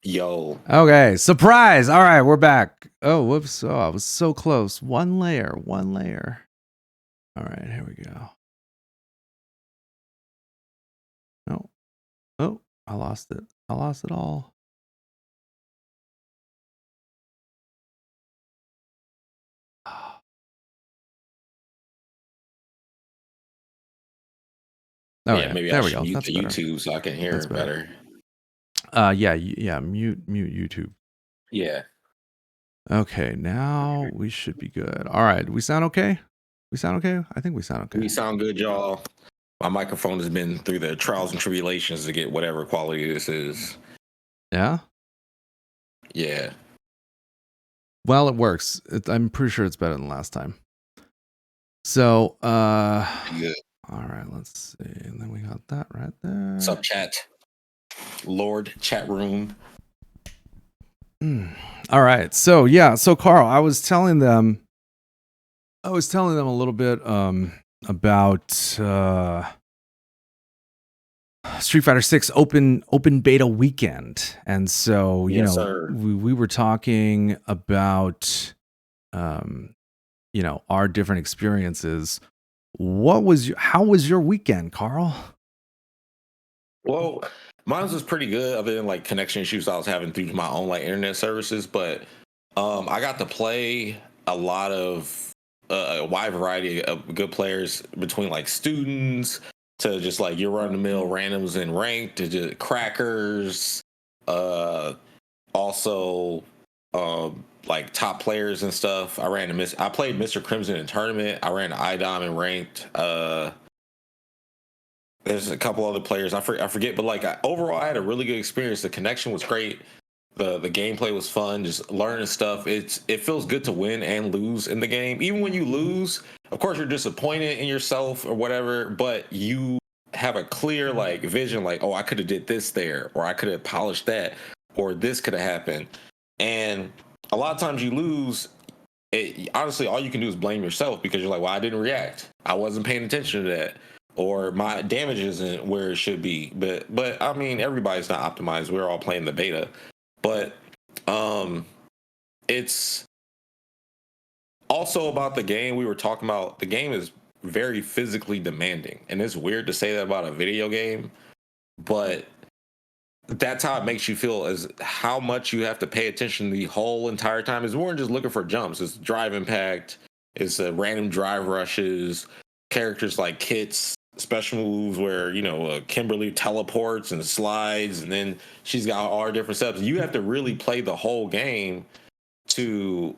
Yo, Okay, surprise. All right, we're back. Oh, whoops. Oh, I was so close. One layer. All right, here we go. Oh, oh, I lost it. I lost it all. Oh yeah, yeah, maybe I there we should go. mute That's the better. YouTube so I can hear That's it better. better. Yeah. Mute YouTube. Yeah, Okay, now we should be good. All right, we sound okay? We sound okay? I think we sound okay. we sound good, y'all. My microphone has been through the trials and tribulations to get whatever quality this is. Yeah. Yeah, Well, it works. I'm pretty sure it's better than last time. So, good. all right, let's see. And then we got that right there. What's up, chat? Lord, chat room. All right. So, yeah. So, Carl, I was telling them a little bit about Street Fighter 6 open beta weekend. And so, Yes, sir. we were talking about our different experiences. How was your weekend, Carl? Well, mine was pretty good, other than like connection issues I was having through my own like internet services. But I got to play a lot of a wide variety of good players between like students to just like your run of the mill randoms and ranked to just crackers. Uh, also, like top players and stuff. I played Mr. Crimson in tournament. I ran IDOM and ranked. There's a couple other players I forget, but like overall, I had a really good experience. The connection was great. The gameplay was fun. Just learning stuff. It feels good to win and lose in the game. Even when you lose, of course you're disappointed in yourself or whatever, but you have a clear like vision, like, oh, I could have did this there, or I could have polished that, or this could have happened. And a lot of times you lose. Honestly, all you can do is blame yourself because you're like, well, I didn't react. I wasn't paying attention to that, or my damage isn't where it should be. But I mean, everybody's not optimized. We're all playing the beta, but um, it's also about the game. We were talking about the game is very physically demanding, and it's weird to say that about a video game, but that's how it makes you feel, is how much you have to pay attention the whole entire time. It's more than just looking for jumps. It's drive impact, it's random drive rushes, characters like kits, special moves where Kimberly teleports and slides, and then she's got all her different steps. You have to really play the whole game to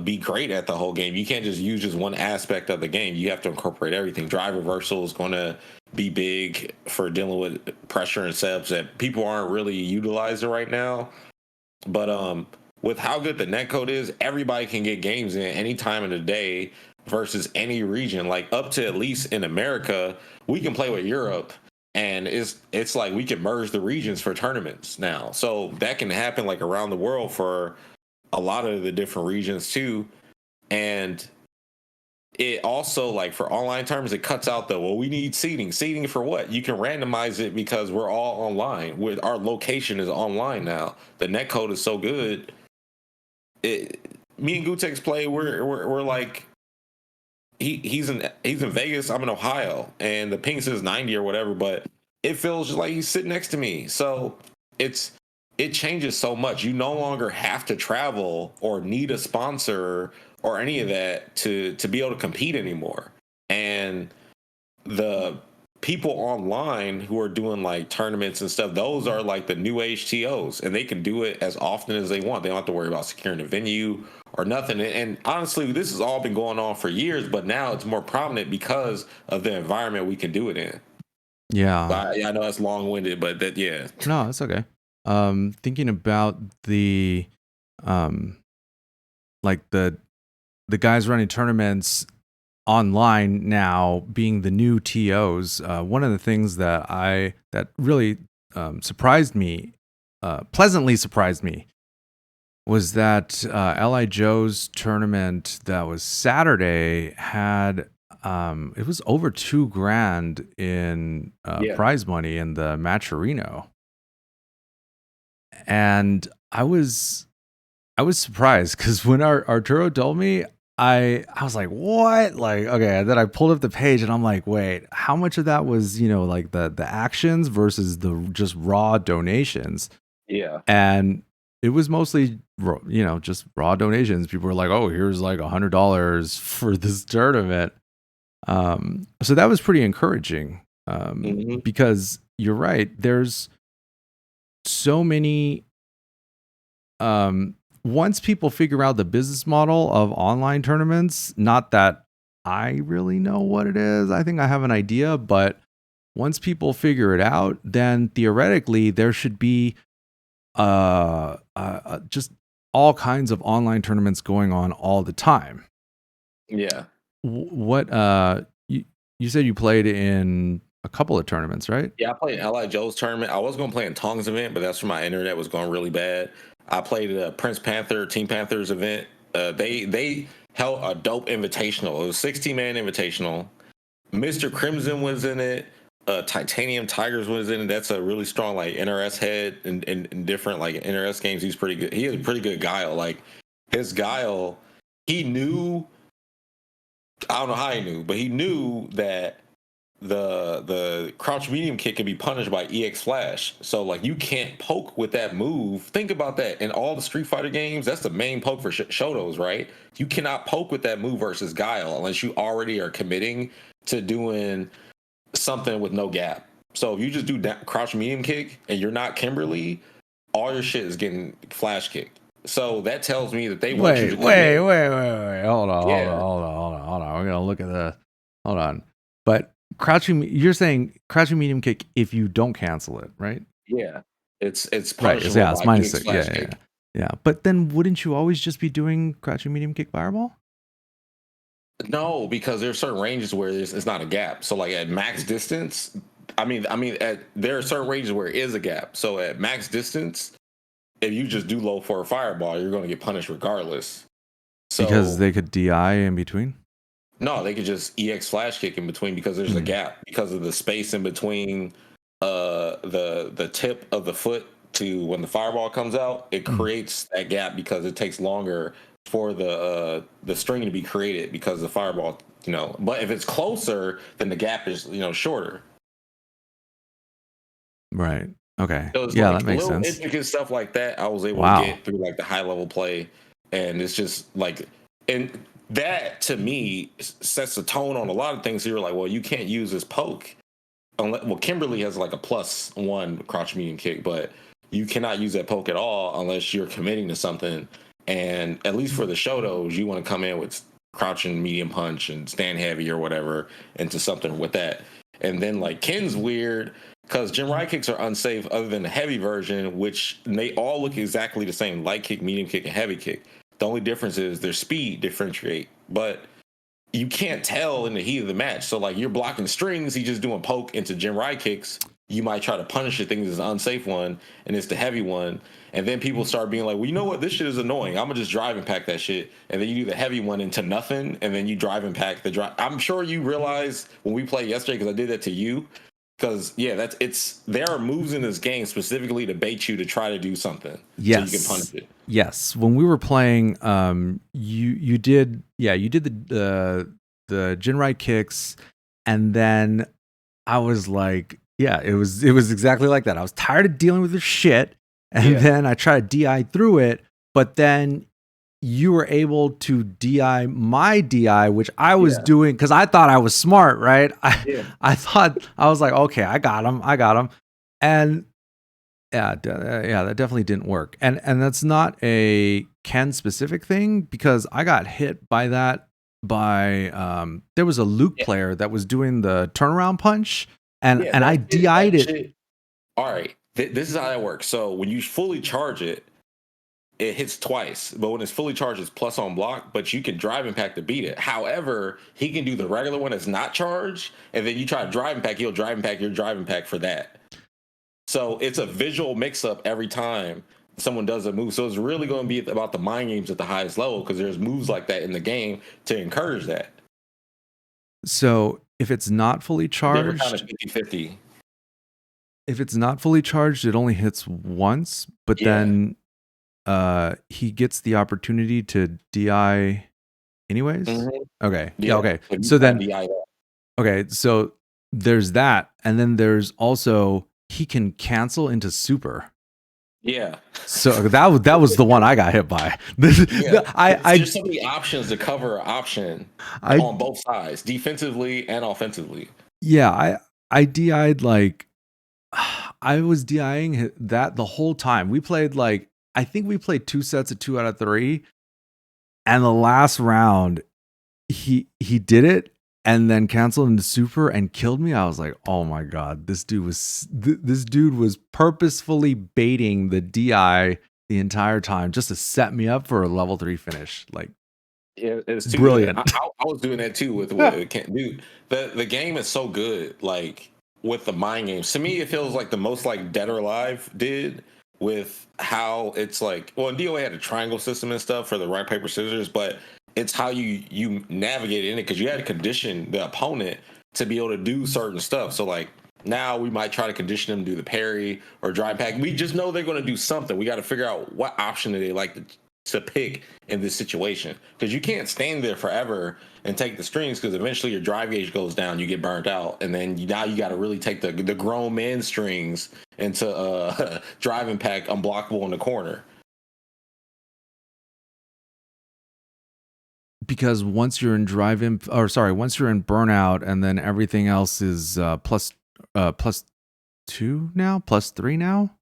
be great at the whole game. You can't just use just one aspect of the game. You have to incorporate everything. Drive reversal is going to be big for dealing with pressure and setups that people aren't really utilizing right now. But with how good the netcode is, everybody can get games in any time of the day versus any region. Like up to at least in America, we can play with Europe, and it's like we can merge the regions for tournaments now. So that can happen like around the world for a lot of the different regions too. And it also, like for online terms, it cuts out the, well, we need seating for what? You can randomize it because we're all online, with our location is online now. The net code is so good. Me and Gutex play, we're like, he's in Vegas, I'm in Ohio, and the ping says 90 or whatever, but it feels just like he's sitting next to me. So it changes so much. You no longer have to travel or need a sponsor or any of that to be able to compete anymore. And the people online who are doing like tournaments and stuff, those are like the new age TOs, and they can do it as often as they want. They don't have to worry about securing a venue or nothing. And honestly, this has all been going on for years, but now it's more prominent because of the environment we can do it in. Yeah. I know that's long winded, but that, yeah. No, that's okay. Thinking about the like the guys running tournaments online now being the new TOs. One of the things that really surprised me, pleasantly surprised me, was that Li Joe's tournament that was Saturday had it was over $2,000 in Yeah. prize money in the Matcherino. and I was surprised because when Arturo told me, I was like, what? Like, okay. And then I pulled up the page and I'm like, wait, how much of that was, like the actions versus the just raw donations? Yeah. And it was mostly, just raw donations. People were like, oh, here's like $100 for this tournament. So that was pretty encouraging. Because you're right. There's so many, once people figure out the business model of online tournaments, not that I really know what it is, I think I have an idea, but once people figure it out, then theoretically there should be just all kinds of online tournaments going on all the time. Yeah. What you said you played in a couple of tournaments, right? Yeah, I played Ally Joe's tournament. I was going to play in Tong's event, but that's when my internet was going really bad. I played a Prince Panther, Team Panthers event. They held a dope invitational. It was 16-man invitational. Mr. Crimson was in it. Titanium Tigers was in it. That's a really strong like NRS head in different like NRS games. He's pretty good. He has a pretty good guile. Like his guile, he knew. I don't know how he knew, but he knew that the crouch medium kick can be punished by EX Flash. So like you can't poke with that move. Think about that. In all the Street Fighter games, that's the main poke for Shotos, right? You cannot poke with that move versus Guile unless you already are committing to doing something with no gap. So if you just do crouch medium kick and you're not Kimberly, all your shit is getting flash kicked. So that tells me that they want you to wait. Hold on. We're gonna look at the. Hold on. But crouching, you're saying crouching medium kick if you don't cancel it, right? Yeah, it's right. Yeah, it's -6. Yeah. But then wouldn't you always just be doing crouching medium kick fireball? No, because there are certain ranges where it's not a gap. So like at max distance, there are certain ranges where it is a gap. So at max distance, if you just do low for a fireball, you're going to get punished regardless. So, because they could DI in between? No, they could just EX flash kick in between because there's a gap because of the space in between the tip of the foot to when the fireball comes out. It creates that gap because it takes longer for the string to be created because the fireball, but if it's closer, then the gap is, shorter. Right. Okay. So it's yeah, like that makes sense. Intricate stuff like that I was able to get through like the high level play, and it's just like, and that to me sets the tone on a lot of things. You're like, well, you can't use this poke unless, well, Kimberly has like a +1 crouch medium kick, but you cannot use that poke at all unless you're committing to something. And at least for the Shotos, you want to come in with crouching medium punch and stand heavy or whatever into something with that. And then like Ken's weird because Jinrai kicks are unsafe other than the heavy version, which they all look exactly the same: light kick, medium kick, and heavy kick. The only difference is their speed differentiate, but you can't tell in the heat of the match. So like you're blocking strings, he's just doing poke into Jinrai kicks. You might try to punish it, thinking it's an unsafe one, and it's the heavy one. And then people start being like, well, you know what? This shit is annoying. I'm going to just drive and pack that shit. And then you do the heavy one into nothing, and then you drive and pack the drive. I'm sure you realized when we played yesterday, because I did that to you, because, yeah, there are moves in this game specifically to bait you to try to do something. Yes. So you can punish it. Yes. When we were playing, you did the Jinrai kicks, and then I was like, yeah, it was exactly like that. I was tired of dealing with this shit, and then I tried to DI through it, but then you were able to DI my DI, which I was doing because I thought I was smart, right? I thought, I was like, okay, I got him, and that definitely didn't work, and that's not a Ken specific thing because I got hit by that by there was a Luke player that was doing the turnaround punch. And I DI'd it. All right. This is how that works. So when you fully charge it, it hits twice. But when it's fully charged, it's plus on block. But you can drive impact to beat it. However, he can do the regular one that's not charged. And then you try to drive impact, he'll drive impact your drive impact for that. So it's a visual mix up every time someone does a move. So it's really going to be about the mind games at the highest level because there's moves like that in the game to encourage that. So if it's not fully charged, kind of 50-50. if it's not fully charged, it only hits once, but Yeah. then he gets the opportunity to DI anyways. Mhm. Okay. Yeah, Yeah. okay. If you So got then DI that. okay, so there's that, and then there's also he can cancel into super. Yeah. So that was the one I got hit by. Yeah. I There's so many options to cover an option I on both sides, defensively and offensively. yeah, I DI'd like I was DIing that the whole time. We played like I think we played 2 sets of 2 out of 3, and the last round he did it and then canceled into super and killed me. I was like, "Oh my god, this dude was purposefully baiting the DI the entire time just to set me up for a level 3 finish." Like, Yeah, it's too good. brilliant. I was doing that too with dude. The game is so good. Like with the mind games, to me, it feels like the most like Dead or Alive did with how it's like. Well, DOA had a triangle system and stuff for the rock paper scissors, but it's how you navigate in it because you had to condition the opponent to be able to do certain stuff. So like now we might try to condition them to do the parry or drive pack. We just know they're going to do something. We got to figure out what option do they like to pick in this situation because you can't stand there forever and take the strings because eventually your drive gauge goes down, you get burnt out, and then now you got to really take the grown man strings into driving pack unblockable in the corner. Because once you're in once you're in burnout and then everything else is plus 2 now, plus 3 now.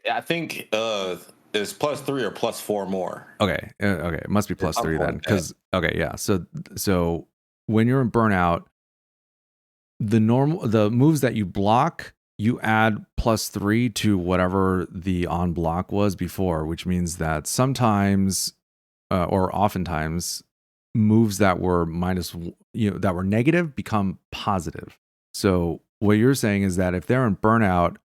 I think it's +3 or +4 more. Okay, okay, it must be plus 3 then, Something like that. because okay, yeah. So when you're in burnout, the moves that you block, you add +3 to whatever the on block was before, which means that sometimes or oftentimes moves that were that were negative become positive. So what you're saying is that if they're in burnout,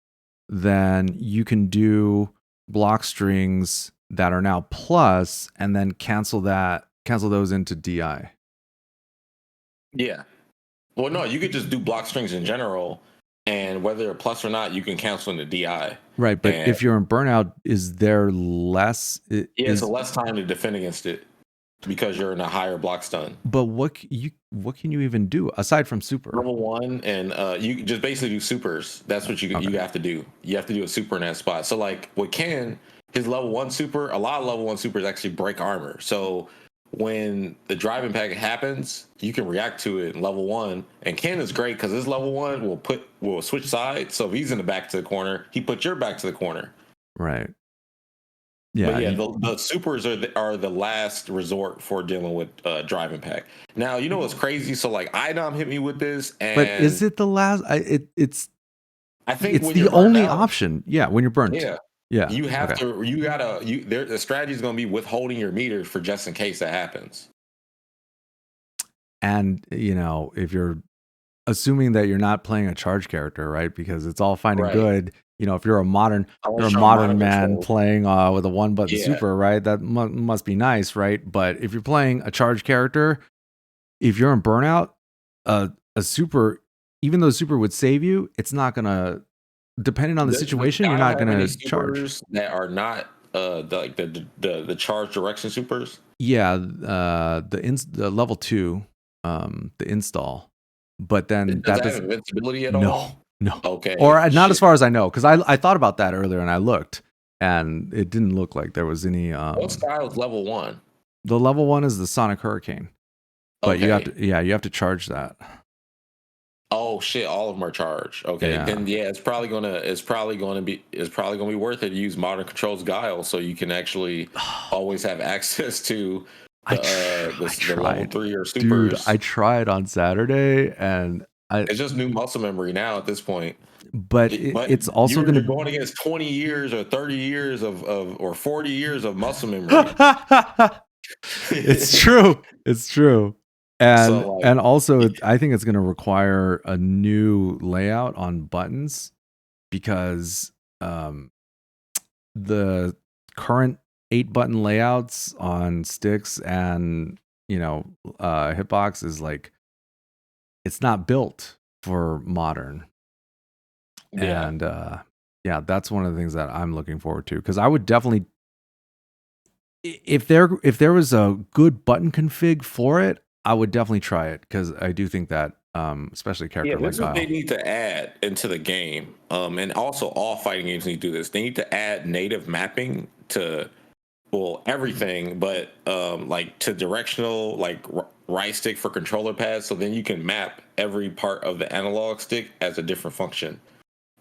then you can do block strings that are now plus and then cancel those into DI. Yeah. Well, no, you could just do block strings in general, and whether they're plus or not, you can cancel into DI. Right, but And if you're in burnout, is there less? yeah, so less time to defend against it because you're in a higher block stun. But what can you even do aside from super? Level 1, and you just basically do supers. That's what you have to do. You have to do a super in that spot. So like with Ken, his level 1 super, a lot of level 1 supers actually break armor. So when the driving pack happens, you can react to it in level 1. And Ken is great because his level 1 will switch sides. So if he's in the back to the corner, he puts your back to the corner. Right. Yeah. But yeah, the supers are the last resort for dealing with driving pack. Now you know what's crazy. So like IDOM hit me with this, and but is it the last? I think it's when the you're only out, option. Yeah, when you're burnt. Yeah, you have to. You gotta. The strategy is going to be withholding your meters for just in case that happens. And if you're assuming that you're not playing a charge character, right? Because it's all fine and good. If you're a modern man control. playing with a 1-button super, right? That must be nice, right? But if you're playing a charge character, if you're in burnout, a super, even though super would save you, it's not gonna. Depending on the situation, you're not gonna charge. That are not the charge direction supers. Yeah, the level 2, the install, but then Does that have invincibility at all? No. Okay. Or not as far as I know, because I thought about that earlier and I looked, and it didn't look like there was any. What style is level 1? The level 1 is the Sonic Hurricane, but you have to charge that. Oh shit! All of them are charged. Okay, then it's probably gonna be worth it to use Modern Control's Guile so you can actually always have access to the level 3 or supers. Dude, I tried on Saturday and it's just new muscle memory now at this point. But it's also going to be going against 20 years or 30 years or 40 years of muscle memory. It's true. It's true. And also, I think it's going to require a new layout on buttons because the current 8-button layouts on sticks and hitbox is like it's not built for modern. And Yeah, that's one of the things that I'm looking forward to because I would definitely if there was a good button config for it, I would definitely try it because I do think that especially a Yeah, character like this is what they Guile. need to add into the game. And also all fighting games need to do this. They need to add native mapping to well everything, but like to directional like right stick for controller pads, so then you can map every part of the analog stick as a different function,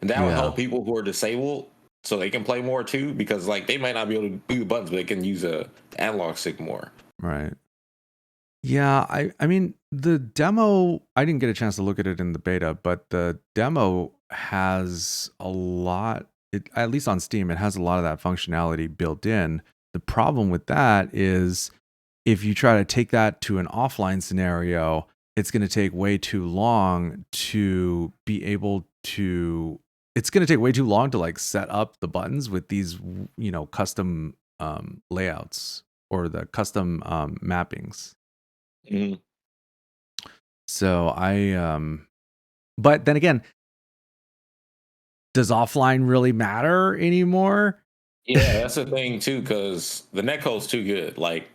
and that will Yeah, help people who are disabled so they can play more too because like they might not be able to do the buttons, but they can use a analog stick more. right. Yeah, I mean the demo I didn't get a chance to look at it in the beta, but the demo has a lot at least on Steam it has a lot of that functionality built in. The problem with that is if you try to take that to an offline scenario, it's going to take way too long to be able to it's going to take way too long to like set up the buttons with these custom layouts or the custom mappings. Mhm. So but then again, does offline really matter anymore? Yeah, that's the thing too, because the netcode's too good. Like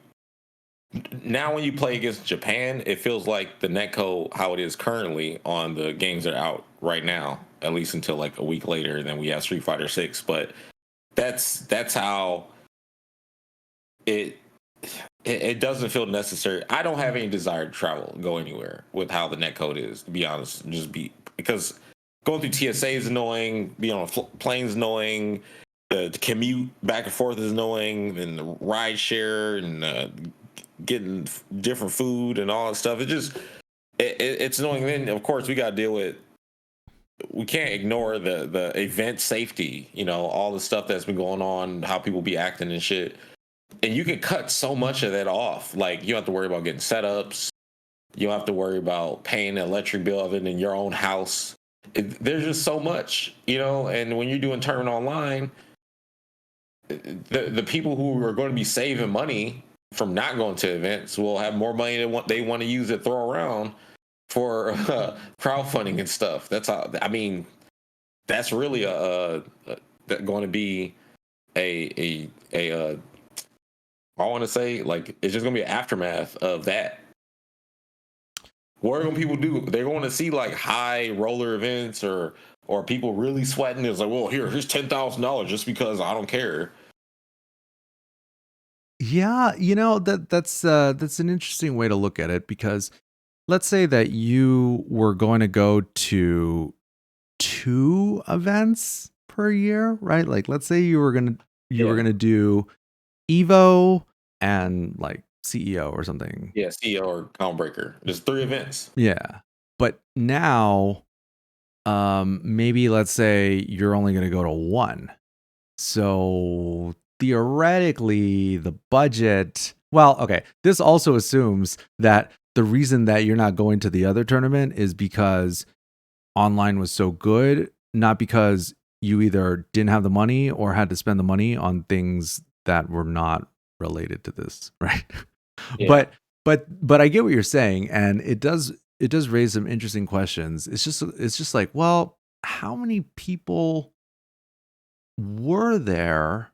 now, when you play against Japan, it feels like the netcode how it is currently on the games that are out right now, at least until like a week later. And then we have Street Fighter 6. But that's how it, it doesn't feel necessary. I don't have any desire to travel, go anywhere with how the netcode is. To be honest, just be because going through TSA is annoying. Being on planes is annoying. The commute back and forth is annoying, and the ride share and getting different food and all that stuff. It's annoying. Then of course we got to deal with. We can't ignore the event safety. You know all the stuff that's been going on, how people be acting and shit. And you can cut so much of that off. Like you don't have to worry about getting setups. You don't have to worry about paying an electric bill of it in your own house. There's just so much, And when you're doing tournament online, the people who are going to be saving money from not going to events will have more money than what they want to use to throw around for crowdfunding and stuff. That's how. I mean, that's really going to be a I want to say like it's just going to be an aftermath of that. What are going people do? They're going to see like high roller events or people really sweating. It's like, well, here's $10,000 just because I don't care. Yeah, that's an interesting way to look at it because let's say that you were going to go to 2 events per year, right? Like let's say you were Yeah, going to do Evo and like CEO or something. yeah, CEO or Count Breaker. There's 3 events. Yeah. But now maybe let's say you're only going to go to 1. So theoretically, the budget. Well, okay. This also assumes that the reason that you're not going to the other tournament is because online was so good, not because you either didn't have the money or had to spend the money on things that were not related to this, right? Yeah. But I get what you're saying, and it does raise some interesting questions. It's just like, well, how many people were there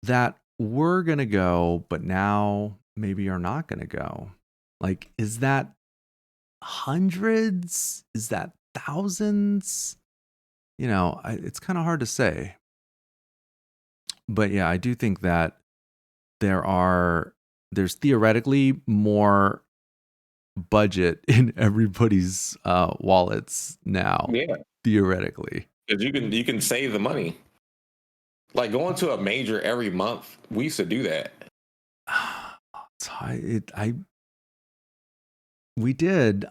that were going to go, but now maybe are not going to go? Like, is that hundreds? Is that thousands? It's kind of hard to say. But yeah, I do think that there's theoretically more budget in everybody's wallets now, Yeah. theoretically. Because you can save the money. Like going to a major every month, we used to do that. It's high, we did.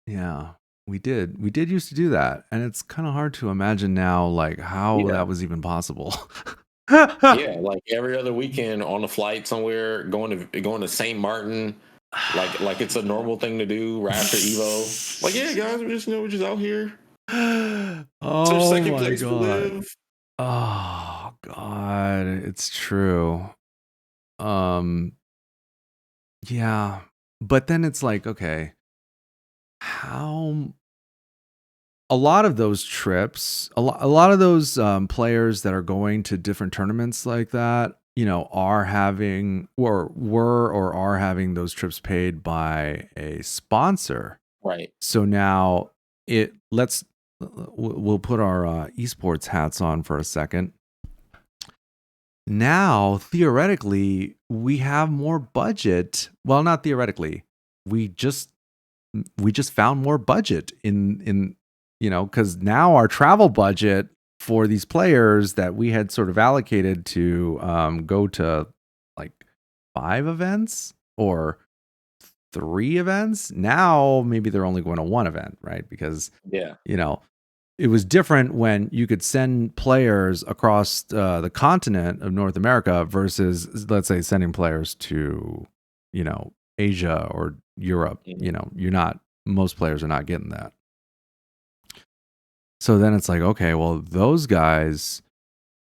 Yeah, we did used to do that, and it's kind of hard to imagine now, like how Yeah. that was even possible. Yeah, like every other weekend on a flight somewhere, going to St. Martin, like it's a normal thing to do right after Evo. Like, yeah, guys, we're just out here. It's our Oh second my place to god. live. Oh god, it's true. Um yeah. But then it's like, okay, how a lot of those trips, a lot of those players that are going to different tournaments like that, are having or are having those trips paid by a sponsor. Right. So now we'll put our esports hats on for a second. Now, theoretically, we have more budget. Well, not theoretically. We just found more budget in because now our travel budget for these players that we had sort of allocated to go to like 5 events or 3 events. Now maybe they're only going to 1 event, right? Because Yeah. it was different when you could send players across the continent of North America versus, let's say, sending players to, Asia or Europe. Mhm. Most players are not getting that. So then it's like, okay, well, those guys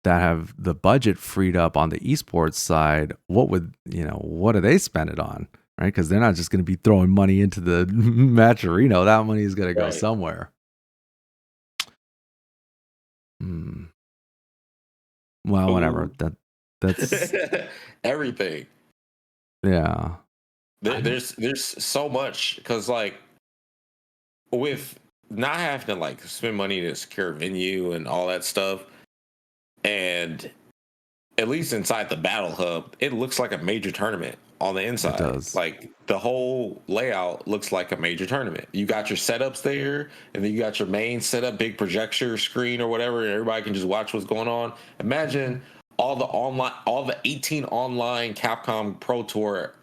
that have the budget freed up on the esports side, what do they spend it on? Right? Because they're not just going to be throwing money into the Matcherino. That money is going to go Right. somewhere. Well, whatever. Food. That's Everything. yeah. There's so much because like with not having to like spend money to secure a venue and all that stuff, and at least inside the battle hub, it looks like a major tournament on the It inside. does. Like the whole layout looks like a major tournament. You got your setups there, and then you got your main setup, big projector screen or whatever, and everybody can just watch what's going on. Imagine all the 18 online Capcom Pro Tour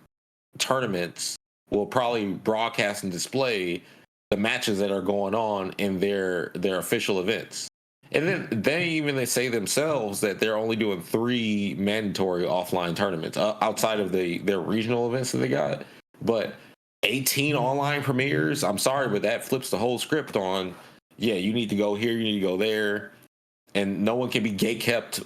tournaments will probably broadcast and display the matches that are going on in their official events. And then they say themselves that they're only doing 3 mandatory offline tournaments outside of their regional events that they got. But 18 online premieres, I'm sorry, but that flips the whole script on. Yeah, you need to go here, you need to go there, and no one can be gate kept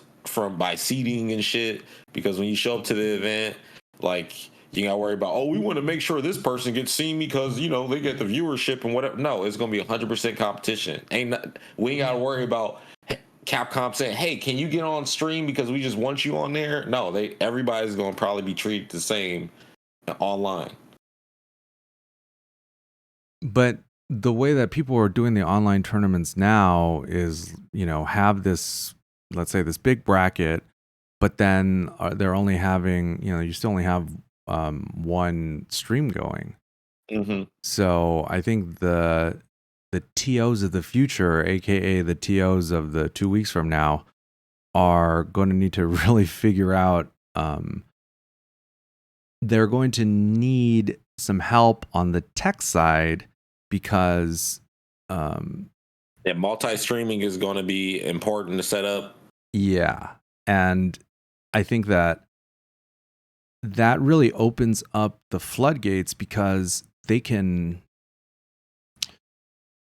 by seating and shit, because when you show up to the event, like you gotta worry about, oh, we want to make sure this person gets seen because they get the viewership and whatever. No, it's gonna be 100% competition. We ain't gotta worry about Capcom saying, hey, can you get on stream because we just want you on there. No, everybody's gonna probably be treated the same online. But the way that people are doing the online tournaments now is, have this, let's say, this big bracket, but then they're only having, you still only have 1 stream going. Mm-hmm. So I think the TOs of the future, aka the TOs of the 2 weeks from now, are going to need to really figure out. They're going to need some help on the tech side because multi-streaming is going to be important to set up. Yeah, and I think that really opens up the floodgates, because they can,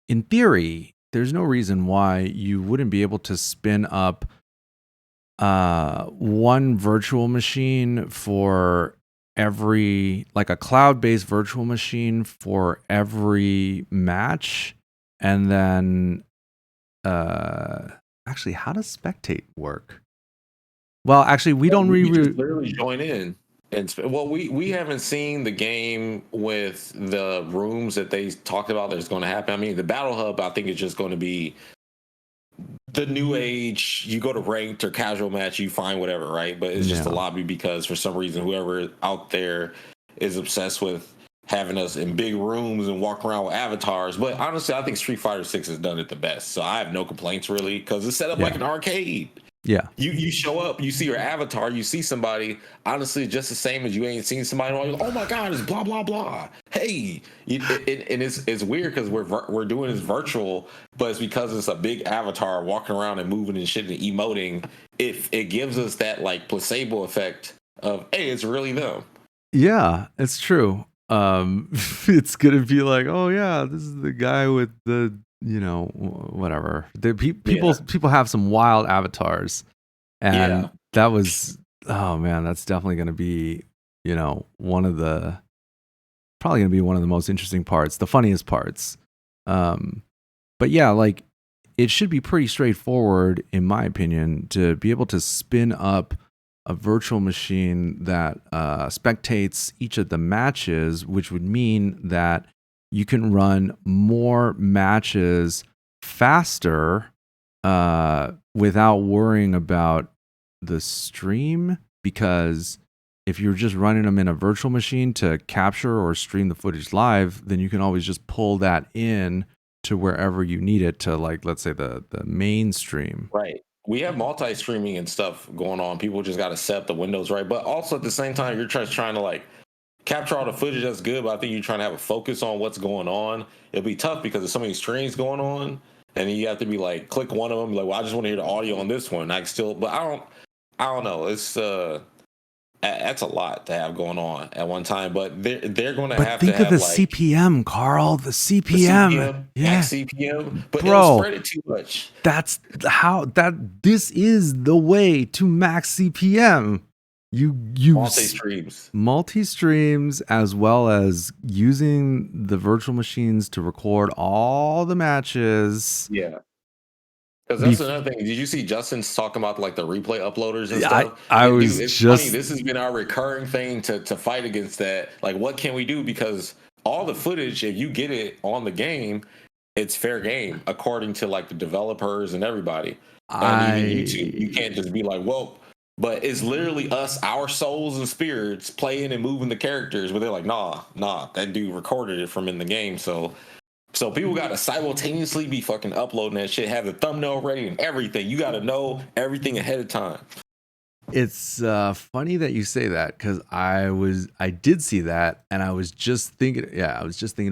in theory, there's no reason why you wouldn't be able to spin up 1 virtual machine for every, like a cloud-based virtual machine for every match. And then actually, how does spectate work? Well, actually, we don't literally join in. And we haven't seen the game with the rooms that they talked about that's going to happen. I mean, the battle hub, I think, is just going to be the new age. You go to ranked or casual match, you find whatever, right? But it's just a lobby, because for some reason whoever out there is obsessed with having us in big rooms and walk around with avatars. But honestly, I think Street Fighter 6 has done it the best, so I have no complaints really, because it's set up like an arcade. Yeah. You show up, you see your avatar, you see somebody, honestly, just the same as you ain't seen somebody. You're like, oh my God, it's blah, blah, blah. Hey. And it's weird because we're doing this virtual, but it's because it's a big avatar walking around and moving and shit and emoting. It gives us that like placebo effect of, hey, it's really them. Yeah, it's true. It's going to be like, oh yeah, this is the guy with the, whatever. People have some wild avatars, and that was, oh man, that's definitely going to be, probably going to be one of the most interesting parts, the funniest parts. But yeah, like it should be pretty straightforward, in my opinion, to be able to spin up a virtual machine that spectates each of the matches, which would mean that you can run more matches faster without worrying about the stream, because if you're just running them in a virtual machine to capture or stream the footage live, then you can always just pull that in to wherever you need it to, like, let's say the mainstream. Right. We have multi-streaming and stuff going on. People just got to set up the windows right. But also at the same time, you're just trying to like capture all the footage. That's good. But I think you're trying to have a focus on what's going on. It'll be tough because there's so many streams going on, and you have to be like, click one of them. Like, well, I just want to hear the audio on this one. I can still, but I don't know. It's that's a lot to have going on at one time. But they're going to But have think to of have the like CPM, Carl. The the CPM. CPM, Yeah, max CPM, but bro. they'll spread it too much. That's how this is the way to max CPM. You Multi-streams. multi-streams, as well as using the virtual machines to record all the matches. Yeah. Because that's another thing. Did you see Justin's talking about like the replay uploaders and stuff? I And, was dude, it's just funny. This has been our recurring thing to fight against that. Like, what can we do? Because all the footage, if you get it on the game, it's fair game according to like the developers and everybody. And even YouTube, you can't just be like, well, but it's literally us, our souls and spirits playing and moving the characters. But they're like, nah, that dude recorded it from in the game. So people got to simultaneously be fucking uploading that shit, have the thumbnail ready and everything. You got to know everything ahead of time. It's funny that you say that, because I did see that, and I was just thinking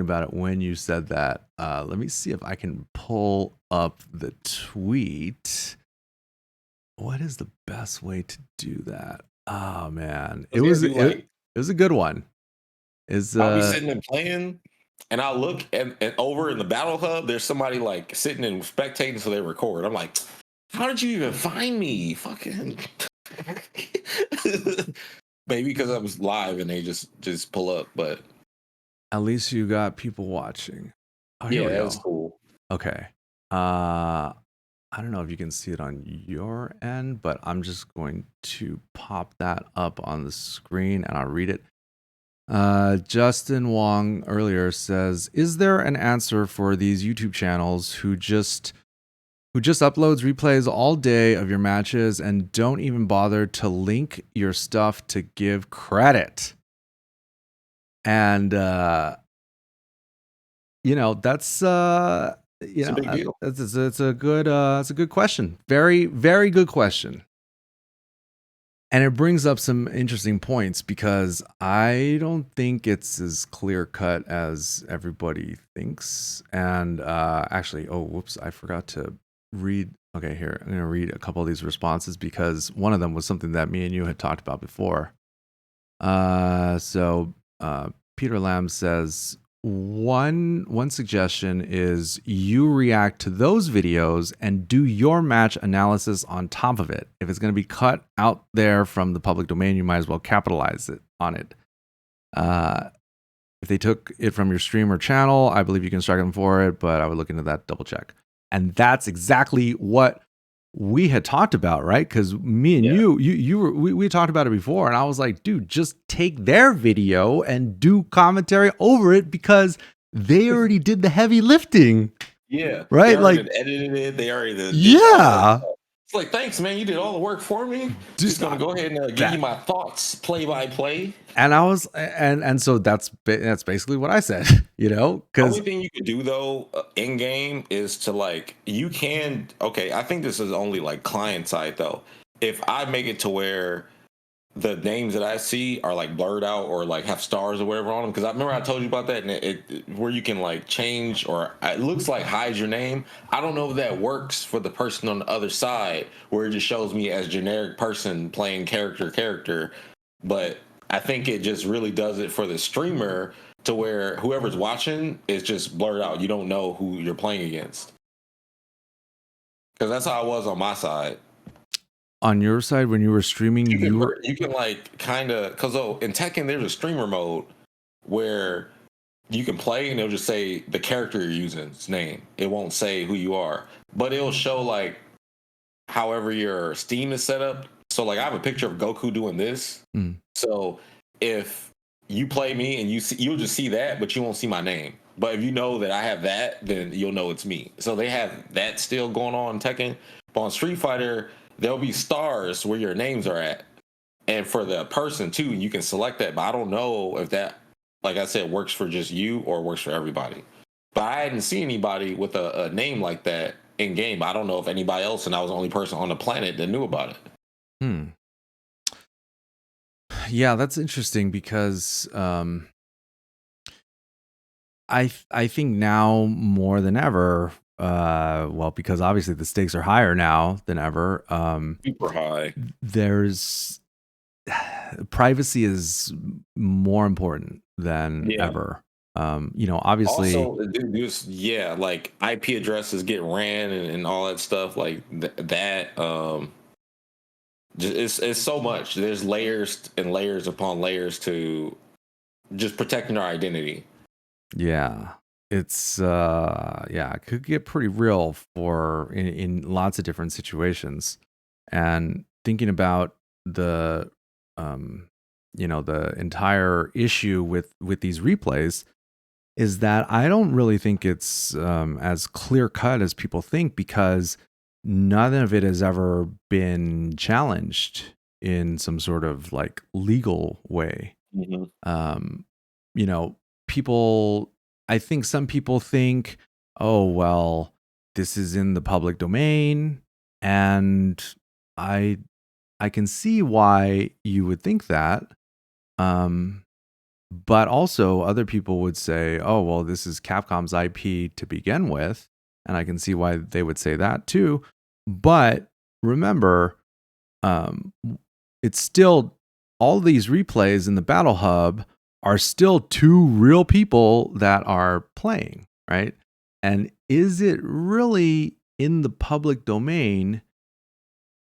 about it when you said that. Let me see if I can pull up the tweet. What is the best way to do that? Oh man, it was a good one. I'll be sitting and playing, and I'll look and over in the battle hub, there's somebody like sitting and spectating, so they record. I'm like, how did you even find me? Fucking maybe because I was live and they just pull up, but at least you got people watching. Oh, yeah, that's cool. Okay. I don't know if you can see it on your end, but I'm just going to pop that up on the screen and I'll read it. Justin Wong earlier says, is there an answer for these YouTube channels who just uploads replays all day of your matches and don't even bother to link your stuff to give credit? And that's It's a big deal. it's a good question. Very, very good question. And it brings up some interesting points, because I don't think it's as clear cut as everybody thinks. And actually, I forgot to read. Okay, here, I'm going to read a couple of these responses, because one of them was something that me and you had talked about before. So Peter Lamb says, one suggestion is you react to those videos and do your match analysis on top of it. If it's going to be cut out there from the public domain, you might as well capitalize on it. If they took it from your stream or channel, I believe you can strike them for it, but I would look into that, double check. And that's exactly what we had talked about, right? Because me and we talked about it before, and I was like, dude, just take their video and do commentary over it, because they already did the heavy lifting. Yeah, right. They like edited it. They already did. Yeah. It's like, thanks, man. You did all the work for me. Just gonna go ahead and give you my thoughts, play by play. And I was, and so that's basically what I said. The because only thing you could do though in game is to like, you can. Okay, I think this is only like client side though. If I make it to where the names that I see are like blurred out or like have stars or whatever on them, because I remember I told you about that, and it where you can like change, or it looks like hides your name. I don't know if that works for the person on the other side, where it just shows me as generic person playing character, but I think it just really does it for the streamer, to where whoever's watching is just blurred out. You don't know who you're playing against, because that's how I was on my side. On your side, when you were streaming, you can like kind of, because in Tekken there's a streamer mode where you can play and it'll just say the character you're using's name. It won't say who you are, but it'll show like however your Steam is set up. So like I have a picture of Goku doing this. Mm. So if you play me and you'll just see that, but you won't see my name. But if you know that I have that, then you'll know it's me. So they have that still going on in Tekken. But on Street Fighter, there'll be stars where your names are at. And for the person too, you can select that. But I don't know if that, like I said, works for just you or works for everybody. But I hadn't seen anybody with a name like that in game. I don't know if anybody else, and I was the only person on the planet that knew about it. Hmm. Yeah, that's interesting because I think now more than ever, well, because obviously the stakes are higher now than ever. Super high. There's privacy is more important than ever. Obviously. Also, yeah, like IP addresses get ran and all that stuff like that. It's so much. There's layers and layers upon layers to just protecting our identity. Yeah, it's it could get pretty real for in lots of different situations. And thinking about the the entire issue with these replays is that I don't really think it's as clear cut as people think, because none of it has ever been challenged in some sort of like legal way. Mm-hmm. People, I think some people think, oh, well, this is in the public domain. And I can see why you would think that. But also other people would say, oh, well, this is Capcom's IP to begin with. And I can see why they would say that too. But remember, it's still, all these replays in the Battle Hub are still two real people that are playing, right? And is it really in the public domain?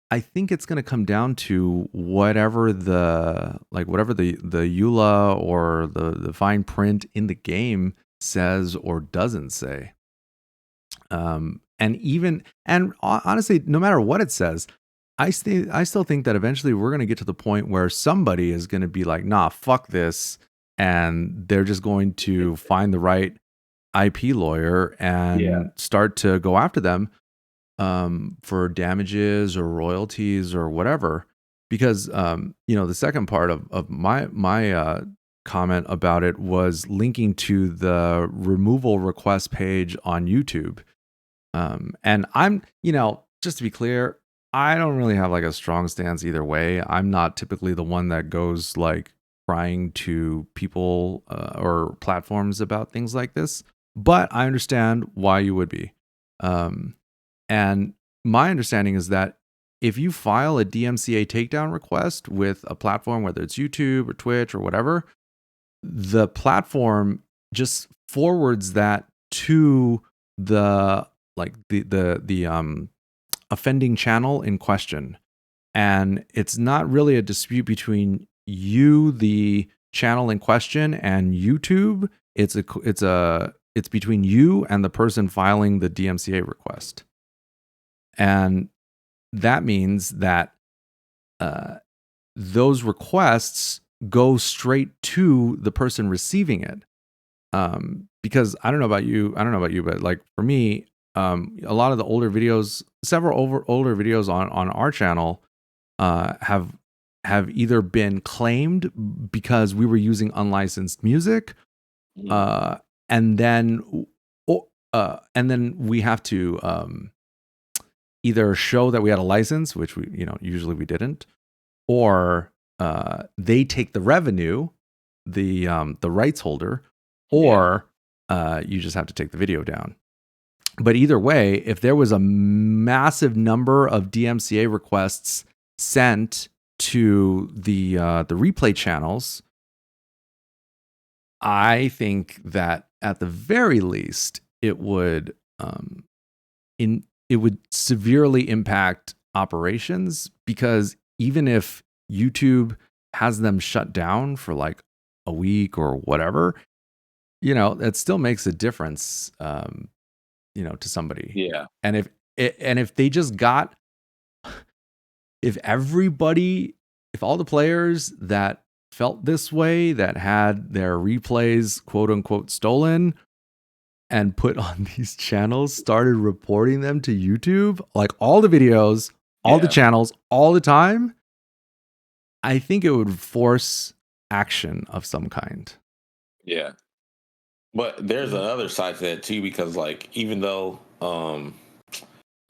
I think it's going to come down to whatever the EULA or the fine print in the game says or doesn't say. And honestly, no matter what it says, I still think that eventually we're going to get to the point where somebody is going to be like, nah, fuck this. And they're just going to find the right IP lawyer and start to go after them for damages or royalties or whatever. Because, the second part of my comment about it was linking to the removal request page on YouTube. And I'm, just to be clear, I don't really have like a strong stance either way. I'm not typically the one that goes like crying to people or platforms about things like this, but I understand why you would be. And my understanding is that if you file a DMCA takedown request with a platform, whether it's YouTube or Twitch or whatever, the platform just forwards that to the offending channel in question. And it's not really a dispute between you, the channel in question, and YouTube. It's between you and the person filing the DMCA request. And that means that those requests go straight to the person receiving it. Because I don't know about you, but like for me, a lot of the older videos, older videos on our channel have either been claimed because we were using unlicensed music, and then we have to either show that we had a license, which we usually we didn't, or they take the revenue, the rights holder, or you just have to take the video down. But either way, if there was a massive number of DMCA requests sent to the replay channels, I think that at the very least it would severely impact operations, because even if YouTube has them shut down for like a week or whatever, It still makes a difference, to somebody. Yeah, And if they just got, if everybody, if all the players that felt this way, that had their replays quote unquote stolen and put on these channels, started reporting them to YouTube, like all the videos, all the yeah, channels, all the time, I think it would force action of some kind. yeah. But there's another side to that too, because like even though replay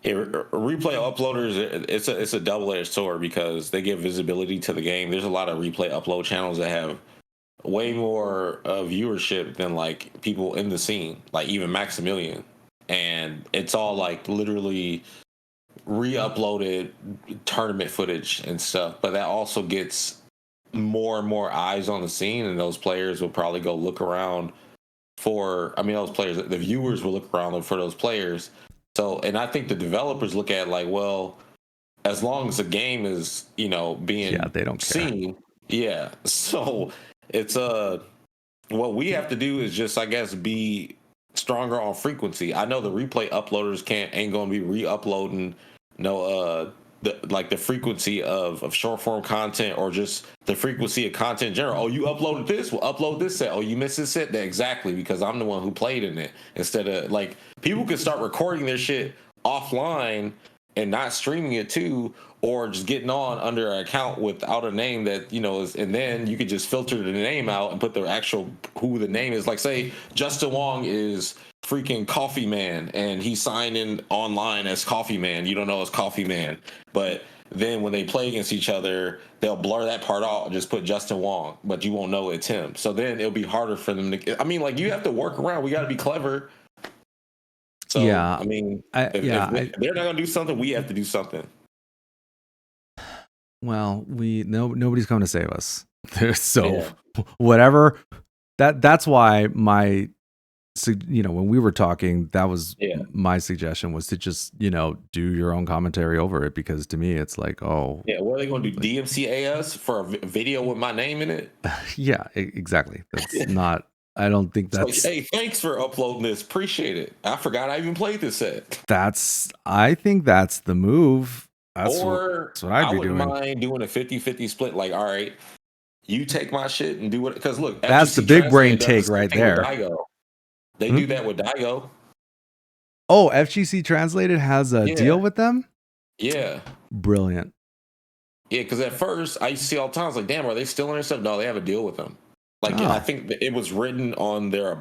uploaders, it's a double edged sword because they give visibility to the game. There's a lot of replay upload channels that have way more viewership than like people in the scene, like even Maximilian, and it's all like literally re-uploaded tournament footage and stuff. But that also gets more and more eyes on the scene, and those players will probably go look around for. I mean, those players, the viewers will look around for those players. So, and I think the developers look at like, well, as long as the game is Yeah, being they don't care. seen, yeah. So it's what we have to do is just, I guess, be stronger on frequency. I know the replay uploaders ain't gonna be re-uploading the frequency of short form content, or just the frequency of content in general. Oh, you uploaded this, we'll upload this set. Oh, you missed this set. Exactly, because I'm the one who played in it. Instead of like, people could start recording their shit offline and not streaming it too, or just getting on under an account without a name that is, and then you could just filter the name out and put the actual who the name is. Like, say Justin Wong is freaking Coffee Man and he signed in online as Coffee Man. You don't know as Coffee Man, but then when they play against each other, they'll blur that part out and just put Justin Wong, but you won't know it's him. So then it'll be harder for them to. I mean, like, you have to work around. We got to be clever. So Yeah, I mean, if they're not gonna do something, we have to do something. well, nobody's coming to save us. So Yeah. whatever. That's why when we were talking, that was Yeah. my suggestion, was to just do your own commentary over it, because to me it's like, oh Yeah, what are they going to do? DMCA us for a video with my name in it? yeah, exactly. That's not. I don't think It's like, that's. hey, thanks for uploading this. Appreciate it. I forgot I even played this set. I think that's the move. That's Or what I'd I be wouldn't doing. mind doing a 50-50 split. Like, all right, you take my shit and do what. Because look, That's the FGC big brain Translated does the take same right thing with there. Daigo. They Hmm? do that with Daigo. Oh, FGC Translated has a deal with them? Yeah. Brilliant. Yeah, because at first I used to see all the time, I was like, damn, are they still in their stuff? No, they have a deal with them. Like, I think it was written on their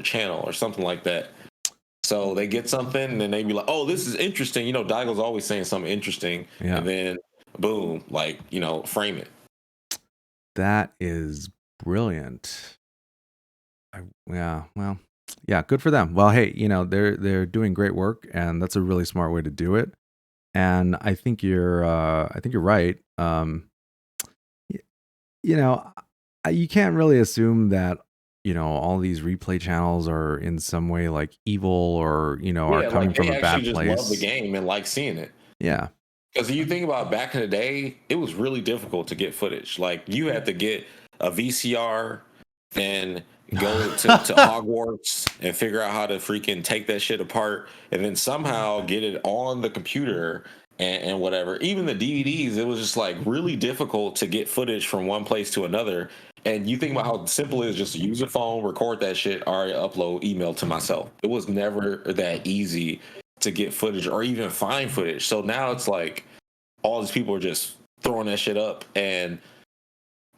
channel or something like that. So they get something and then they be like, oh, this is interesting. Daigo's always saying something interesting. Yeah. And then boom, like, frame it. That is brilliant. Well, yeah, good for them. Well, hey, they're doing great work, and that's a really smart way to do it. And I think you're right. You can't really assume that all these replay channels are in some way like evil, or are coming like, from they a bad actually place. just love the game and like seeing it. Yeah. Because you think about back in the day, it was really difficult to get footage. Like, you had to get a VCR, then go to Hogwarts and figure out how to freaking take that shit apart, and then somehow get it on the computer and whatever. Even the DVDs, it was just like really difficult to get footage from one place to another. And you think about how simple it is, just use a phone, record that shit, already upload, email to myself. It was never that easy to get footage or even find footage. So now it's like all these people are just throwing that shit up. And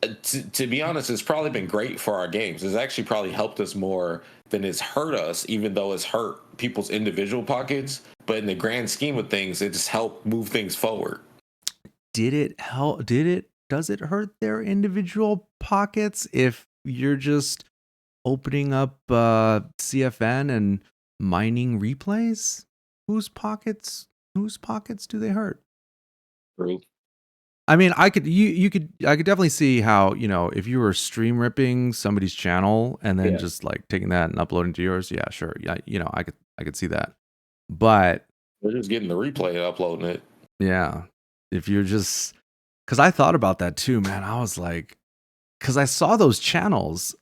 to be honest, it's probably been great for our games. It's actually probably helped us more than it's hurt us, even though it's hurt people's individual pockets. But in the grand scheme of things, it just helped move things forward. Did it help? Does it hurt their individual pockets if you're just opening up CFN and mining replays? Whose pockets do they hurt? True. I mean, I could definitely see how, if you were stream ripping somebody's channel and then just like taking that and uploading to yours, yeah, sure. Yeah, I could see that. But we're just getting the replay and uploading it. Yeah. If you're just, because I thought about that too, man. I was like, because I saw those channels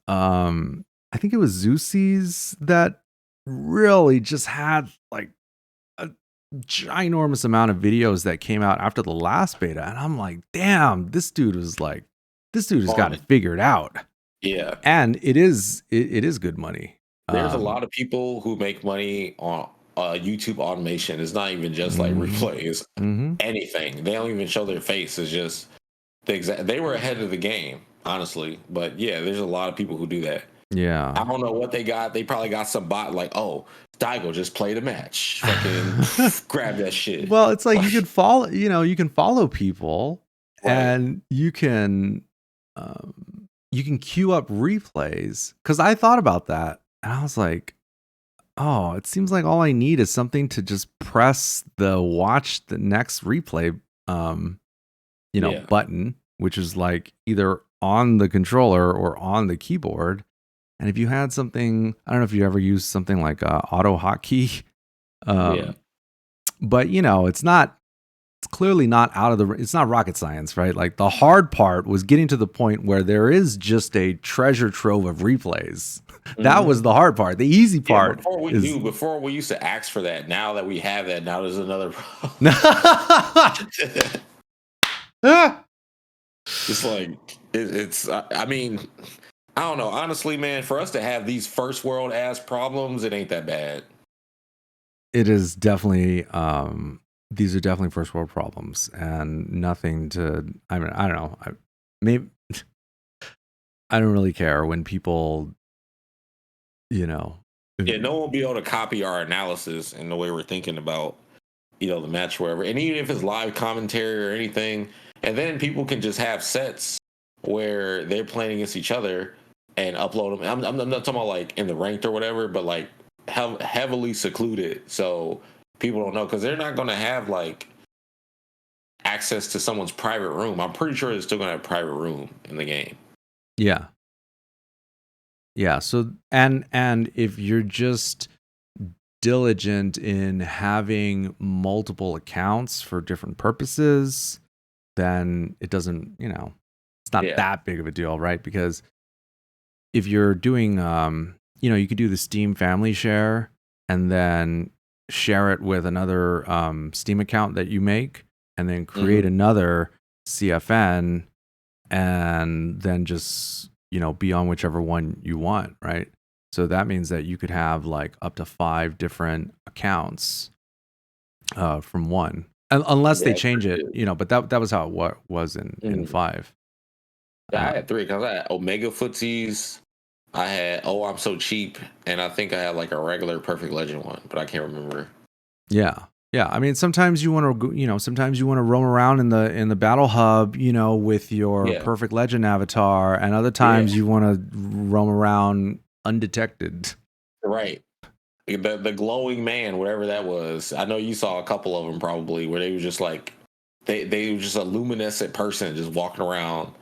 I think it was Zeus's that really just had like a ginormous amount of videos that came out after the last beta, and I'm like, damn, this dude has got On it it. figured out, Yeah. and it is good money. There's a lot of people who make money on YouTube automation. It's not even just like Mhm, replay, it's mhm. anything. They don't even show their face. It's just they were ahead of the game, honestly. But yeah, there's a lot of people who do that. I Yeah. don't know what they got. They probably got some bot like, oh, Daigo just played a match. Fucking grab that shit. Well, it's like you can follow people Right. and you can queue up replays. Cause I thought about that and I was like, oh, it seems like all I need is something to just press the watch the next replay Yeah. button, which is like either on the controller or on the keyboard. And if you had something, I don't know if you ever used something like auto hotkey. Yeah. Um, but it's clearly not it's not rocket science, right? Like the hard part was getting to the point where there is just a treasure trove of replays. That was Mhm. the hard part. The easy Yeah, part is before we used to ask for that. Now that we have that, now there's another problem. It's like it's. I mean, I don't know. Honestly, man, for us to have these first world ass problems, it ain't that bad. it is definitely these are definitely first world problems and nothing to I mean, I don't know. Maybe I don't really care when people, you know, Yeah, no one will be able to copy our analysis and the way we're thinking about the match, wherever. And even if it's live commentary or anything, and then people can just have sets where they're playing against each other and upload them. I'm not talking about like in the ranked or whatever, but like heavily secluded, so people don't know because they're not going to have like access to someone's private room. I'm pretty sure they're still going to have private room in the game. yeah. Yeah, so and if you're just diligent in having multiple accounts for different purposes, then it doesn't, it's not Yeah. that big of a deal, right? Because if you're doing you could do the Steam family share and then share it with another Steam account that you make and then create Hmm. another CFN and then just be on whichever one you want, right? So that means that you could have like up to 5 different accounts from one, unless Yeah, they that's change pretty it, good. but that was how it was in Mhm. 5. Yeah, I uh, had three because I had Omega Footsies. I had Oh I'm So Cheap, and I think I had like a regular Perfect Legend one, but I can't remember. yeah, yeah, I mean, sometimes you want to sometimes you want to roam around in the battle hub, with your Yeah, perfect legend avatar, and other yeah, times you want to roam around undetected. right. The glowing man, whatever that was. I know you saw a couple of them probably where they were just like they were just a luminescent person just walking around,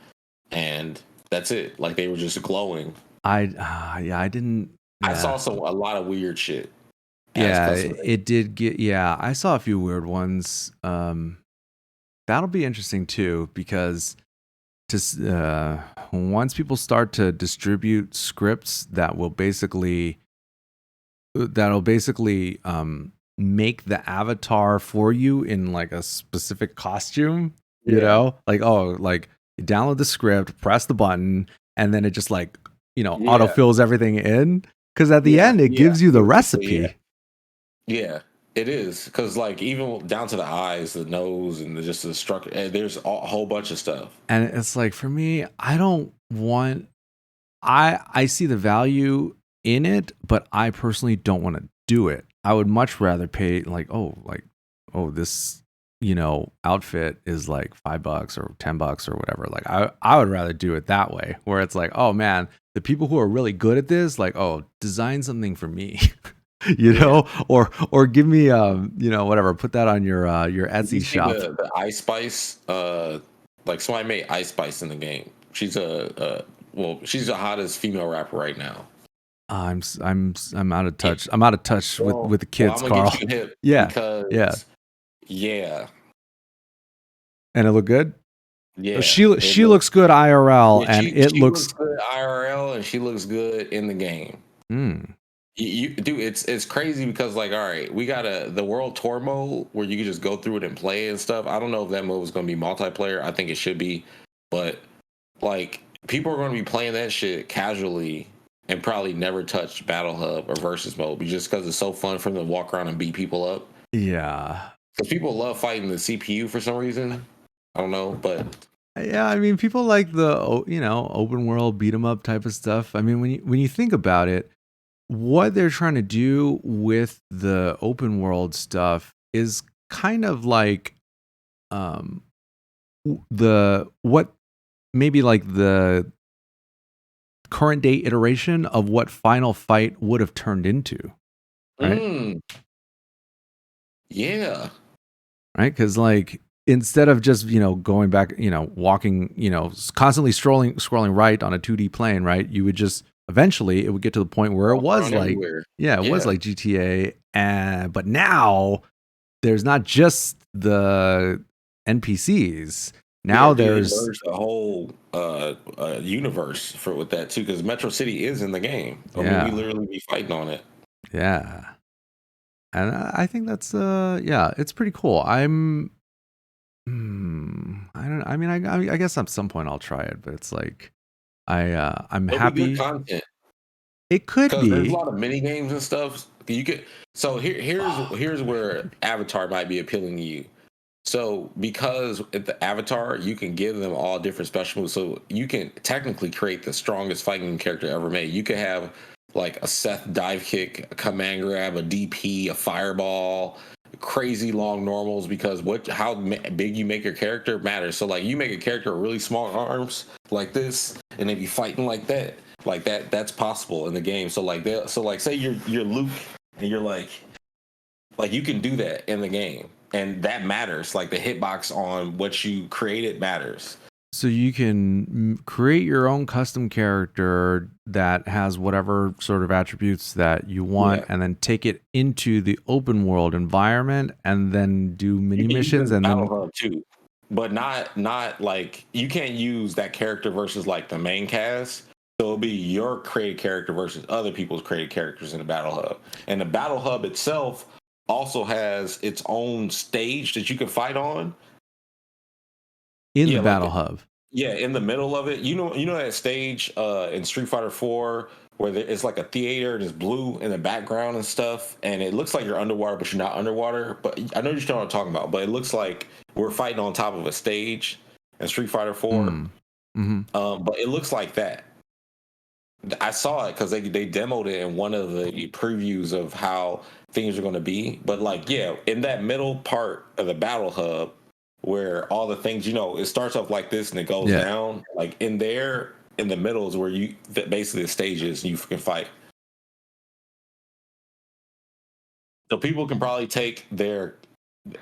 and that's it. Like they were just glowing. I didn't. I saw Yeah. a lot of weird shit as Yeah, customization. it did get. Yeah, I saw a few weird ones. That'll be interesting too because once people start to distribute scripts that'll basically make the avatar for you in like a specific costume. Yeah, Like, oh, like you download the script, press the button, and then it just like yeah, autofills everything in. Because at the yeah, end, it yeah. gives you the Basically, yeah. recipe. Yeah, it is because like even down to the eyes, the nose, and just the structure. There's a whole bunch of stuff. And it's like for me, I don't want I see the value in it, but I personally don't want to do it. I would much rather pay like this outfit is like $5 or $10 or whatever. Like I would rather do it that way where it's like, oh man, the people who are really good at this, like, oh, design something for me. Yeah. Or give me whatever, put that on your Did you Etsy see shop. the Ice Spice? Like somebody made Ice Spice in the game. She's she's the hottest female rapper right now. I'm out of touch. I'm out of touch with the Well, I'm kids, gonna Carl. get you hip Yeah. Yeah. because yeah, And it looked good. yeah, She it she looks. looks good IRL Yeah, and it she looks looks good IRL, well and she looks good in the game. Mm. You dude, it's crazy because like, all right, we got the world tour mode where you can just go through it and play and stuff. I don't know if that mode is going to be multiplayer. I think it should be, but like people are going to be playing that shit casually and probably never touch Battle Hub or Versus mode just because it's so fun for them to walk around and beat people up. Yeah. Because people love fighting the CPU for some reason. I don't know, but Yeah, I mean, people like the open world beat 'em up type of stuff. I mean, when you think about it, what they're trying to do with the open world stuff is kind of like um the what maybe like the current day iteration of what Final Fight would have turned into, right? mm, yeah, Right? Because like instead of just going back, walking, constantly scrolling right on a 2D plane, right? You would just eventually it would get to the point where it walk was around like, everywhere. yeah, it was Yeah. like GTA, and but now there's not just the NPCs. Now Yeah, dude, it there's merged the whole universe for with that too, because Metro City is in the game. I mean, we yeah, literally be fighting on it. yeah, and I think that's yeah, it's pretty cool. I don't. I mean, I guess at some point I'll try it, but it's like I'm It'll be good happy. content It could because there's a be lot of mini games and stuff. You could so here's where Avatar might be appealing to you. So because at the Avatar, you can give them all different special moves. So you can technically create the strongest fighting character ever made. You could have like a Seth dive kick, a command grab, a DP, a fireball, crazy long normals because big you make your character matters. So like you make a character with really small arms like this, and they be fighting like that's possible in the game. So like say you're Luke and you're like you can do that in the game, and that matters. Like the hitbox on what you created matters. so you can create your own custom character that has whatever sort of attributes that you want, Yeah, and then take it into the open world environment, and then do you mini can use it missions, in and Battle then Hub too, but not like you can't use that character versus like the main cast. So it'll be your created character versus other people's created characters in the Battle Hub, and the Battle Hub itself also has its own stage that you can fight on. in the Yeah, battle like hub. yeah, in the middle of it, you know that stage in Street Fighter 4 where it's like a theater and it's blue in the background and stuff, and it looks like you're underwater, but you're not underwater. But I know you know what I'm talking about. But it looks like we're fighting on top of a stage in Street Fighter 4. Mm. Hmm. But it looks like that. I saw it because they demoed it in one of the previews of how things are going to be. But like, yeah, in that middle part of the battle hub where all the things, it starts off like this and it goes Yeah. down. Like in there, in the middle is where basically the stage is and you can fight. So people can probably take their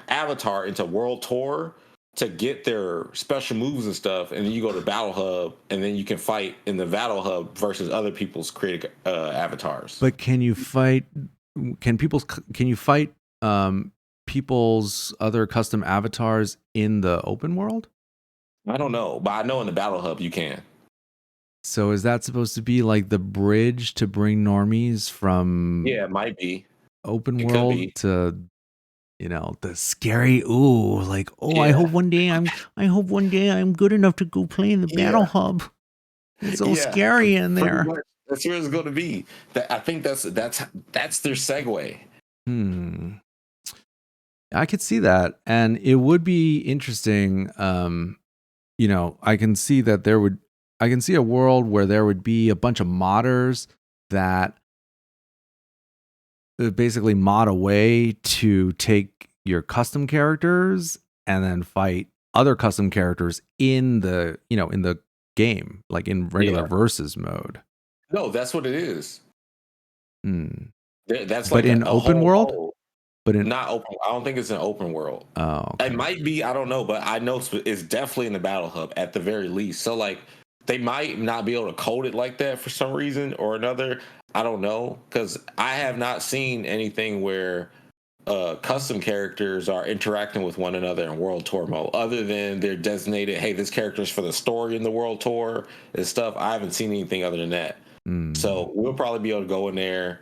avatar into World Tour to get their special moves and stuff, and then you go to Battle Hub, and then you can fight in the Battle Hub versus other people's created avatars. But can you fight? Can you fight people's other custom avatars in the open world? I don't know, but I know in the Battle Hub you can. So is that supposed to be like the bridge to bring normies from Yeah, it might be. open It could world be. to the scary like I Yeah, hope one day I'm good enough to go play in the battle yeah, hub. It's so yeah. scary in Pretty there. much. That's where it's going to be. I think that's their segue. Hmm. I could see that, and it would be interesting. I can see that I can see a world where there would be a bunch of modders that basically mod a way to take your custom characters and then fight other custom characters in the game, like in regular Yeah. versus mode. No, that's what it is. Hmm. That's But like in a open whole world, mode. but in Not open. I don't think it's an open world. oh, It okay. might be. I don't know, but I know it's definitely in the Battle Hub at the very least. So like, they might not be able to code it like that for some reason or another. I don't know because I have not seen anything where custom characters are interacting with one another in World Tour mode, other than they're designated, hey, this character's for the story in the World Tour and stuff. I haven't seen anything other than that. Mm. So we'll probably be able to go in there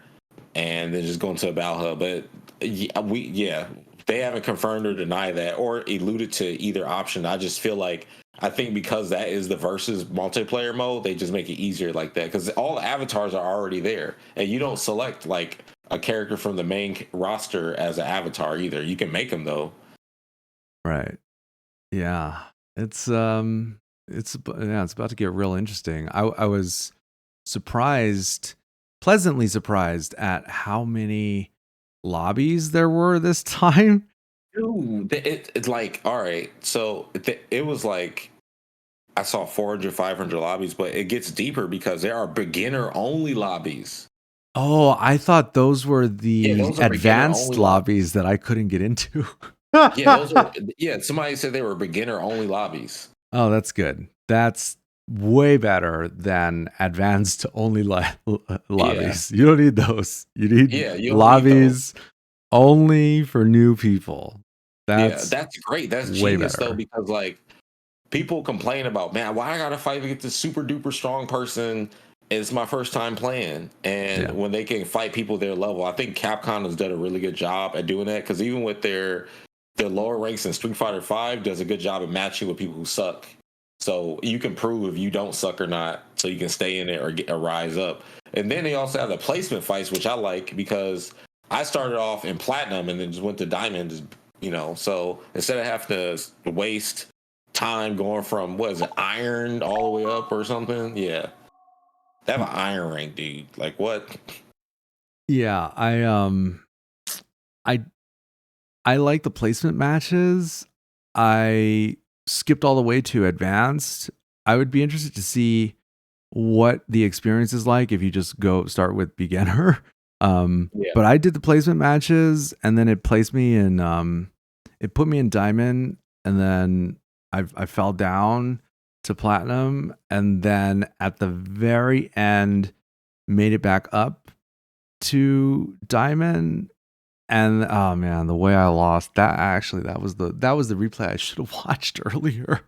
and then just go into a battle hub. But yeah, they haven't confirmed or denied that or alluded to either option. I just feel like I think because that is the versus multiplayer mode, they just make it easier like that because all the avatars are already there, and you don't select like a character from the main roster as an avatar either. You can make them though. Right. Yeah. It's about to get real interesting. I was pleasantly surprised at how many lobbies there were this time. Dude, it's like all right. So it was like I saw 400, 500 lobbies, but it gets deeper because there are beginner only lobbies. Oh, I thought those were Yeah, the those are beginner advanced only lobbies that I couldn't get into. Yeah, those are yeah. Somebody said they were beginner only lobbies. Oh, that's good. That's way better than advanced only lobbies. You don't need those. You need Yeah, you don't need lobbies only for new people. That's that's great. That's way genius though, better. because like people complain about, man, why I gotta fight against this super duper strong person? It's my first time playing, and Yeah. when they can fight people their level, I think Capcom has done a really good job at doing that. Because even with their lower ranks in Street Fighter V, does a good job of matching with people who suck. So you can prove if you don't suck or not, so you can stay in it or rise up. And then they also have the placement fights, which I like because I started off in platinum and then just went to diamond. So instead of having to waste time going from what is it, iron all the way up or something, yeah, they have an iron rank, dude. Like what? Yeah, I I like the placement matches. I skipped all the way to advanced. I would be interested to see what the experience is like if you just go start with beginner. Yeah. But I did the placement matches and then it placed me in it put me in diamond and then I fell down to platinum and then at the very end made it back up to diamond. And oh man, the way I lost that was the replay I should have watched earlier.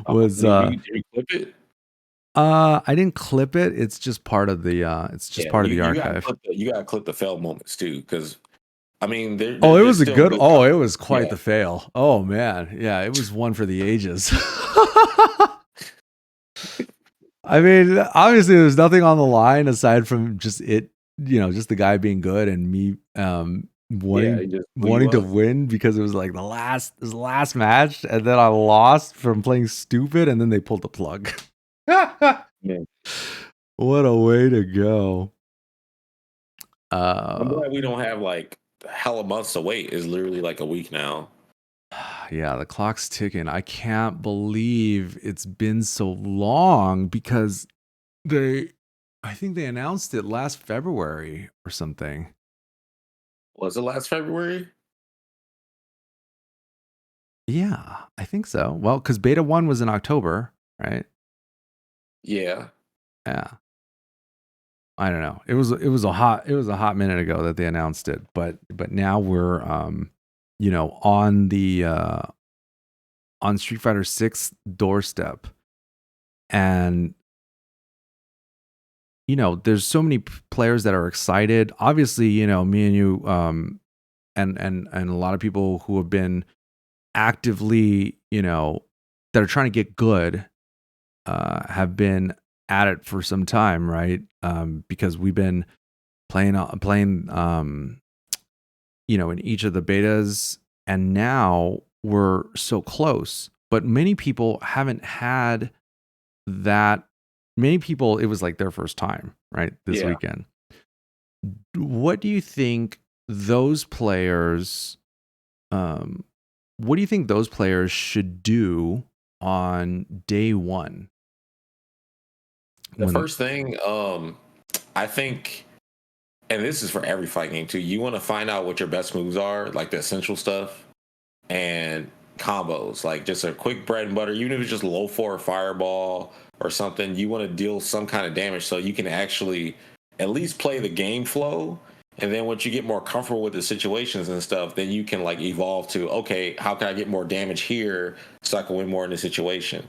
Was Did you clip it? I didn't clip it. It's just part of the archive. You gotta clip the fail moments too, because I mean, Oh, it there's was a still good. good Oh, it content. was quite Yeah, the fail. Oh man, yeah, it was one for the ages. I mean, obviously, there's nothing on the line aside from just it. Just the guy being good and me yeah, wanting it just blew you to up. win because it was like the last match, and then I lost from playing stupid, and then they pulled the plug. Yeah. What a way to go! I'm glad we don't have like hella months to wait. It's literally like a week now. Yeah, the clock's ticking. I can't believe it's been so long because I think they announced it last February or something. Was it last February? Yeah, I think so. Well, because beta 1 was in October, right? Yeah. Yeah. I don't know. It was a hot minute ago that they announced it, but now we're on the on Street Fighter 6 doorstep. And there's so many players that are excited. Obviously, me and you and a lot of people who have been actively, that are trying to get good have been at it for some time, right? Because we've been playing in each of the betas, and now we're so close. But many people haven't had that. Many people, it was like their first time, right? This Yeah. weekend. What do you think those players? What do you think those players should do on day one? The first thing, I think, and this is for every fight game too. You want to find out what your best moves are, like the essential stuff, and combos, like just a quick bread and butter. Even if it's just low for a fireball or something, you want to deal some kind of damage so you can actually at least play the game flow And then once you get more comfortable with the situations and stuff, then you can like evolve to, okay, how can I get more damage here so I can win more in the situation?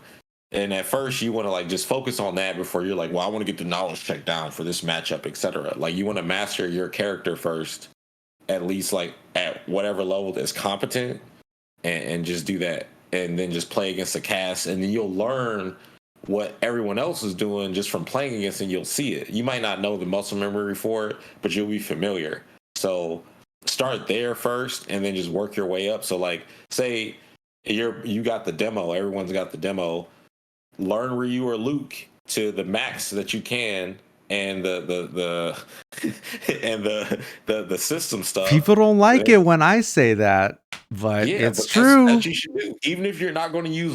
And at first you want to like just focus on that before you're like, well, I want to get the knowledge check down for this matchup, etc. Like you want to master your character first, at least like at whatever level that's competent, and just do that. And then just play against the cast, and then you'll learn what everyone else is doing just from playing against, and you'll see it. You might not know the muscle memory for it, but you'll be familiar. So start there first, and then just work your way up. So like, say you got the demo, everyone's got the demo. Learn Ryu or Luke to the max that you can, and the and the system stuff. People don't like it when I say that, but Yeah, it's but true. that's what you should do. Even if you're not going to use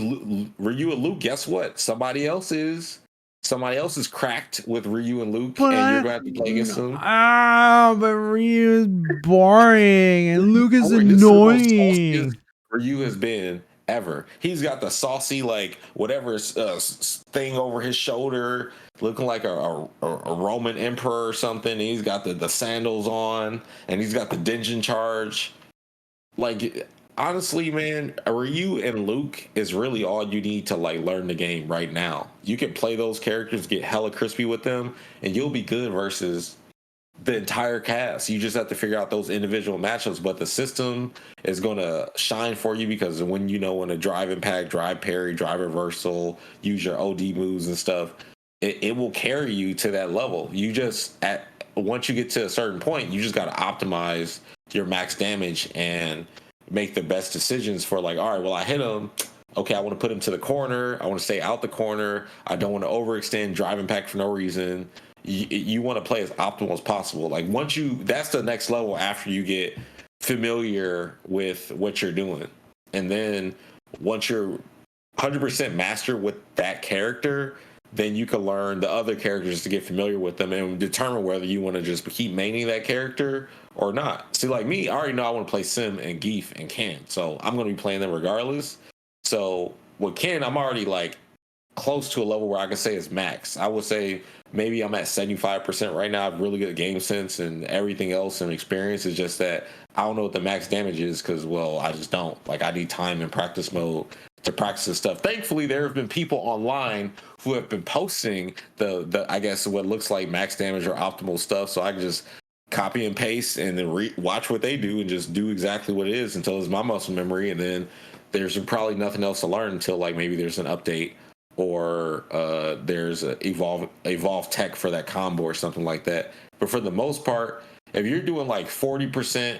Ryu and Luke, guess what? Somebody else is. Somebody else is cracked with Ryu and Luke, But and you're going to have to play against them. but Ryu is boring and Luke is This is the most annoying. sauciest Ryu has been ever. He's got the saucy, like, whatever thing over his shoulder, looking like a Roman emperor or something. He's got the sandals on, and he's got the Denjin charge. Like, honestly, man, Ryu and Luke is really all you need to like learn the game right now. You can play those characters, get hella crispy with them, and you'll be good versus the entire cast. You just have to figure out those individual matchups, but the system is going to shine for you because when to drive impact, drive parry, drive reversal, use your OD moves and stuff, it will carry you to that level. You just once you get to a certain point, you just got to optimize your max damage and make the best decisions for like, all right, well, I hit him. Okay, I want to put him to the corner. I want to stay out the corner. I don't want to overextend, drive impact for no reason. You want to play as optimal as possible. Like that's the next level after you get familiar with what you're doing. And then once you're 100% master with that character, then you can learn the other characters to get familiar with them and determine whether you want to just keep maining that character or not. See, like me, I already know I want to play Sim and Geef and Ken, so I'm going to be playing them regardless. So with Ken, I'm already like close to a level where I can say it's max. I would say maybe I'm at 75% right now. I have really good game sense and everything else and experience. Is just that I don't know what the max damage is because, well, I just don't. Like, I need time in practice mode to practice this stuff. Thankfully, there have been people online who have been posting the I guess what looks like max damage or optimal stuff. So I can just copy and paste and then watch what they do and just do exactly what it is until it's my muscle memory. And then there's probably nothing else to learn until like maybe there's an update or there's a evolve tech for that combo or something like that. But for the most part, if you're doing like 40%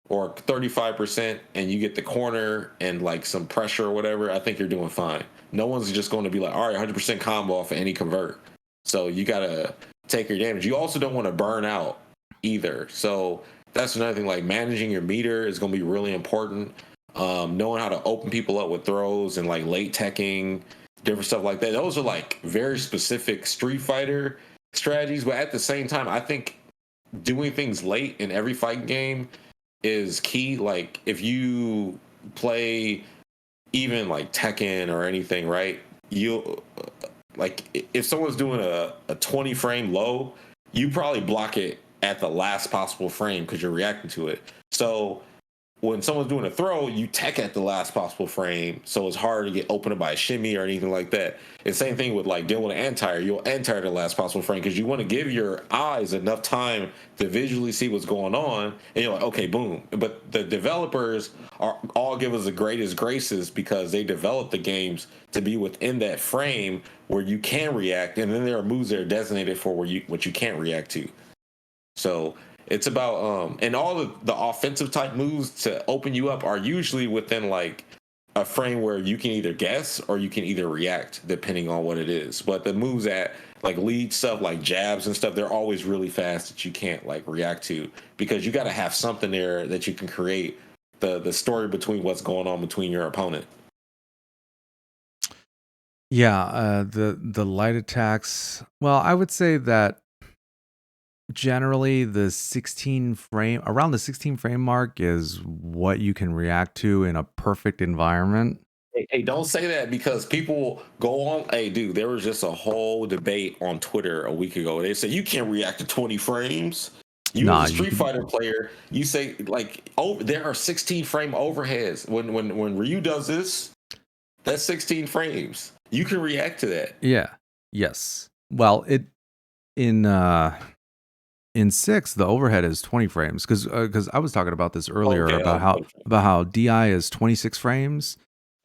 or 35% and you get the corner and like some pressure or whatever, I think you're doing fine. No one's just going to be like, all right, 100% combo off of any convert. So you got to take your damage. You also don't want to burn out either. So that's another thing. Like managing your meter is going to be really important. Knowing how to open people up with throws and like late teching, different stuff like that. Those are like very specific Street Fighter strategies. But at the same time, I think doing things late in every fighting game is key. Like if you play even like Tekken or anything, right? You like if someone's doing a 20 frame low, you probably block it at the last possible frame because you're reacting to it. So when someone's doing a throw, you tech at the last possible frame, so it's hard to get opened by a shimmy or anything like that. It's the same thing with like dealing with an anti-air. You'll anti-air the last possible frame because you want to give your eyes enough time to visually see what's going on, and you're like, okay, boom. But the developers are all give us the greatest graces because they develop the games to be within that frame where you can react, and then there are moves that are designated for what you can't react to. So it's about and all the offensive type moves to open you up are usually within like a frame where you can either guess or you can either react depending on what it is. But the moves that like lead stuff like jabs and stuff, they're always really fast that you can't like react to because you got to have something there that you can create the story between what's going on between your opponent. Yeah, the light attacks. Well, I would say that generally the 16 frame around the 16 frame mark is what you can react to in a perfect environment. Hey, don't say that because people go on. Hey, dude, there was just a whole debate on Twitter a week ago. They said you can't react to 20 frames. You as Nah, a you Street can. Fighter player, you say like, oh, there are 16 frame overheads. When Ryu does this, that's 16 frames. You can react to that. Yeah. Yes. Well, in in 6 the overhead is 20 frames cuz I was talking about this earlier Okay, about how DI is 26 frames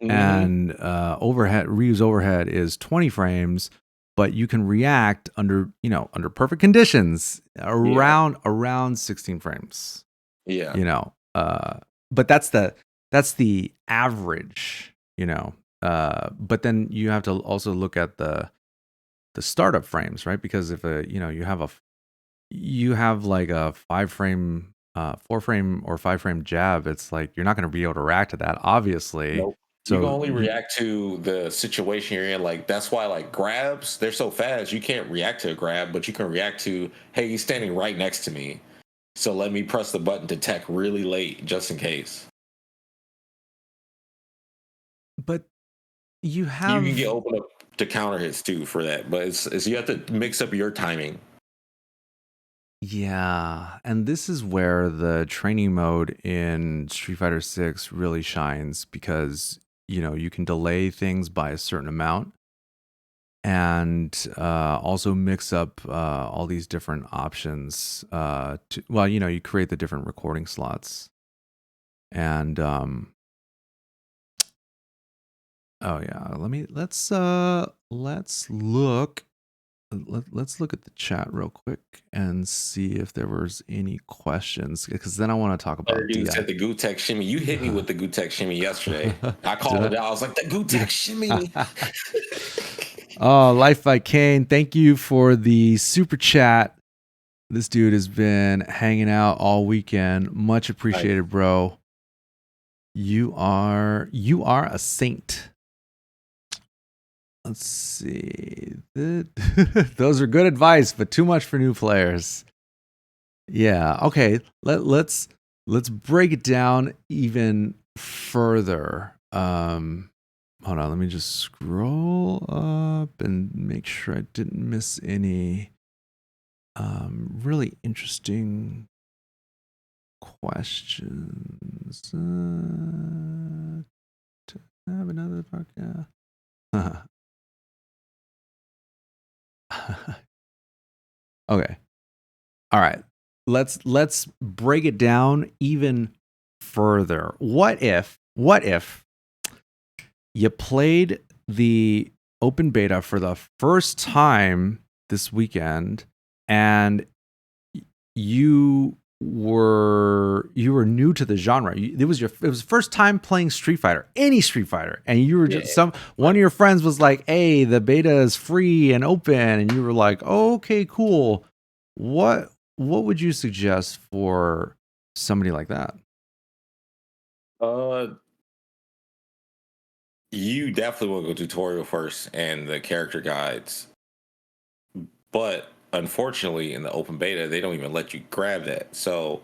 mm-hmm. and overhead Ryu's overhead is 20 frames, but you can react under, under perfect conditions Yeah, around 16 frames, yeah, you know. But that's the average, you know. But then you have to also look at the startup frames, right? Because if you have like a 5 frame 4 frame or 5 frame jab, it's like you're not going to be able to react to that, obviously. nope. You can So only react to the situation you're in. Like that's why like grabs, they're so fast. You can't react to a grab, but you can react to, hey, he's standing right next to me. So let me press the button to tech really late just in case. but you You can get have open up to counter hits too for that, but it's you have to mix up your timing. yeah, and this is where the training mode in Street Fighter 6 really shines because you can delay things by a certain amount and also mix up all these different options. Well, you create the different recording slots, and oh yeah, let's look. Let's look at the chat real quick and see if there was any questions because then I want to talk Other about dude DI. said the Gutex shimmy. You hit me with the Gutex shimmy yesterday. I Did called I? it out. I was like, the Did Gutex shimmy. I? Oh, Life by Kane, thank you for the super chat. This dude has been hanging out all weekend. Much Nice. appreciated, bro. You are a saint. Let's see. Those are good advice, but too much for new players. Yeah. Okay. Let's break it down even further. Hold on. Let me just scroll up and make sure I didn't miss any really interesting questions. To have another podcast. Okay. All right. Let's break it down even further. What if you played the open beta for the first time this weekend and you were new to the genre. It was first time playing Street Fighter, any Street Fighter, and you were Yeah. just one of your friends was like, "Hey, the beta is free and open," and you were like, oh, "Okay, cool." What would you suggest for somebody like that? Uh, you definitely will go tutorial first and the character guides. But unfortunately, in the open beta, they don't even let you grab that. So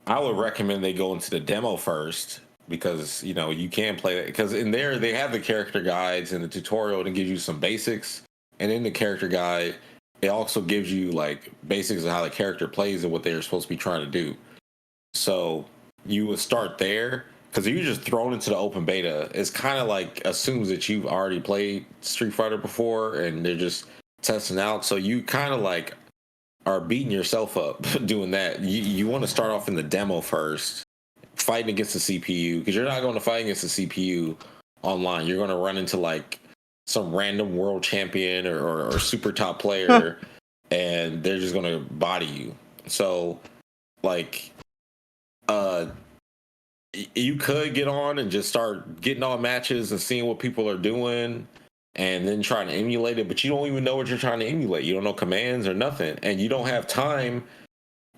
I would recommend they go into the demo first because you can play that because in there they have the character guides and the tutorial to give you some basics, and in the character guide it also gives you like basics of how the character plays and what they're supposed to be trying to do. So you would start there because if you're just thrown into the open beta, it's kind of like assumes that you've already played Street Fighter before and they're just testing out. So you kind of like are beating yourself up doing that. You want to start off in the demo first, fighting against the CPU because you're not going to fight against the CPU online. You're going to run into like some random world champion or super top player, and they're just going to body you. So, like, uh, you could get on and just start getting on matches and seeing what people are doing and then trying to emulate it, but you don't even know what you're trying to emulate. You don't know commands or nothing, and you don't have time.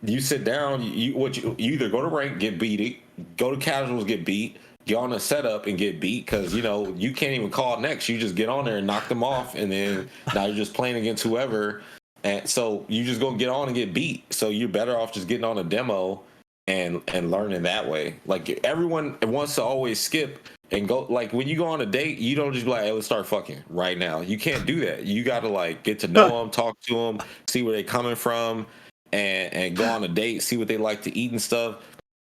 You sit down, you either go to rank, get beat, go to casuals, get beat, get on a setup and get beat because you can't even call next. You just get on there and knock them off, and then now you're just playing against whoever, and so you just go get on and get beat. So you're better off just getting on a demo and learning that way. Like everyone wants to always skip and go. Like when you go on a date, you don't just be like, "Hey, let's start fucking right now." You can't do that. You got to like get to know them, talk to them, see where they're coming from, and go on a date, see what they like to eat and stuff.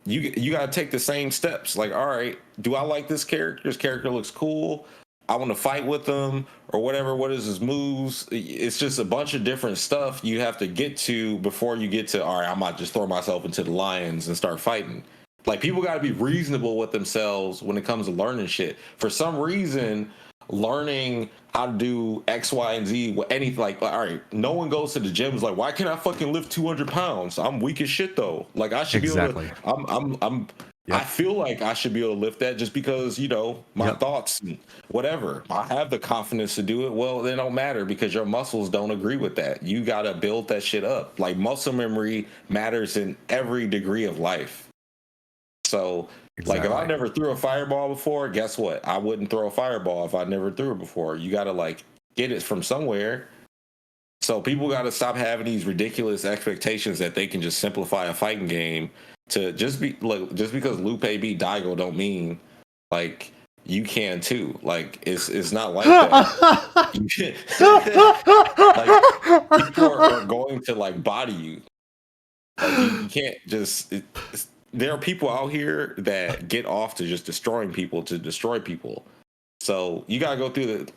You gotta take the same steps. Like, all right, do I like this character? This character looks cool. I want to fight with them or whatever. What is his moves? It's just a bunch of different stuff you have to get to before you get to, all right, I might just throw myself into the lions and start fighting. Like, people got to be reasonable with themselves when it comes to learning shit. For some reason, learning how to do X, Y, and Z, anything, like, all right, no one goes to the gym and is like, why can't I fucking lift 200 pounds? I'm weak as shit though. Like, I should be able Exactly. to. I'm I Yep. feel like I should be able to lift that just because, my Yep. thoughts and whatever. I have the confidence to do it. Well, they don't matter because your muscles don't agree with that. You got to build that shit up. Like, muscle memory matters in every degree of life. So, like, if I Exactly. never threw a fireball before, guess what? I wouldn't throw a fireball if I never threw it before. You got to, like, get it from somewhere. So people got to stop having these ridiculous expectations that they can just simplify a fighting game to just be like, just because Lupe beat Daigo don't mean like you can too. Like, it's not like that. You can, like, people are going to like body you. Like, you can't just. There are people out here that get off to just destroying people to destroy people. So you gotta go through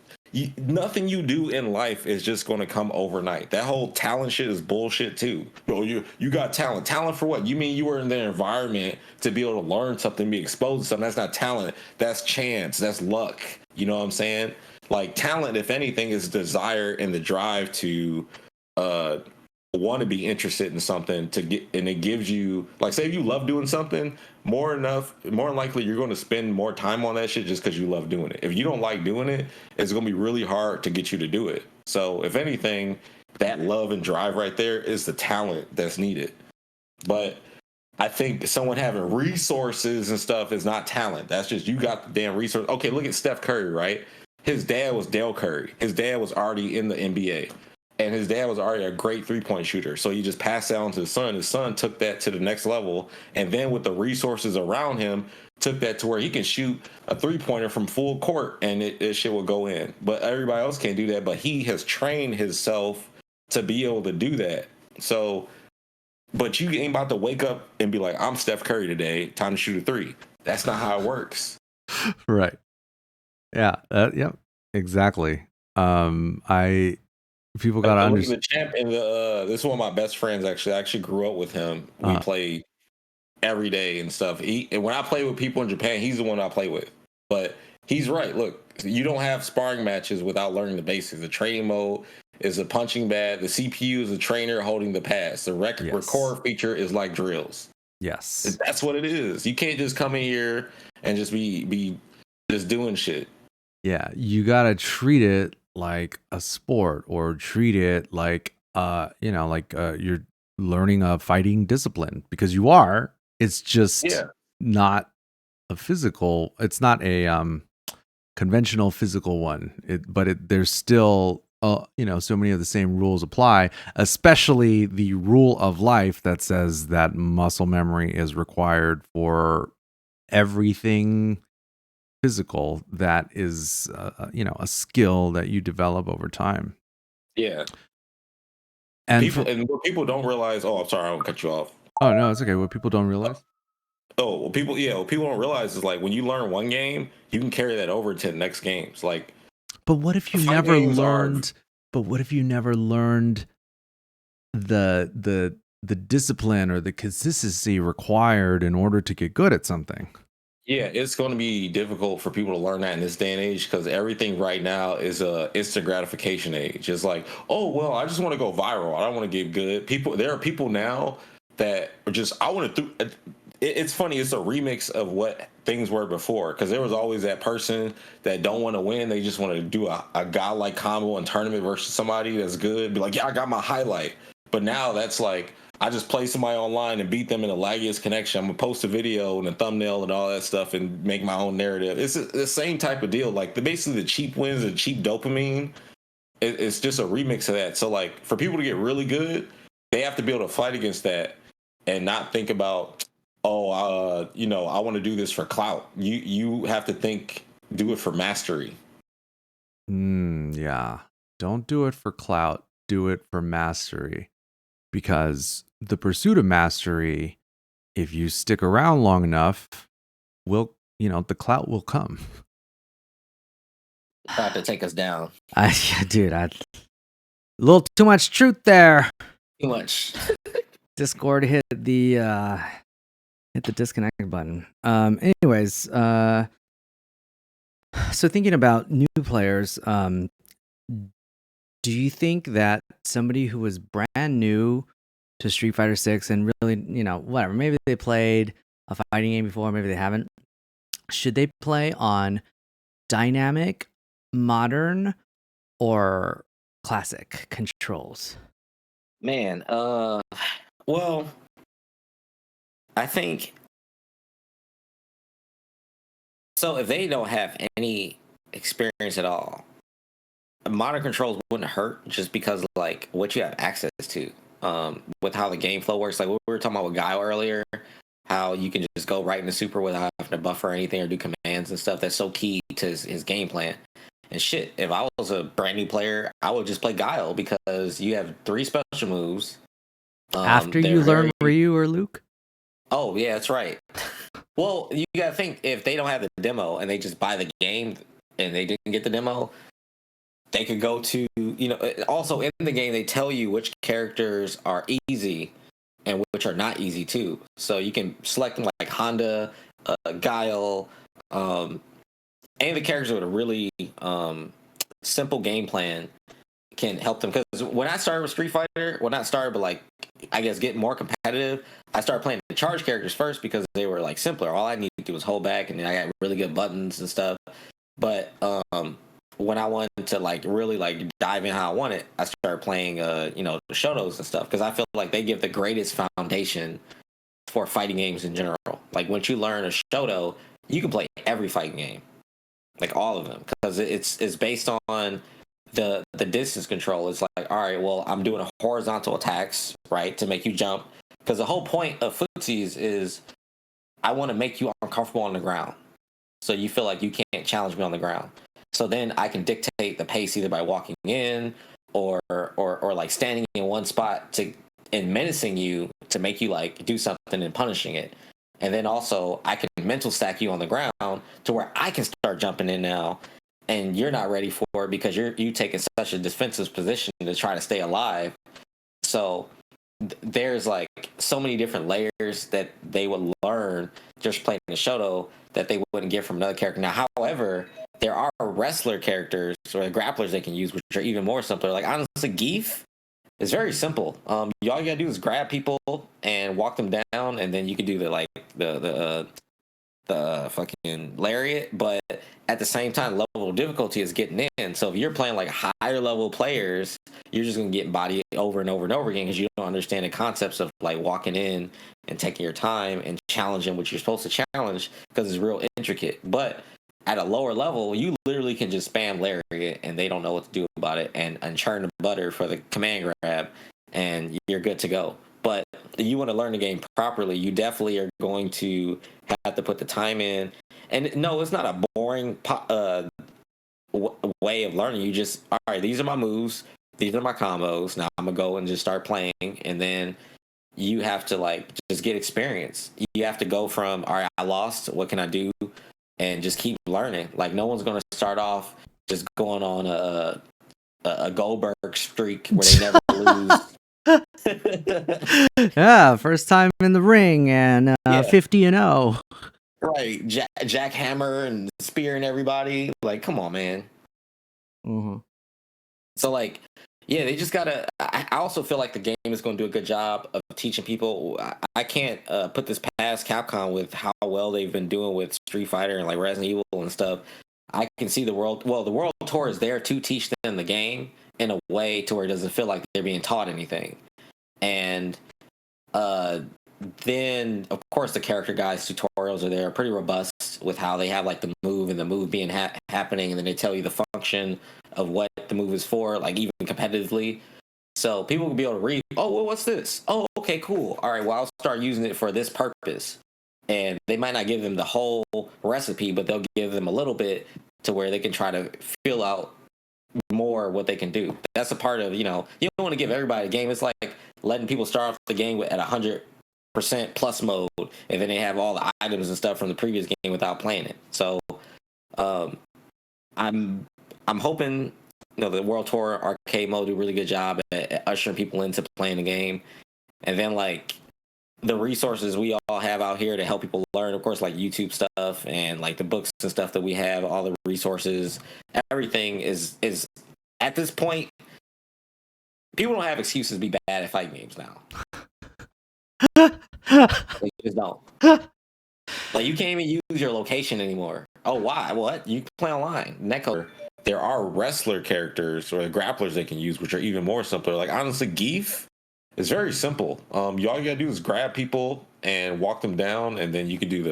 nothing you do in life is just going to come overnight. That whole talent shit is bullshit too. Bro, you got talent. Talent for what? You mean you were in the environment to be able to learn something, be exposed to something? That's not talent. That's chance. That's luck. You know what I'm saying? Like, talent, if anything, is desire and the drive to uh want to be interested in something to get, and it gives you, like, say if you love doing something more than likely you're going to spend more time on that shit just because you love doing it. If you don't like doing it, it's going to be really hard to get you to do it. So if anything, that love and drive right there is the talent that's needed. But I think someone having resources and stuff is not talent. That's just, you got the damn resource. Okay, look at Steph Curry, right? His dad was Dale Curry. His dad was already in the NBA, and his dad was already a great 3-point shooter. So he just passed that on to his son. His son took that to the next level, and then with the resources around him, took that to where he can shoot a 3-pointer from full court, and it shit will go in. But everybody else can't do that. But he has trained himself to be able to do that. So, but you ain't about to wake up and be like, I'm Steph Curry today, time to shoot a three. That's not how it Right. Yeah. Yep. Exactly. I People like. gotta Look at understand. the champ in the. This is one of my best friends. Actually, I actually grew up with him. We played every day and stuff. And when I play with people in Japan, he's the one I play with. But he's right. Look, you don't have sparring matches without learning the basics. The training mode is a punching bag. The CPU is a trainer holding the pass. The record feature is like drills. Yes. That's what it is. You can't just come in here and just be just doing shit. Yeah, you gotta treat it like a sport, or treat it like you're learning a fighting discipline, because you are. It's just Yeah. not a physical. It's not a conventional physical one. There's still so many of the same rules apply, especially the rule of life that says that muscle memory is required for everything physical that is a skill that you develop over time. Yeah. And And what people don't realize. Oh, I'm sorry, I won't cut you off. oh no, it's okay. What people don't realize. Oh, well, what people don't realize is, like, when you learn one game, you can carry that over to the next games. Like, But what if the you fight never games are. learned? But what if you never learned the discipline or the consistency required in order to get good at something? Yeah, it's going to be difficult for people to learn that in this day and age because everything right now is a instant gratification age. It's like, oh well, I just want to go viral. I don't want to get good. There are people now that are just, I want to. It's funny. It's a remix of what things were before, because there was always that person that don't want to win. They just want to do a godlike combo in tournament versus somebody that's good. Be like, yeah, I got my highlight. But now that's like, I just play somebody online and beat them in the laggiest connection. I'm gonna post a video and a thumbnail and all that stuff and make my own narrative. It's the same type of deal. Like, basically the cheap wins and cheap dopamine. It's just a remix of that. So, like, for people to get really good, they have to be able to fight against that and not think about, oh, I want to do this for clout. You have to do it for mastery. Yeah. Don't do it for clout. Do it for mastery. because the pursuit of mastery, if you stick around long enough, will the clout will come. About to take us down. Dude, a little too much truth there. Too much. Discord hit the disconnect button. Anyways, so thinking about new players, do you think that somebody who was brand new to Street Fighter 6 and really, whatever, maybe they played a fighting game before, maybe they haven't, should they play on dynamic, modern, or classic controls? Man, well, I think so. If they don't have any experience at all, modern controls wouldn't hurt, just because like what you have access to, with how the game flow works. Like what we were talking about with Guile earlier, how you can just go right into super without having to buffer anything or do commands and stuff. That's so key to his game plan. And shit, if I was a brand new player, I would just play Guile, because you have 3 special moves. After you learn Ryu or Luke? Oh, yeah, that's right. Well, you got to think, if they don't have the demo and they just buy the game and they didn't get the demo, they could go to, also in the game, they tell you which characters are easy and which are not easy too. So you can select them like Honda, Guile, any of the characters with a really simple game plan can help them. Because when I started with Street Fighter, well, not started, but like, I guess getting more competitive, I started playing the charge characters first because they were like simpler. All I needed to do was hold back, and I got really good buttons and stuff. But when I wanted to like really like dive in how I want it, I started playing the Shotos and stuff, because I feel like they give the greatest foundation for fighting games in general. Like once you learn a Shoto, you can play every fighting game, like all of them, because it's based on the distance control. Is like, all right, well, I'm doing a horizontal attacks, right, to make you jump, because the whole point of footsies is I want to make you uncomfortable on the ground, so you feel like you can't challenge me on the ground. So then I can dictate the pace either by walking in or like standing in one spot and menacing you to make you like do something and punishing it. And then also I can mental stack you on the ground to where I can start jumping in now, and you're not ready for it because you taking such a defensive position to try to stay alive. So there's like so many different layers that they would learn just playing the Shoto that they wouldn't get from another character. Now, however, there are wrestler characters or grapplers they can use, which are even more simpler. Like honestly, Geef is very simple. All you gotta do is grab people and walk them down, and then you can do the fucking lariat. But at the same time, level of difficulty is getting in. So if you're playing like higher level players, you're just gonna get body over and over and over again, because you don't understand the concepts of like walking in and taking your time and challenging what you're supposed to challenge, because it's real intricate. But at a lower level, you literally can just spam lariat and they don't know what to do about it, and churn the butter for the command grab, and you're good to go. But you want to learn the game properly, you definitely are going to have to put the time in. And no, it's not a boring way of learning. You just, all right, these are my moves, these are my combos. Now I'm going to go and just start playing. And then you have to like just get experience. You have to go from, all right, I lost, what can I do? And just keep learning. Like no one's going to start off just going on a Goldberg streak where they never lose. Yeah, first time in the ring and 50-0. Right, jackhammer and spearing everybody. Like, come on, man. Mm-hmm. So, like, yeah, they just gotta. I also feel like the game is going to do a good job of teaching people. I can't put this past Capcom with how well they've been doing with Street Fighter and like Resident Evil and stuff. I can see the world. Well, the World Tour is there to teach them the game in a way to where it doesn't feel like they're being taught anything. And then, of course, the character guides tutorials are there, pretty robust with how they have like the move and the move being happening, and then they tell you the function of what the move is for, like even competitively. So people will be able to read, oh, well, what's this? Oh, okay, cool. All right, well, I'll start using it for this purpose. And they might not give them the whole recipe, but they'll give them a little bit to where they can try to feel out more what they can do. That's a part of, you don't want to give everybody a game. It's like letting people start off the game at 100% plus mode, and then they have all the items and stuff from the previous game without playing it. So um, I'm hoping the World Tour arcade mode do a really good job at ushering people into playing the game, and then like the resources we all have out here to help people learn, of course, like YouTube stuff and like the books and stuff that we have, all the resources, everything is at this point, people don't have excuses to be bad at fighting games now. They just don't. Like, you can't even use your location anymore. Oh, why? What? You can play online. Netcode. There are wrestler characters or grapplers they can use, which are even more simpler. Like, honestly, Geef is very simple. All you gotta do is grab people and walk them down, and then you can do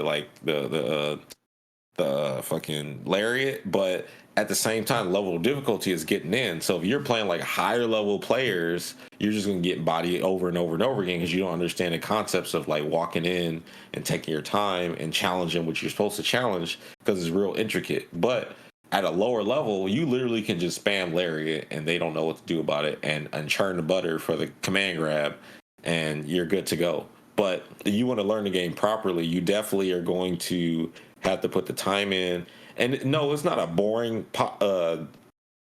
the fucking lariat. But at the same time, level of difficulty is getting in. So if you're playing like higher level players, you're just gonna get bodied over and over and over again because you don't understand the concepts of like walking in and taking your time and challenging what you're supposed to challenge because it's real intricate. But at a lower level, you literally can just spam lariat and they don't know what to do about it, and churn the butter for the command grab, and you're good to go. But if you want to learn the game properly, you definitely are going to have to put the time in. And no, it's not a boring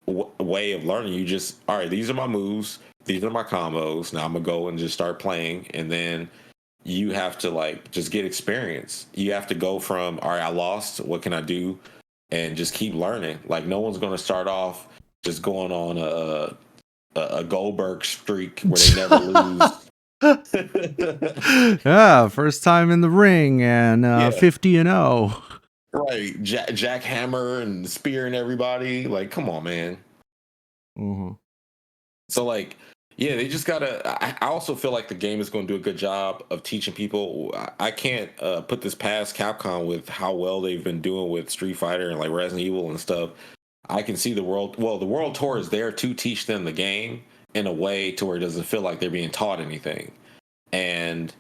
way of learning. You just, all right, these are my moves, these are my combos. Now I'm gonna go and just start playing, and then you have to like just get experience. You have to go from, all right, I lost, what can I do, and just keep learning. Like, no one's gonna start off just going on a Goldberg streak where they never lose. Yeah, first time in the ring and 50-0. Right, jackhammer and spearing everybody. Like, come on, man. Mm-hmm. So, like, yeah, they just gotta. I also feel like the game is going to do a good job of teaching people. I can't put this past Capcom with how well they've been doing with Street Fighter and like Resident Evil and stuff. I can see the world. Well, the World Tour is there to teach them the game in a way to where it doesn't feel like they're being taught anything. And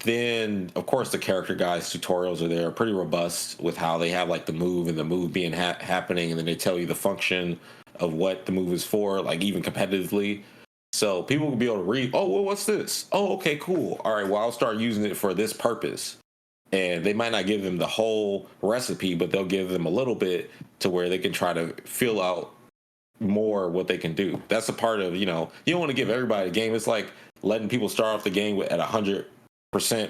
then of course the character guides tutorials are there, pretty robust with how they have like the move and the move being happening, and then they tell you the function of what the move is for, like even competitively. So people will be able to read, oh, well, what's this? Oh, okay, cool. All right, well, I'll start using it for this purpose. And they might not give them the whole recipe, but they'll give them a little bit to where they can try to fill out more what they can do. That's a part of, you don't want to give everybody a game. It's like letting people start off the game at 100%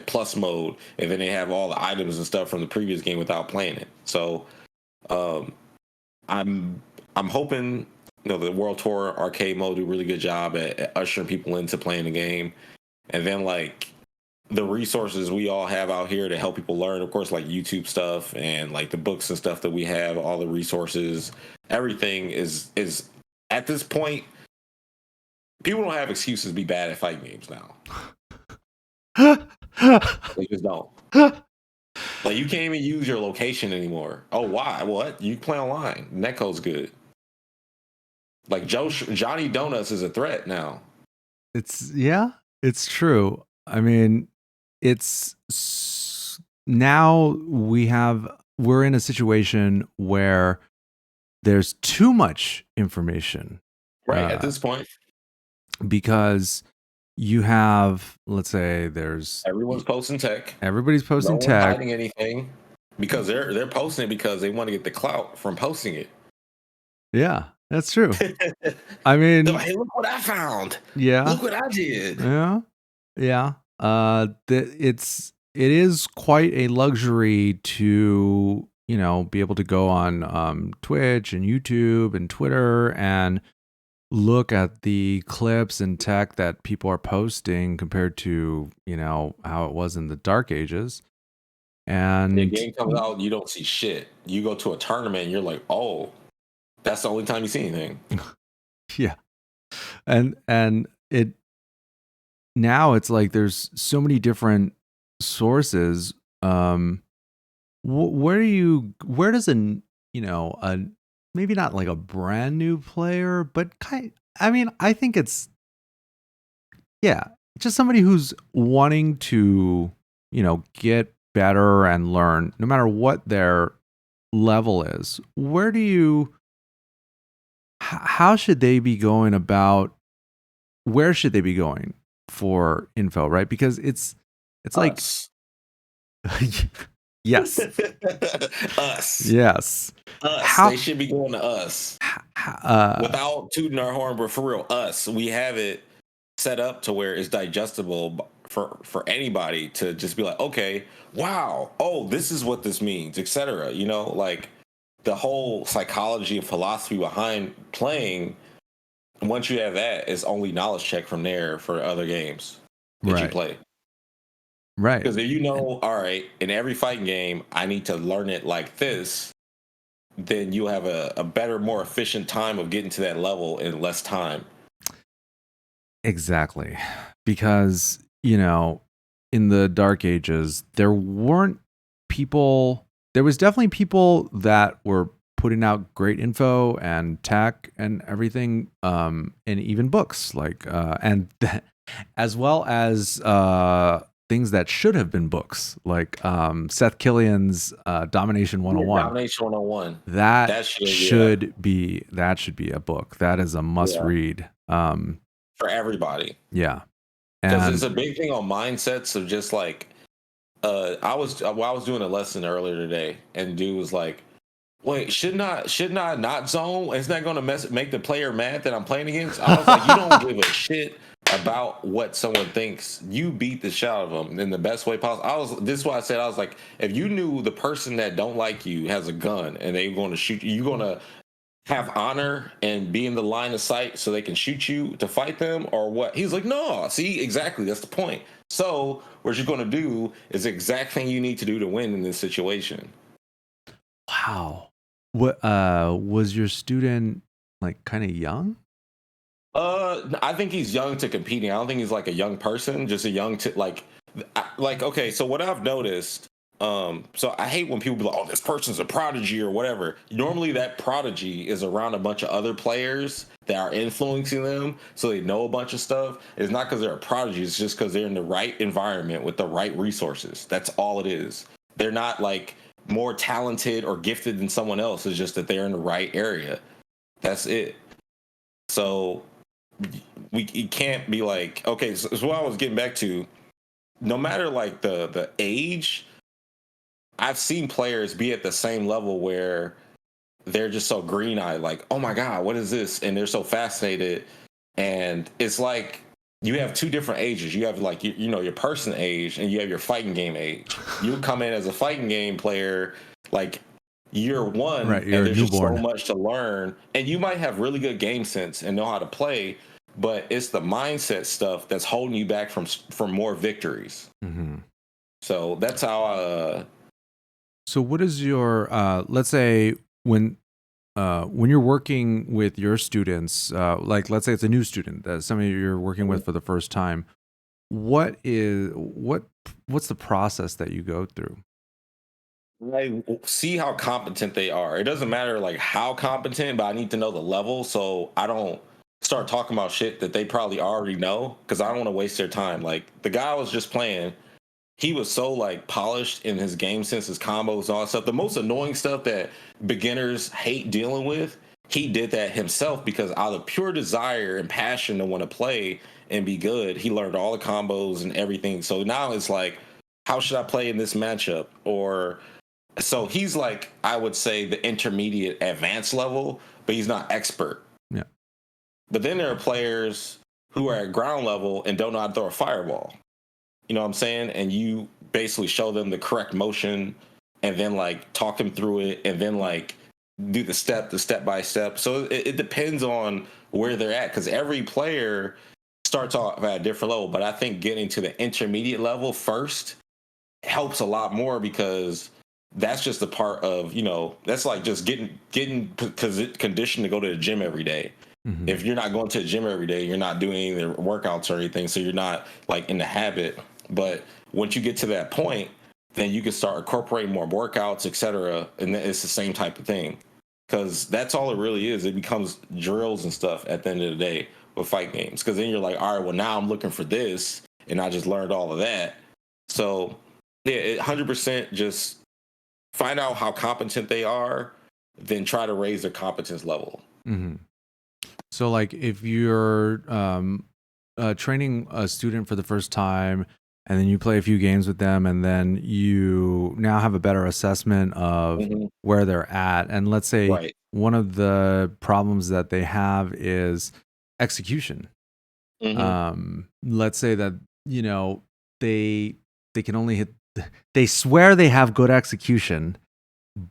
plus mode, and then they have all the items and stuff from the previous game without playing it. So I'm hoping the World Tour arcade mode do a really good job at ushering people into playing the game, and then like the resources we all have out here to help people learn, of course, like YouTube stuff and like the books and stuff that we have, all the resources, everything is at this point, people don't have excuses to be bad at fighting games now. They just don't. Like, you can't even use your location anymore. Oh, why? What? You play online. Netcode's good. Like, Johnny Donuts is a threat now. It's true. I mean, it's now we're in a situation where there's too much information. Right, at this point. Because you have, let's say everyone's posting tech. Everybody's posting no tech. One's hiding anything because they're posting it because they want to get the clout from posting it. Yeah, that's true. I mean, like, hey, look what I found. Yeah. Look what I did. Yeah. Yeah. It is quite a luxury to, be able to go on Twitch and YouTube and Twitter and look at the clips and tech that people are posting compared to, how it was in the dark ages. And the game comes out, you don't see shit. You go to a tournament and you're like, oh, that's the only time you see anything. Yeah. And it now it's like there's so many different sources. Where does a maybe not like a brand new player, but I think it's just somebody who's wanting to, get better and learn no matter what their level is. How should they be going about where should they be going for info, right? Because it's like Us. yes, Us. yes. Us. How They should be going to us. uh, Without tooting our horn, but for real, us. We have it set up to where it's digestible for anybody to just be like, okay, wow, oh, this is what this means, etc. You know, like the whole psychology and philosophy behind playing. Once you have that, it's only knowledge check from there for other games that you right, play. right. Because if you know, all right, in every fighting game, I need to learn it like this, then you'll have a better, more efficient time of getting to that level in less time. Exactly. Because, you know, in the dark ages, there weren't people, there was definitely people that were putting out great info and tech and everything, and even books like, as well as things that should have been books, like Seth Killian's Domination 101. Domination 101. That That should be a book. That is a must read. For everybody. Yeah. Because And it's a big thing on mindsets of just like I was doing a lesson earlier today, and dude was like, "Wait, should not zone? It's not going to make the player mad that I'm playing against." I was like, "You don't give a shit about what someone thinks. You beat the shit out of them in the best way possible." This is what I said. I was like, "If you knew the person that don't like you has a gun and they're going to shoot you, you're going to have honor and be in the line of sight so they can shoot you to fight them, or what?" He's like, "No, see, exactly, that's the point. So what you're going to do is the exact thing you need to do to win in this situation." wow. What was your student like kind of young? I think he's young to competing. I don't think he's like a young person, just a young to like okay, so what I've noticed, so I hate when people be like, "Oh, this person's a prodigy" or whatever. Normally that prodigy is around a bunch of other players that are influencing them, so they know a bunch of stuff. It's not because they're a prodigy, it's just because they're in the right environment with the right resources. That's all it is. They're not like more talented or gifted than someone else. It's just that they're in the right area. That's it. So you can't be like, okay, so what I was getting back to, no matter like the age, I've seen players be at the same level where they're just so green eyed, like, "Oh my god, what is this?" And they're so fascinated. And it's like you have two different ages. You have like you know, your person age, and you have your fighting game age. You come in as a fighting game player like year one, Right, and you're a there's just so newborn. much to learn, and you might have really good game sense and know how to play, but it's the mindset stuff that's holding you back from more victories. Mm-hmm. So that's how So what is your let's say when you're working with your students, like let's say it's a new student that somebody you're working with for the first time, what's the process that you go through? I see how competent they are. It doesn't matter like how competent, but I need to know the level so I don't start talking about shit that they probably already know, because I don't want to waste their time. Like the guy I was just playing, he was so like polished in his game sense, his combos, and all that stuff. The most annoying stuff that beginners hate dealing with, he did that himself because out of pure desire and passion to want to play and be good, he learned all the combos and everything. So now it's like, how should I play in this matchup? Or so he's like, I would say the intermediate advanced level, but he's not expert. Yeah. But then there are players who are at ground level and don't know how to throw a fireball. You know what I'm saying? And you basically show them the correct motion and then like talk them through it and then like do the step by step. So it depends on where they're at, because every player starts off at a different level. But I think getting to the intermediate level first helps a lot more, because that's just a part of, you know, that's like just getting conditioned to go to the gym every day. Mm-hmm. If you're not going to the gym every day, you're not doing any of the workouts or anything, so you're not like in the habit. But once you get to that point, then you can start incorporating more workouts, etc. And it's the same type of thing, because that's all it really is. It becomes drills and stuff at the end of the day with fight games, because then you're like, all right, well now I'm looking for this, and I just learned all of that. So yeah, 100% just find out how competent they are, then try to raise their competence level. Mm-hmm. So like if you're training a student for the first time, and then you play a few games with them, and then you now have a better assessment of Mhm. where they're at. And let's say Right. one of the problems that they have is execution. Let's say that they they can only hit. They swear they have good execution,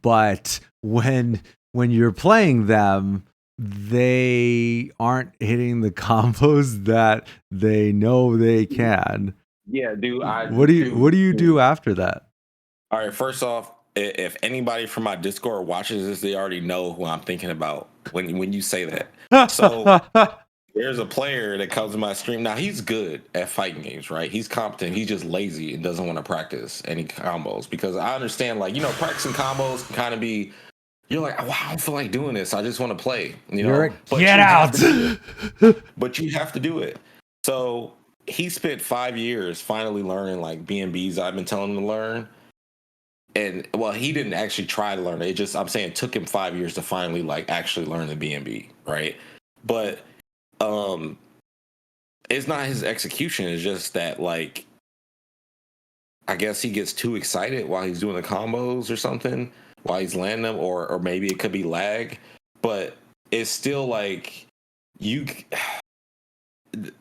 but when you're playing them, they aren't hitting the combos that they know they can. Yeah, dude. What do you do after that? All right. First off, if anybody from my Discord watches this, they already know who I'm thinking about when you say that. So there's a player that comes to my stream. Now he's good at fighting games, right? He's competent. He's just lazy and doesn't want to practice any combos because I understand, like, practicing combos can kind of be. You're like, wow, I don't feel like doing this. I just want to play. But Get you have out. to do it. But you have to do it. So he spent 5 years finally learning like BNBs I've been telling him to learn. And well, he didn't actually try to learn it. I'm saying it took him 5 years to finally like actually learn the BNB, right? But it's not his execution. It's just that, like, I guess he gets too excited while he's doing the combos or something, while he's landing them, or maybe it could be lag. But it's still like you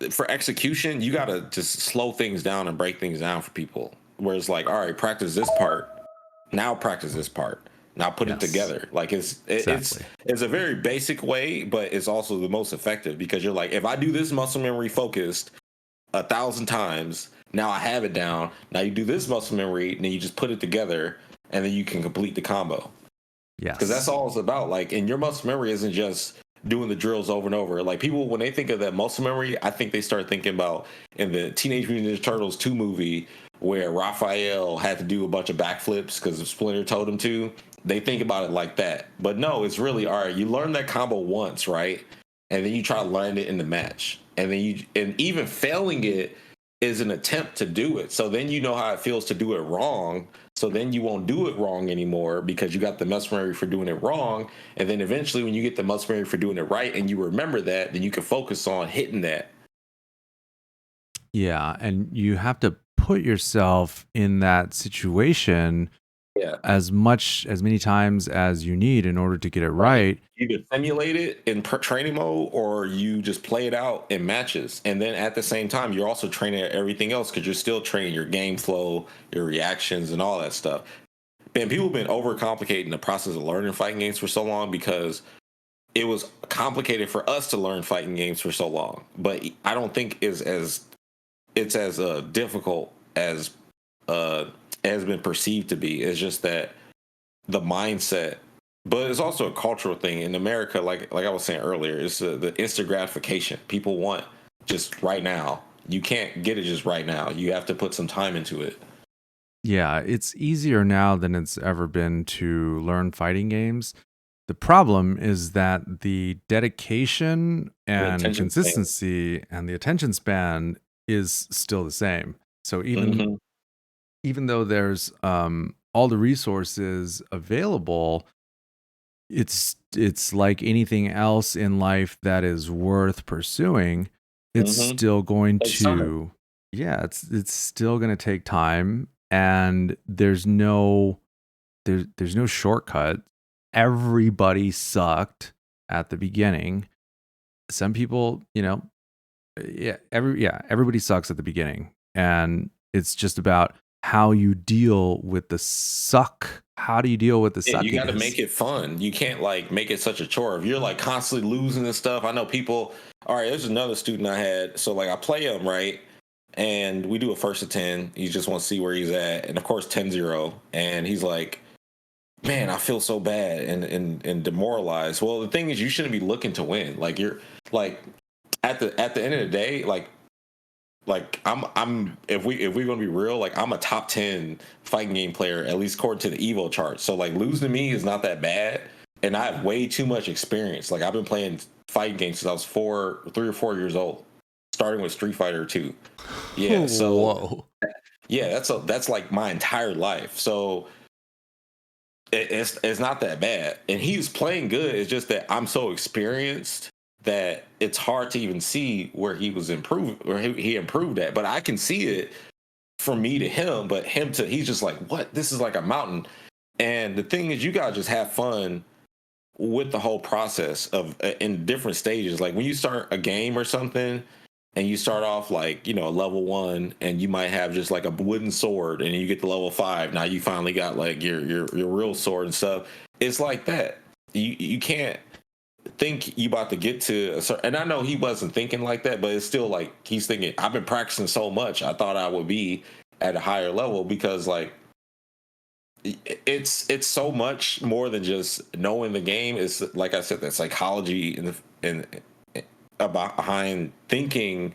for execution, you gotta just slow things down and break things down for people. Whereas like, all right, practice this part, now practice this part. Now put it Yes. together. Like Exactly. it's a very basic way, but it's also the most effective because you're like, if I do this muscle memory focused 1,000 times, now I have it down. Now you do this muscle memory, and then you just put it together, and then you can complete the combo. Yes. Because that's all it's about. Like, and your muscle memory isn't just doing the drills over and over. Like, people, when they think of that muscle memory, I think they start thinking about in the Teenage Mutant Ninja Turtles 2 movie where Raphael had to do a bunch of backflips because Splinter told him to. They think about it like that. But no, it's really, all right, you learn that combo once, right? And then you try to learn it in the match. And then and even failing it is an attempt to do it. So then you know how it feels to do it wrong. So then you won't do it wrong anymore because you got the muscle memory for doing it wrong. And then eventually when you get the muscle memory for doing it right and you remember that, then you can focus on hitting that. Yeah, and you have to put yourself in that situation Yeah. as many times as you need in order to get it right. Either simulate it in training mode or you just play it out in matches. And then at the same time, you're also training everything else because you're still training your game flow, your reactions, and all that stuff. Man, people have been overcomplicating the process of learning fighting games for so long because it was complicated for us to learn fighting games for so long. But I don't think it's as difficult as has been perceived to be. It's just that the mindset, but it's also a cultural thing in America. Like I was saying earlier, it's the instant gratification. People want just right now. You can't get it just right now. You have to put some time into it. Yeah, it's easier now than it's ever been to learn fighting games. The problem is that the dedication and attention span. consistency and the attention span is still the same. So even though there's all the resources available, it's like anything else in life that is worth pursuing. It's still going Like summer. to, yeah, it's still going to take time, and there's no shortcut. Everybody sucked at the beginning. Some people, everybody sucks at the beginning, and it's just about how you deal with the suck. How do you deal with the suck? You got to make it fun. You can't like make it such a chore. If you're like constantly losing and stuff, I know people. All right, there's another student I had. So like I play him, right? And we do a first to 10. He just wants to see where he's at. And of course 10-0. And he's like, man, I feel so bad and demoralized. Well, the thing is you shouldn't be looking to win. Like you're like at the end of the day, like I'm if we're gonna be real, like I'm a top 10 fighting game player, at least according to the Evo chart. So like losing to me is not that bad. And I have way too much experience. Like I've been playing fighting games since I was 3 or 4 years old, starting with Street Fighter 2. Yeah, so whoa. Yeah, that's like my entire life. So it's not that bad. And he's playing good. It's just that I'm so experienced that it's hard to even see where he was improved, or he improved at. But I can see it from me to him, but him to he's just like, what? This is like a mountain. And the thing is, you gotta just have fun with the whole process of in different stages. Like when you start a game or something, and you start off like level 1, and you might have just like a wooden sword, and you get to level 5. Now you finally got like your real sword and stuff. It's like that. You can't think you about to get to a certain, and I know he wasn't thinking like that, but it's still like he's thinking, I've been practicing so much, I thought I would be at a higher level, because like it's so much more than just knowing the game. It's like I said, that psychology and about behind thinking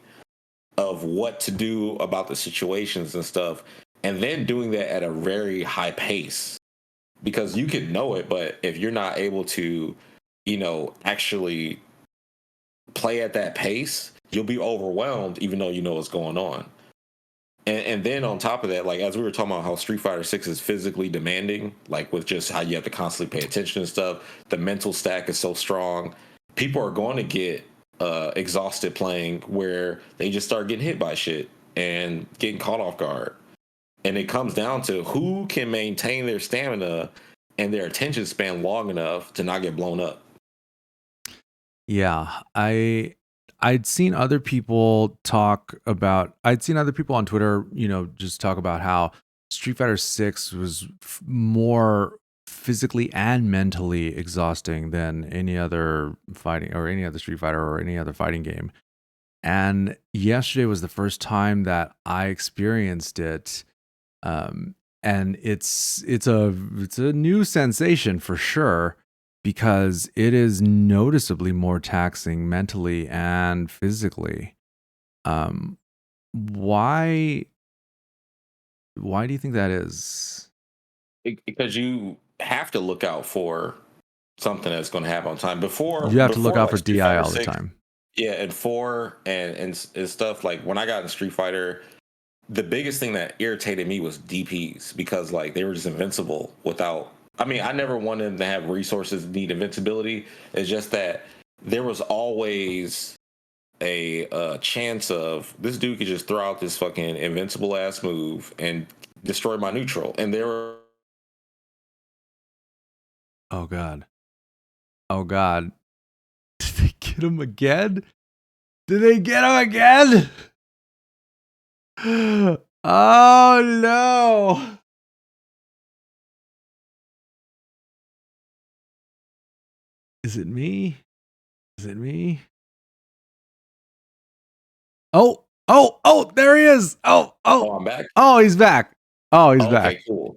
of what to do about the situations and stuff, and then doing that at a very high pace, because you can know it, but if you're not able to actually play at that pace, you'll be overwhelmed even though you know what's going on. And then on top of that, like as we were talking about how Street Fighter 6 is physically demanding, like with just how you have to constantly pay attention and stuff, the mental stack is so strong. People are going to get exhausted playing, where they just start getting hit by shit and getting caught off guard. And it comes down to who can maintain their stamina and their attention span long enough to not get blown up. Yeah, I'd seen other people on Twitter, just talk about how Street Fighter 6 was more physically and mentally exhausting than any other fighting, or any other Street Fighter, or any other fighting game. And yesterday was the first time that I experienced it. And it's a new sensation for sure, because it is noticeably more taxing mentally and physically. Why do you think that is? Because you have to look out for something that's going to happen on time. You have to look out for like, Street DI Fighter all the 6, time. Yeah, and 4 and stuff, like when I got in Street Fighter, the biggest thing that irritated me was DPs, because like they were just invincible without. I mean, I never wanted them to have resources that need invincibility. It's just that there was always a chance of this dude could just throw out this fucking invincible ass move and destroy my neutral. And there were. Oh God. Did they get him again? Oh no. Is it me? Oh, there he is. Oh, I'm back. Oh, he's back. Okay, Back. cool.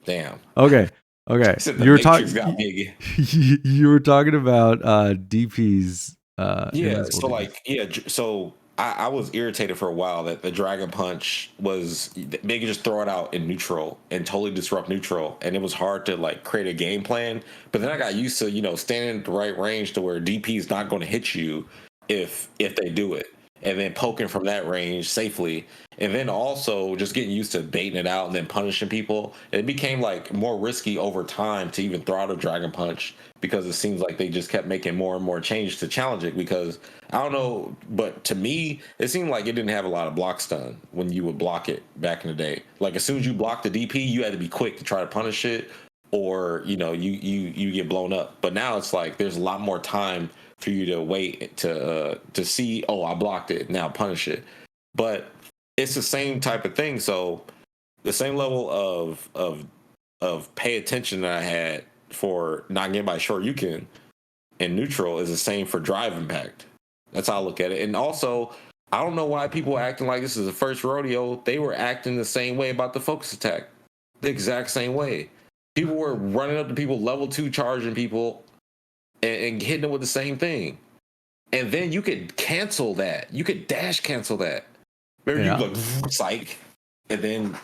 Damn. Okay. Said the You were Matrix got me again. you were talking about DP's Yeah. invincible So DPs. like, so I was irritated for a while that the Dragon Punch was, they could just throw it out in neutral and totally disrupt neutral, and it was hard to like create a game plan. But then I got used to standing at the right range to where DP is not going to hit you if they do it, and then poking from that range safely, and then also just getting used to baiting it out and then punishing people. It became like more risky over time to even throw out a Dragon Punch, because it seems like they just kept making more and more changes to challenge it. Because I don't know, but to me, it seemed like it didn't have a lot of block stun when you would block it back in the day. Like as soon as you blocked the DP, you had to be quick to try to punish it, or you get blown up. But now it's like there's a lot more time for you to wait to see, oh, I blocked it, now punish it. But it's the same type of thing. So the same level of pay attention that I had for not getting by short Shoryuken and neutral is the same for drive impact. That's how I look at it. And also, I don't know why people are acting like this is the first rodeo. They were acting the same way about the focus attack, the exact same way. People were running up to people, level 2 charging people, and hitting them with the same thing. And then you could cancel that. You could dash cancel that. Remember, you like psych, and then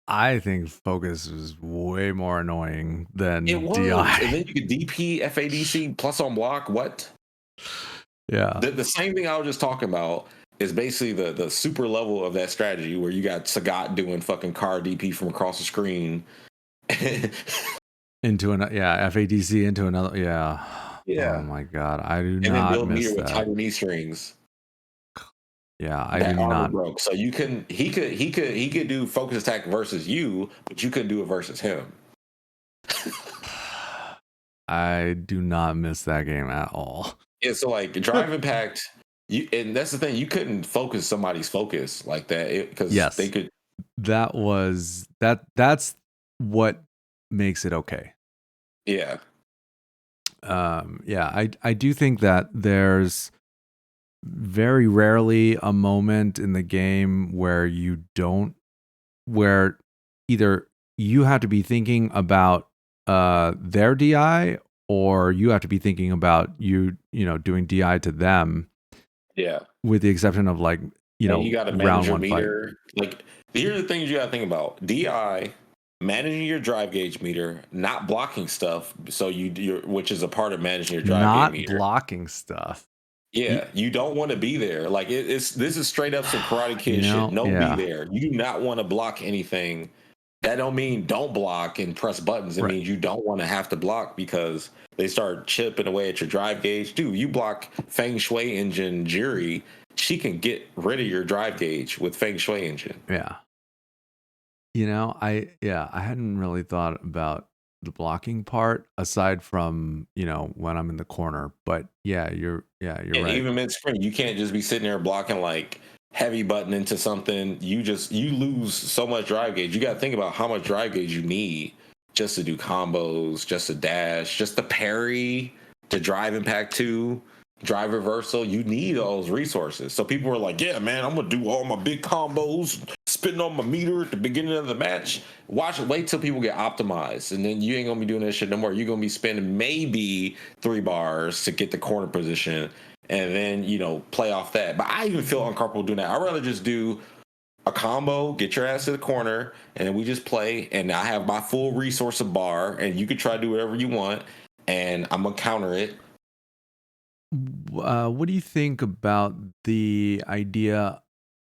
I think focus was way more annoying than it was. DI. And then you could DP, FADC, plus on block. What? Yeah. The same thing I was just talking about is basically the super level of that strategy, where you got Sagat doing fucking car DP from across the screen. Into FADC into another. Yeah. Yeah. Oh my god, I do And then not build meter miss with that. tighter knee strings. Yeah, I do That armor not. broke, so you couldn't. He could do focus attack versus you, but you couldn't do it versus him. I do not miss that game at all. Yeah, so like Drive Impact, and that's the thing, you couldn't focus somebody's focus like that because they Yes, could. that's what makes it okay. Yeah, Yeah, I do think that there's very rarely a moment in the game where where either you have to be thinking about their DI, or you have to be thinking about doing DI to them, yeah. with the exception of like And you got to manage round your one fight. meter. Like, here are the things you got to think about: DI, managing your drive gauge meter, not blocking stuff. So which is a part of managing your drive gauge Not meter. blocking stuff. Yeah, you don't want to be there. Like this is straight up some Karate Kid shit. No, yeah. be there. You do not want to block anything. That don't mean don't block and press buttons. It Right. means you don't want to have to block because they start chipping away at your drive gauge. Dude, you block Feng Shui engine Jiri, she can get rid of your drive gauge with Feng Shui engine. Yeah. I hadn't really thought about the blocking part aside from, when I'm in the corner. But you're And right. even mid sprint, you can't just be sitting there blocking like heavy button into something. You lose so much drive gauge. You got to think about how much drive gauge you need just to do combos, just to dash, just to parry, to drive impact 2, drive reversal. You need all those resources. So people were like, yeah, man, I'm going to do all my big combos, spitting on my meter at the beginning of the match. Wait till people get optimized. And then you ain't going to be doing that shit no more. You're going to be spending maybe 3 bars to get the corner position and then, play off that. But I even feel uncomfortable doing that. I'd rather just do a combo, get your ass to the corner, and then we just play. And I have my full resource of bar, and you can try to do whatever you want, and I'm going to counter it. What do you think about the idea?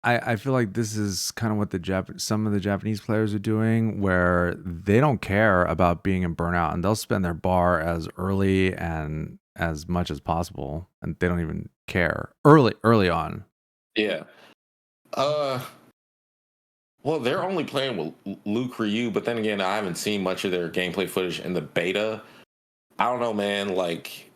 I feel like this is kind of what some of the Japanese players are doing, where they don't care about being in burnout and they'll spend their bar as early and as much as possible, and they don't even care early on. Yeah. Well, they're only playing with Luke Ryu, but then again, I haven't seen much of their gameplay footage in the beta. I don't know, man. Like,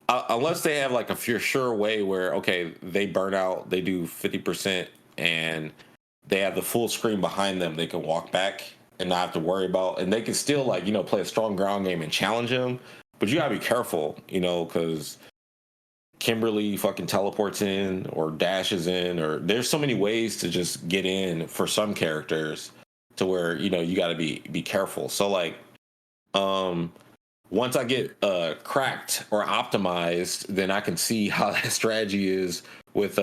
unless they have like a sure way where okay, they burn out, they do 50%, and they have the full screen behind them, they can walk back and not have to worry about, and they can still like play a strong ground game and challenge them. But you gotta be careful, because Kimberly fucking teleports in or dashes in, or there's so many ways to just get in for some characters to where you got to be careful. So like, once I get cracked or optimized, then I can see how that strategy is with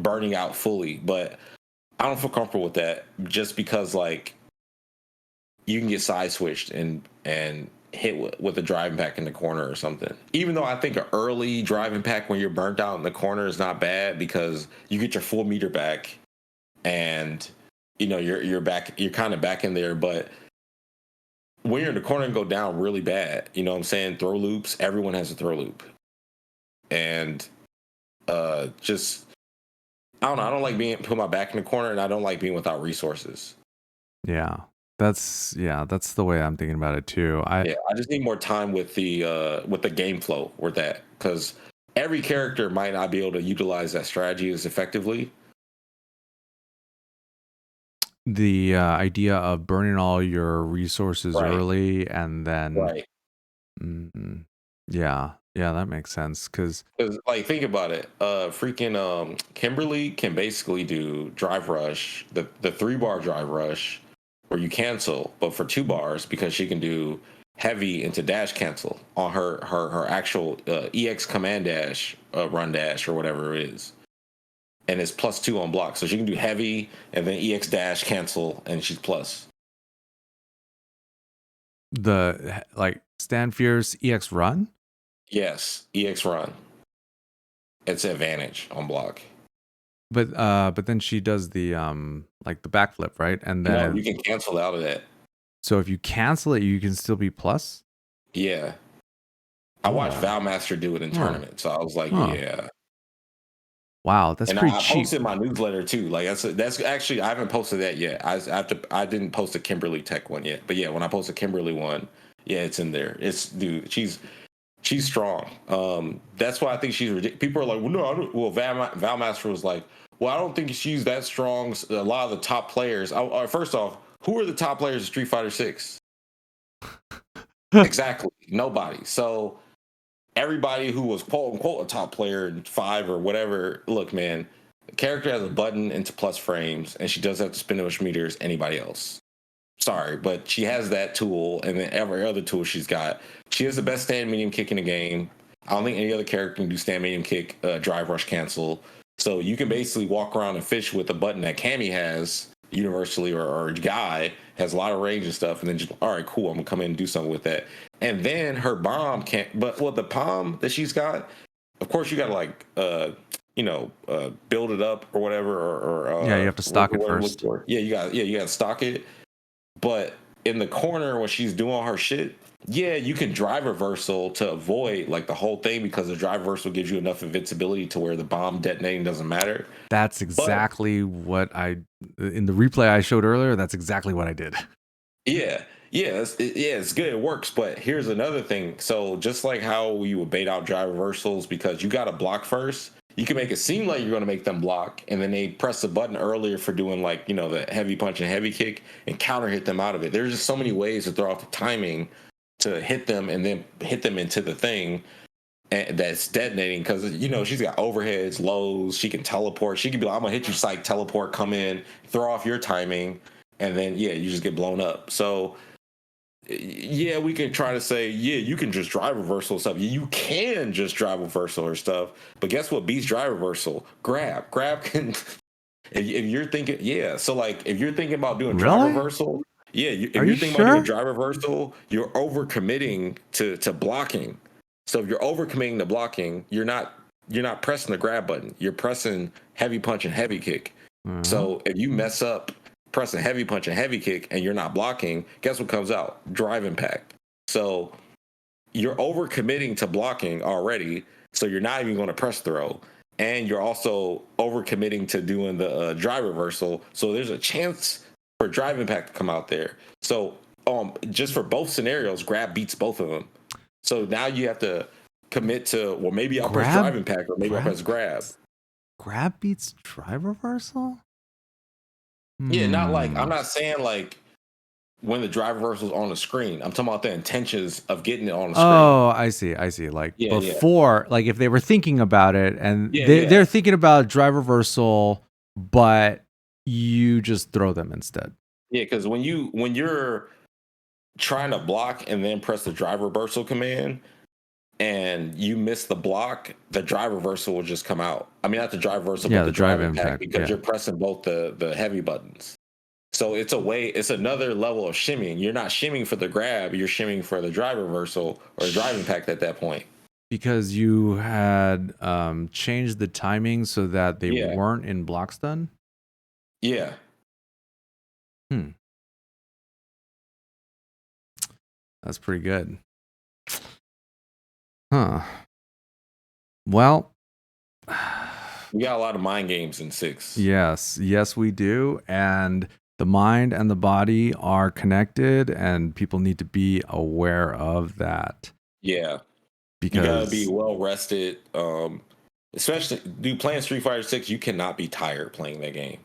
burning out fully. But I don't feel comfortable with that just because like you can get side switched and hit with a drive impact in the corner or something. Even though I think an early drive impact when you're burnt out in the corner is not bad because you get your full meter back and you're back, you're kind of back in there. But when you're in the corner and go down really bad, you know what I'm saying? Throw loops, everyone has a throw loop. And just I don't know, I don't like put my back in the corner, and I don't like being without resources. Yeah. That's the way I'm thinking about it too. I just need more time with the game flow with that, because every character might not be able to utilize that strategy as effectively. The idea of burning all your resources Right. early and then Right. Yeah, that makes sense because Like, think about it. Freaking Kimberly can basically do drive rush, the 3-bar drive rush, where you cancel, but for 2 bars because she can do heavy into dash cancel on her actual EX command dash, run dash, or whatever it is. And it's +2 on block. So she can do heavy and then EX dash cancel, and she's plus. the like Stand Fierce EX run. Yes, EX run. It's advantage on block. But then she does the like the backflip, right? And then You can cancel out of that. so if you cancel it, you can still be plus. Yeah. I watched Oh. Valmaster do it in Huh. tournaments, so I was like, Huh. yeah. Wow, that's And pretty I cheap. posted my newsletter too. Like that's actually I haven't posted that yet. I didn't post a Kimberly Tech one yet, but yeah, when I post a Kimberly one, yeah, it's in there. It's dude, she's strong. That's why I think she's ridiculous. People are like, well, no, I don't. Well, Valmaster was like, well, I don't think she's that strong. A lot of the top players. First off, who are the top players of Street Fighter Six? Exactly, nobody. So everybody who was quote unquote a top player in 5 or whatever, look, man, the character has a button into plus frames, and she doesn't have to spin as meters as anybody else. Sorry, but she has that tool, and then every other tool she's got. She has the best stand medium kick in the game. I don't think any other character can do stand medium kick, drive rush cancel. So you can basically walk around and fish with a button that Cammy has universally, or Guy has a lot of range and stuff, and then just, all right, cool, I'm gonna come in and do something with that. And then her bomb can't, but the palm that she's got, of course you gotta like build it up or whatever, or Yeah, you have to stock it what I'm first. looking for. You gotta stock it. But in the corner when she's doing all her shit, yeah, you can drive reversal to avoid like the whole thing, because the drive reversal gives you enough invincibility to where the bomb detonating doesn't matter. That's exactly what I in the replay I showed earlier. That's exactly what I did. Yeah, it's good. It works. But here's another thing. So just like how you would bait out drive reversals because you got to block first, you can make it seem like you're going to make them block, and then they press the button earlier for doing like the heavy punch and heavy kick and counter hit them out of it. There's just so many ways to throw off the timing to hit them and then hit them into the thing and that's detonating, because she's got overheads, lows, she can teleport, she can be like, I'm gonna hit you, psych, teleport, come in, throw off your timing, and then you just get blown up. So yeah, we can try to say, yeah, you can just drive reversal stuff. You can just drive reversal or stuff, but guess what beats drive reversal? Grab can if you're thinking, yeah, so like if you're thinking about doing drive Really? reversal, yeah, if Are you're you thinking about doing sure? drive reversal, you're over committing to blocking. So if you're over committing to blocking, you're not pressing the grab button, you're pressing heavy punch and heavy kick. Uh-huh. So if you mess up pressing heavy punch and heavy kick and you're not blocking, guess what comes out? Drive impact. So you're over committing to blocking already, so you're not even going to press throw, and you're also over committing to doing the drive reversal, so there's a chance for drive impact to come out there. So just for both scenarios, grab beats both of them. So now you have to commit to, well, maybe I'll press drive impact, or maybe I'll press grab. Grab beats drive reversal? Yeah, not like, I'm not saying like when the drive reversal is on the screen. I'm talking about the intentions of getting it on the screen. Oh, I see. Like before, like if they were thinking about it and they're thinking about drive reversal, but you just throw them instead. Yeah, because when you're trying to block and then press the drive reversal command and you miss the block, the drive reversal will just come out. I mean, not the drive reversal, but the drive impact, because you're pressing both the heavy buttons. So it's another level of shimmying. You're not shimmying for the grab, you're shimmying for the drive reversal or the drive impact at that point. Because you had changed the timing so that they weren't in block stun? Yeah. That's pretty good. Huh. Well, we got a lot of mind games in 6. Yes, we do. And the mind and the body are connected, and people need to be aware of that. Yeah. Because you gotta be well rested. Especially playing Street Fighter 6, you cannot be tired playing that game.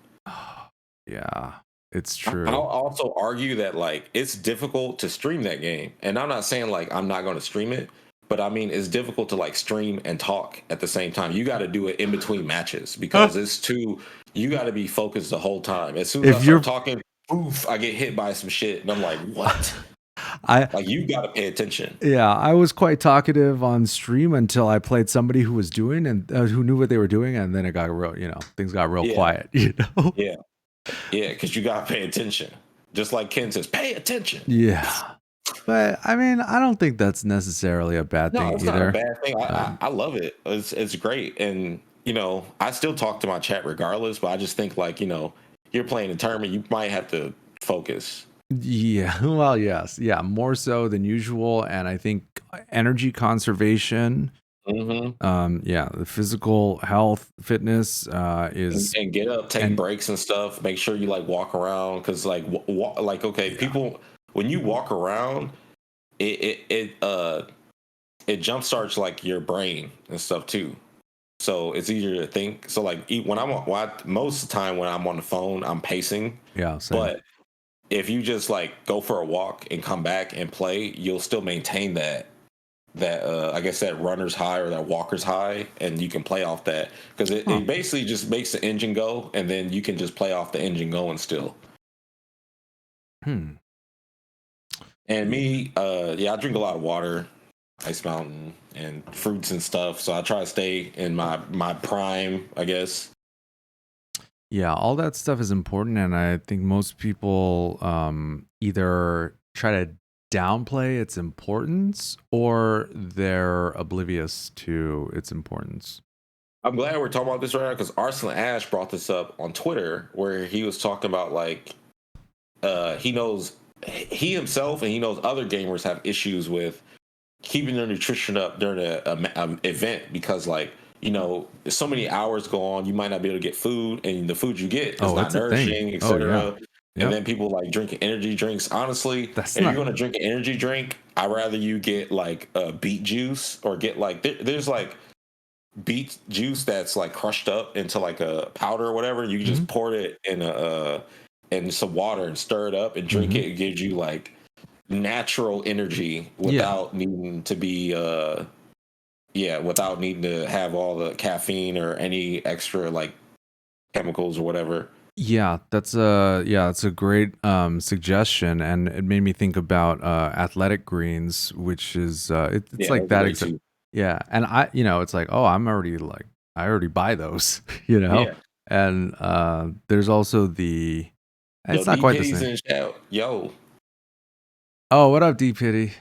Yeah, it's true. I'll also argue that like it's difficult to stream that game. And I'm not saying like I'm not gonna stream it, but I mean it's difficult to like stream and talk at the same time. You gotta do it in between matches, because you gotta be focused the whole time. As soon as I start talking, oof, I get hit by some shit and I'm like, what? Like you gotta pay attention. Yeah, I was quite talkative on stream until I played somebody who was doing and who knew what they were doing, and then it got real. Things got real quiet. Yeah, because you gotta pay attention. Just like Ken says, pay attention. Yeah, but I mean, I don't think that's necessarily a bad thing it's either. not a bad thing. I love it. It's great, and I still talk to my chat regardless. But I just think like you're playing a tournament, you might have to focus. Yeah, well, yes, yeah, more so than usual, and I think energy conservation, Mm-hmm. yeah, the physical health, fitness, is And get up, take and breaks and stuff. Make sure you like walk around because like like okay, yeah, people when you walk around, it jumpstarts like your brain and stuff too. So it's easier to think. So like when most of the time when I'm on the phone, I'm pacing. yeah, same. But if you just like go for a walk and come back and play, you'll still maintain that I guess that runner's high or that walker's high, and you can play off that because Huh. it basically just makes the engine go, and then you can just play off the engine going still. Hmm. And Yeah. me, yeah, I drink a lot of water, Ice Mountain, and fruits and stuff. So I try to stay in my prime, I guess. Yeah, all that stuff is important, and I think most people either try to downplay its importance or they're oblivious to its importance. I'm glad we're talking about this right now because Arsenal Ash brought this up on Twitter where he was talking about like he knows he himself and he knows other gamers have issues with keeping their nutrition up during a event because like so many hours go on, you might not be able to get food, and the food you get is Oh, not it's a thing. nourishing, Oh, yeah. etc. And Yep. then people like drinking energy drinks. Honestly, That's if you're not. going to drink an energy drink, I'd rather you get like beet juice or get like there's like beet juice that's like crushed up into like a powder or whatever. You can Mhm. just pour it in some water and stir it up and drink Mhm. it. It gives you like natural energy Yeah. without needing to be without needing to have all the caffeine or any extra like chemicals or whatever. That's a great suggestion, and it made me think about athletic greens, which is it's Yeah, like those are that great exact. too. Yeah, and it's like, oh, I already buy those, Yeah. and there's also the, Yo, it's not D quite the Pitty's same. in shout. Yo. Oh, what up, D Pity?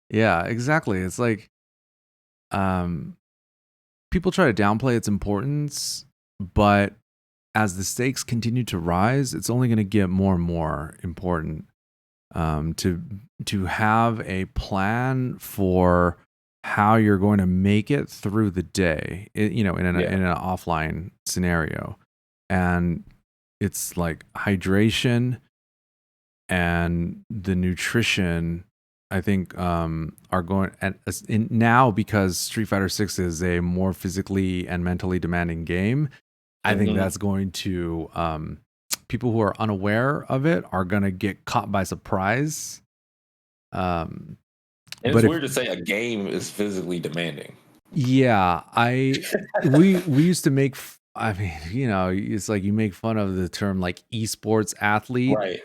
Yeah, exactly. It's like um people try to downplay its importance, but as the stakes continue to rise, it's only going to get more and more important. To have a plan for how you're going to make it through the day, Yeah. in an offline scenario, and it's like hydration and the nutrition. I think are going now because Street Fighter 6 is a more physically and mentally demanding game. I think Hmm. that's going to people who are unaware of it are going to get caught by surprise. Um, And it's but if weird to say a game is physically demanding. yeah, we used to make. I mean, it's like you make fun of the term like esports athlete. Right.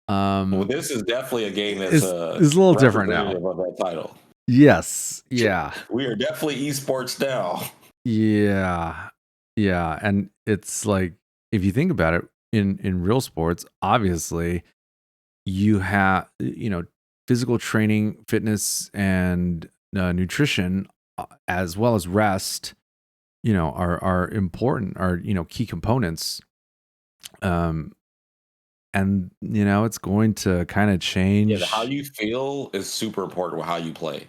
Well, Um, this is definitely a game that's it's a little different now. representative of that title. Yes, yeah, We are definitely esports now. yeah, yeah, and it's like if you think about it, in real sports, obviously you have physical training, fitness, and nutrition, as well as rest, are important, are key components. um and it's going to kind of Yeah, how change. you feel is super important with how you play.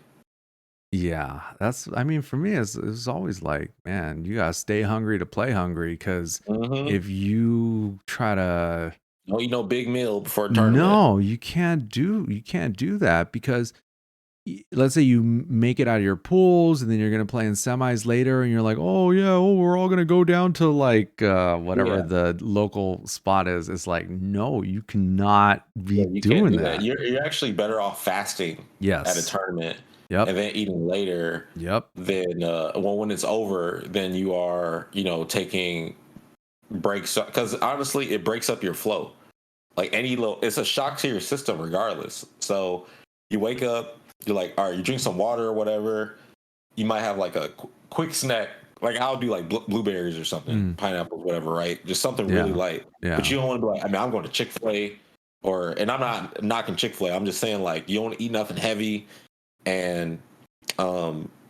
Yeah, that's, I mean, for me it's always like, man, you gotta stay hungry to play hungry, because Mm-hmm. if you try to, Don't eat no big meal before a tournament. no, you can't do that, because let's say you make it out of your pools, and then you're gonna play in semis later, and you're like, oh yeah, oh, we're all gonna go down to like whatever Yeah, the local spot is. It's like, no, you cannot be yeah, you can't doing do that. that. You're actually better off fasting at a Yes. tournament Yep. and then eating later Yep. than when it's over. Then you are taking breaks because honestly, it breaks up your flow. Like any little, it's a shock to your system regardless. So you wake up, you're like, all right, you drink some water or whatever. You might have like a quick snack. Like I'll do like blueberries or something, Mm, pineapples, whatever, right? Just something really yeah. light. But Yeah. you don't want to be like, I mean, I'm going to Chick-fil-A and I'm not knocking Chick-fil-A. I'm just saying like you don't want to eat nothing heavy and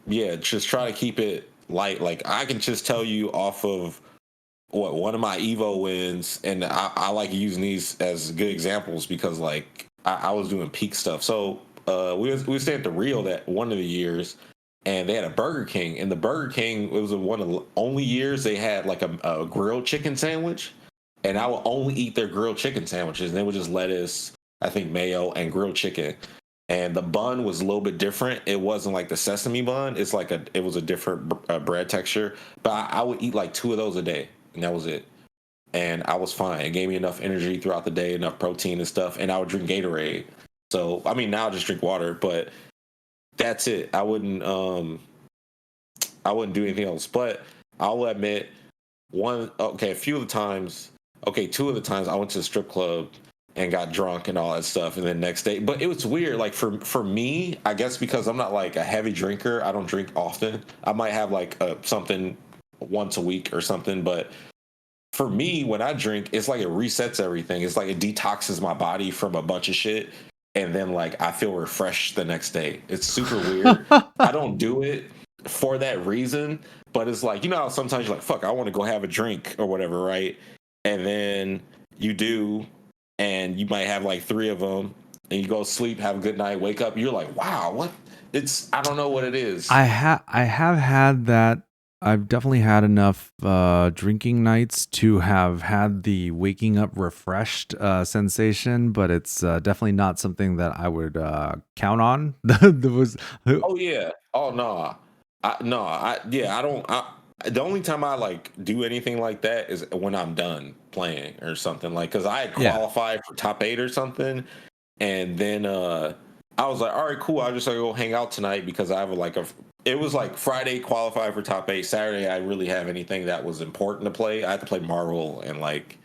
yeah, just try to keep it light. Like I can just tell you off of one of my Evo wins, and I like using these as good examples because like I was doing peak stuff. So we stayed at the Rio that one of the years, and they had a Burger King. And the Burger King, it was one of the only years they had like a grilled chicken sandwich, and I would only eat their grilled chicken sandwiches. And they would just lettuce, I think mayo, and grilled chicken. And the bun was a little bit different. It wasn't like the sesame bun. It was a different bread texture. But I would eat like 2 of those a day, and that was it. And I was fine. It gave me enough energy throughout the day, enough protein and stuff. And I would drink Gatorade. So I mean, now I just drink water, but that's it. I wouldn't do anything else. But I'll admit, a few of the times, 2 of the times I went to the strip club and got drunk and all that stuff, and then next day. But it was weird. Like for me, I guess because I'm not like a heavy drinker, I don't drink often. I might have like something once a week or something, but for me, when I drink, it's like it resets everything. It's like it detoxes my body from a bunch of shit, and then like I feel refreshed the next day. It's super weird. I don't do it for that reason, but it's like, you know how sometimes you're like, fuck, I want to go have a drink or whatever, right? And then you do, and you might have like 3 of them, and you go sleep, have a good night, wake up, you're like, wow, what? I don't know what it is. I have had that. I've definitely had enough drinking nights to have had the waking up refreshed sensation, but it's definitely not something that I would count on. There was, Oh yeah. Oh no. I don't. The only time I like do anything like that is when I'm done playing or something, like because I had Yeah. qualified for top 8 or something, and then I was like, all right, cool. I'll just like, go hang out tonight because I have it was like Friday qualified for top 8. Saturday I really have anything that was important to play. I had to play Marvel and like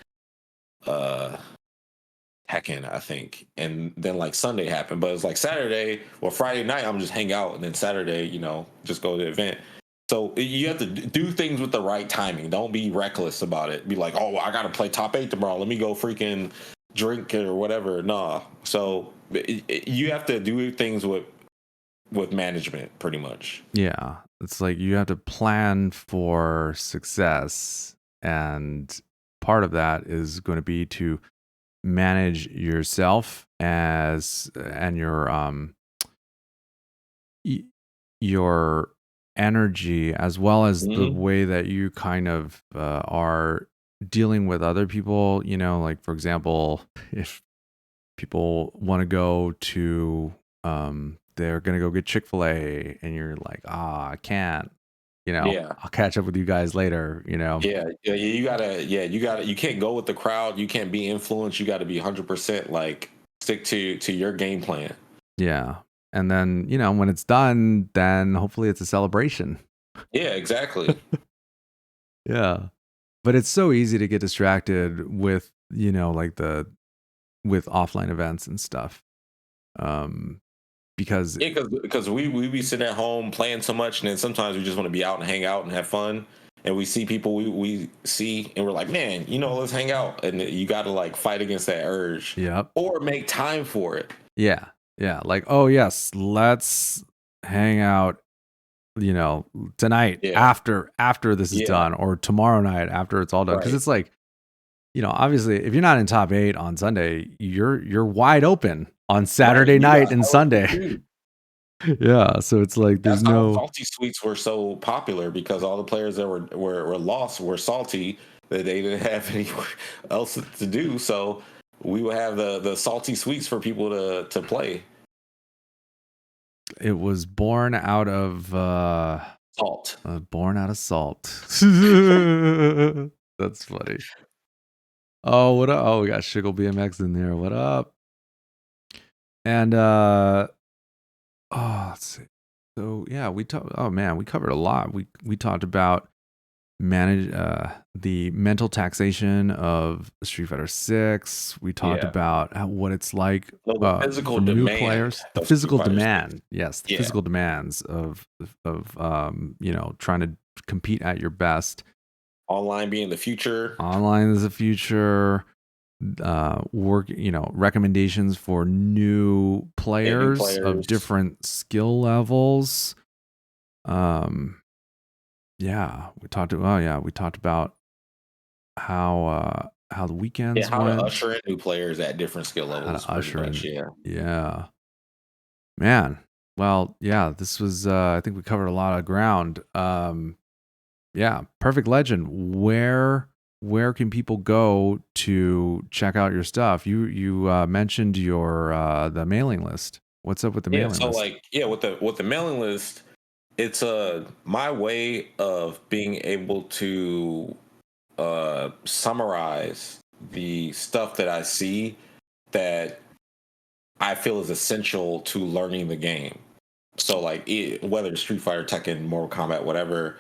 Tekken, I think, and then like Sunday happened. But it's like Saturday or Friday night I'm just hang out, and then Saturday, just go to the event. So you have to do things with the right timing. Don't be reckless about it. Be like, oh, I gotta play top 8 tomorrow. Let me go freaking drink or whatever. Nah. So you have to do things with management, pretty much. yeah, it's like you have to plan for success, and part of that is going to be to manage yourself and your energy, as well as the Mhm. way that you kind of are dealing with other people. Like for example, if people want to go to they're gonna go get Chick-fil-A, and you're like, I can't, Yeah. I'll catch up with you guys later. Yeah, you can't go with the crowd. You can't be influenced. You got to be 100% like stick to your game plan. Yeah. And then, when it's done, then hopefully it's a celebration. Yeah, exactly. Yeah. But it's so easy to get distracted with, like with offline events and stuff. Because Yeah, because we be sitting at home playing so much, and then sometimes we just want to be out and hang out and have fun. And we see people we see, and we're like, man, let's hang out. And you got to like fight against that urge, yep. or make time for it. Yeah. Yeah. Like, oh yes, let's hang out, tonight Yeah. after this is Yeah. done, or tomorrow night after it's all done. Because Right. it's like, obviously if you're not in top 8 on Sunday, you're wide open on Saturday Right. night and Sunday. Dude, Yeah. So it's like there's that's how no. salty sweets were so popular, because all the players that were lost were salty, that they didn't have anywhere else to do. So we would have the salty sweets for people to play. It was born out of Salt. salt. That's funny. Oh, what up? Oh, we got Shiggle BMX in there. What up? And let's see. So yeah, we covered a lot. We talked about the mental taxation of Street Fighter 6. We talked Yeah. about what it's like The physical for new demand players. The of physical Street Fighter 6. demand, yes, the Yeah. physical demands of trying to compete at your best. Online being the future. Online is the future. Work, recommendations for new players of players. different skill levels. Yeah, we talked about how the weekends Yeah, how went. to usher in new players at different skill How levels, to pretty usher much. in. Yeah. Yeah. Man. Well, yeah, this was I think we covered a lot of ground. Yeah, Perfect Legend. Where can people go to check out your stuff? You mentioned your the mailing list. What's up with the Yeah. mailing So list? like, yeah, with the mailing list, it's my way of being able to summarize the stuff that I see that I feel is essential to learning the game. So like whether it's Street Fighter, Tekken, Mortal Kombat, whatever,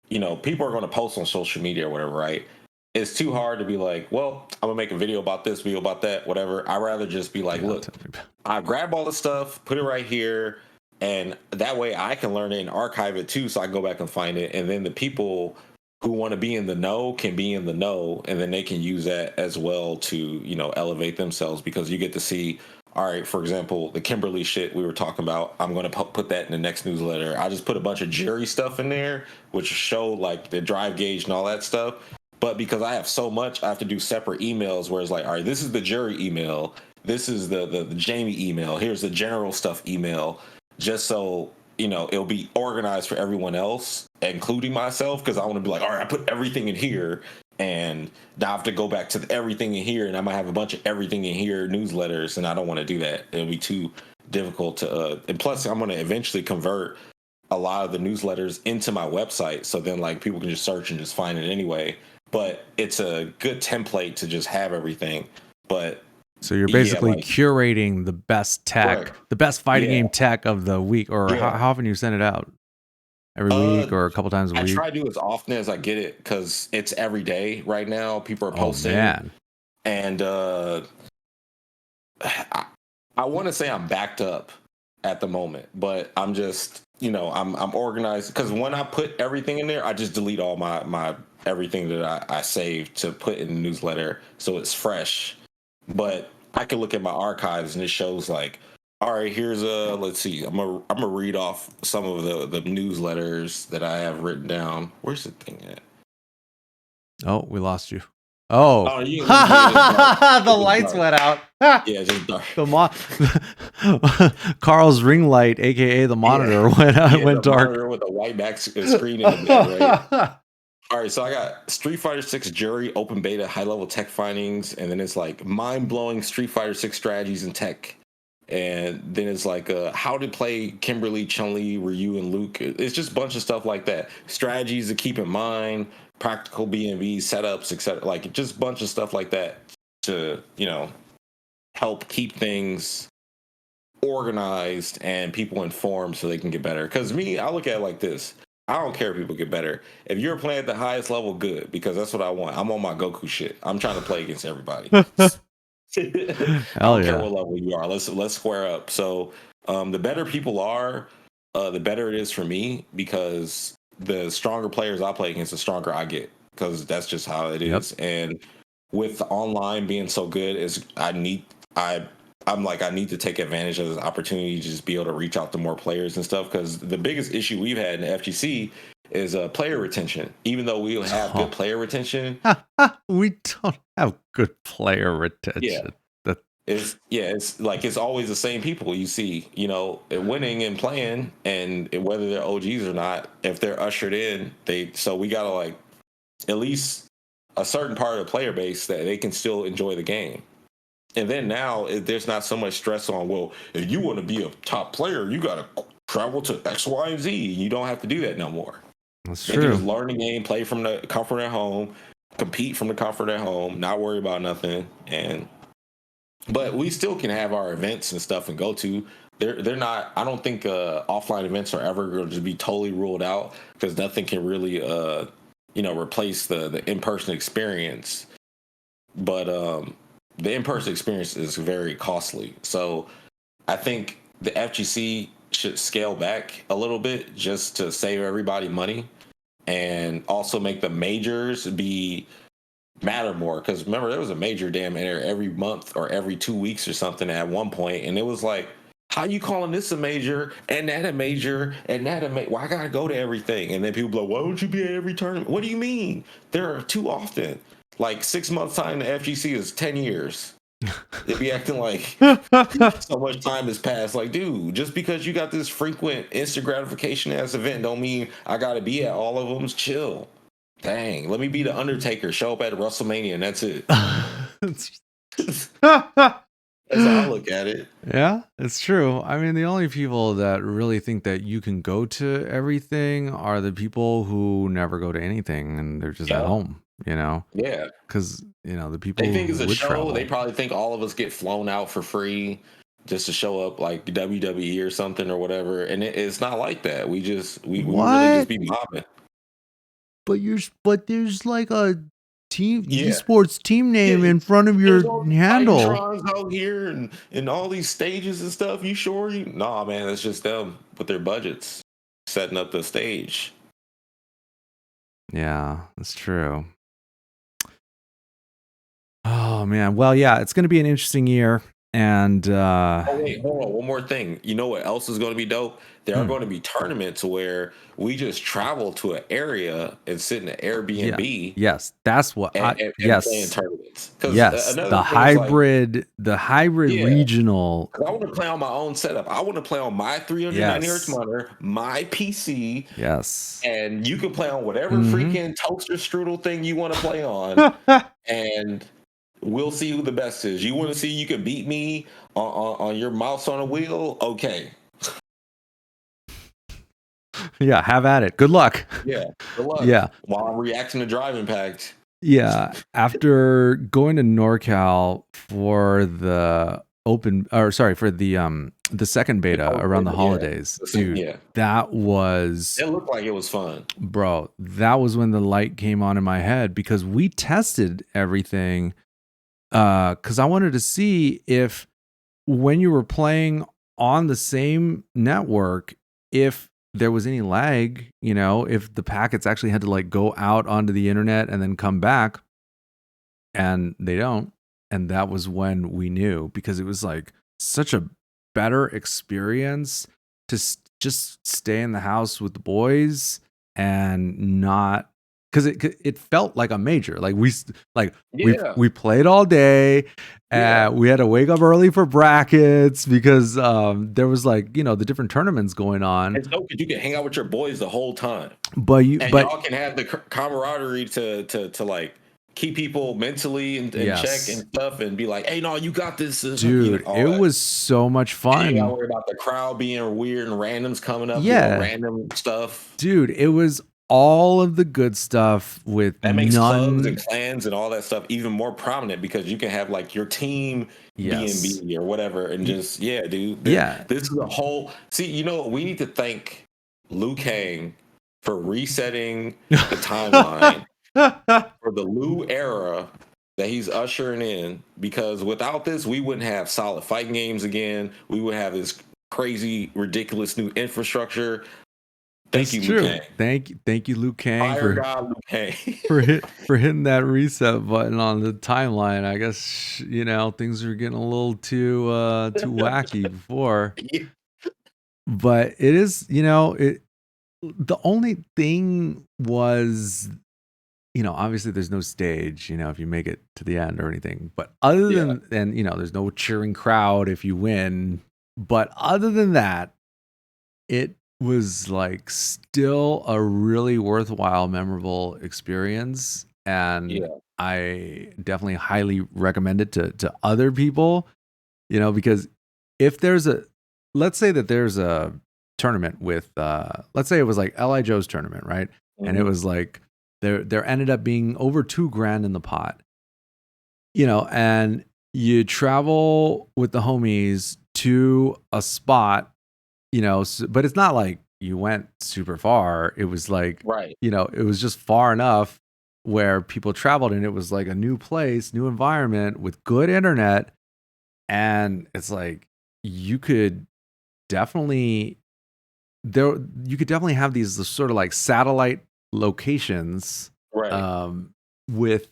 people are going to post on social media or whatever, right? It's too hard to be like, well, I'm gonna make a video about this, video about that, whatever. I'd rather just be like, Yeah, look, tell me about- I grab all the stuff, put it right here, and that way I can learn it and archive it too, so I can go back and find it. And then the people who want to be in the know can be in the know, and then they can use that as well to, elevate themselves, because you get to see, all right, for example, the Kimberly shit we were talking about, I'm going to put that in the next newsletter. I just put a bunch of Jerry stuff in there, which showed like the drive gauge and all that stuff. But because I have so much, I have to do separate emails where it's like, all right, this is the Jerry email. This is the Jamie email. Here's the general stuff email, just so it'll be organized for everyone else, including myself, because I want to be like, all right, I put everything in here, and now I have to go back to everything in here, and I might have a bunch of everything in here newsletters, and I don't want to do that. It'll be too difficult to. And plus, I'm going to eventually convert a lot of the newsletters into my website, so then like people can just search and just find it anyway. But it's a good template to just have everything. But So you're yeah, basically like, curating the best tech, correct. the best fighting Yeah. game tech of the week, or Yeah. how often you send it out? Every week or a couple times a I week? try to do as often as I get it, because it's every day right now. People are Oh posting, man. and I want to say I'm backed up at the moment, but I'm just I'm organized, because when I put everything in there, I just delete all my everything that I saved to put in the newsletter, so it's fresh. But I can look at my archives and it shows like, all right, here's let's see, I'm gonna read off some of the newsletters that I have written down. Where's the thing at? Oh, we lost you. Oh. Oh, you can lose me. It's dark. The It's lights dark. went out. Yeah, it's just dark. Carl's ring light, aka the monitor, Yeah, went the dark. monitor with a white back screen in the back, right? All right, so I got Street Fighter 6 Jury open beta high level tech findings, and then it's like mind blowing Street Fighter 6 strategies and tech, and then it's like how to play Kimberly, Chun Li, Ryu, and Luke. It's just a bunch of stuff like that. Strategies to keep in mind, practical BNB setups, etc. Like just a bunch of stuff like that to help keep things organized and people informed so they can get better. Because me, I look at it like this. I don't care if people get better. If you're playing at the highest level, good, because that's what I want. I'm on my Goku shit. I'm trying to play against everybody. I Hell don't care yeah. what level you are. Let's square up. So the better people are, the better it is for me, because the stronger players I play against, the stronger I get, because that's just how it is. And with online being so good, I'm like, I need to take advantage of this opportunity to just be able to reach out to more players and stuff, because the biggest issue we've had in the FGC is player retention. Even though we have good player retention, We don't have good player retention. it's like it's always the same people you see, winning and playing, and whether they're OGs or not, if they're ushered in, so we gotta like at least a certain part of the player base that they can still enjoy the game. And then now there's not so much stress on, well, if you want to be a top player, you got to travel to X, Y, and Z. You don't have to do that no more. That's They can true. just learn the game, play from the comfort at home, compete from the comfort at home, not worry about nothing. But we still can have our events and stuff and go to. They're not. I don't think offline events are ever going to be totally ruled out, because nothing can really replace the in-person experience. But the in-person experience is very costly. So I think the FGC should scale back a little bit just to save everybody money, and also make the majors matter more. Because remember, there was a major damn near every month or every 2 weeks or something at one point, and it was like, how you calling this a major and that a major and that a major? Well, I gotta go to everything. And then people be like, why don't you be at every tournament? What do you mean? There are too often. Like 6 months time to FGC is 10 years. They be acting like so much time has passed. Like, dude, just because you got this frequent instant gratification ass event don't mean I gotta be at all of them. Chill. Dang, let me be the Undertaker, show up at WrestleMania, and that's it. That's how I look at it. Yeah, it's true. I mean, the only people that really think that you can go to everything are the people who never go to anything and they're just at Yeah. home, you know? Yeah. Because, you know, the people They think it's who a would show. travel. They probably think all of us get flown out for free just to show up like WWE or something or whatever. And it's not like that. We really What? just be mobbing. But there's like a team Yeah. esports team name Yeah, in front of There's your all these handle. Titantrons out here and all these stages and stuff. You sure? Nah, man, it's just them with their budgets setting up the stage. Yeah, that's true. Oh man. Well, yeah, it's going to be an interesting year. And Oh wait, hold on. One more thing. You know what else is going to be dope? There are going to be tournaments where we just travel to an area and sit in an Airbnb. yes, that's what And playing yes. tournaments. 'Cause Yes, another the thing is, like, hybrid Yeah. regional. 'cause I want to play on my own setup. I want to play on my 390 hertz Yes. monitor, my PC, Yes. and you can play on whatever Mhm. freaking toaster strudel thing you want to play on, and we'll see who the best is. You want to see you can beat me on your mouse on a wheel? Okay. Yeah, have at it. Good luck. Yeah. Good luck. Yeah. While I'm reacting to Drive Impact. Yeah, after going to NorCal for the second beta around the Yeah. holidays, dude, Yeah. that was, It looked like it was fun. bro, that was when the light came on in my head because we tested everything because I wanted to see if when you were playing on the same network, if there was any lag, you know, if the packets actually had to like go out onto the internet and then come back, and they don't. And that was when we knew, because it was like such a better experience to just stay in the house with the boys and not, because it felt like a major. Like Yeah. we played all day. Yeah. We had to wake up early for brackets because there was like, you know, the different tournaments going on. It's dope because you can hang out with your boys the whole time. But y'all can have the camaraderie to like keep people mentally in Yes. check and stuff, and be like, hey, no, you got this. dude, all it that. was so much You fun. gotta worry about the crowd being weird and randoms coming up, Yeah. doing random stuff. Dude, it was all of the good stuff with That makes clubs none. and clans and all that stuff even more prominent, because you can have like your team Yes. B&B or whatever, and just dude. Yeah. This is a whole. See, you know, we need to thank Liu Kang for resetting the timeline for the Liu era that he's ushering in, because without this, we wouldn't have solid fighting games again. We would have this crazy, ridiculous new infrastructure. Thank That's you, true. Liu Kang. Thank you, Liu Kang, Fire God, Liu Kang. for hitting that reset button on the timeline. I guess, you know, things were getting a little too wacky before. Yeah. But it is, you know, the only thing was, you know, obviously there's no stage, you know, if you make it to the end or anything. But other than, you know, there's no cheering crowd if you win. But other than that, it was like still a really worthwhile, memorable experience. And I definitely highly recommend it to other people, you know, because if there's let's say that there's a tournament with, let's say it was like L.I. Joe's tournament, right? Mm-hmm. And it was like, there ended up being over $2,000 in the pot, you know, and you travel with the homies to a spot, you know, but it's not like you went super far. It was like, you know, it was just far enough where people traveled, and it was like a new place, new environment with good internet. And it's like, you could definitely have these sort of like satellite locations, with,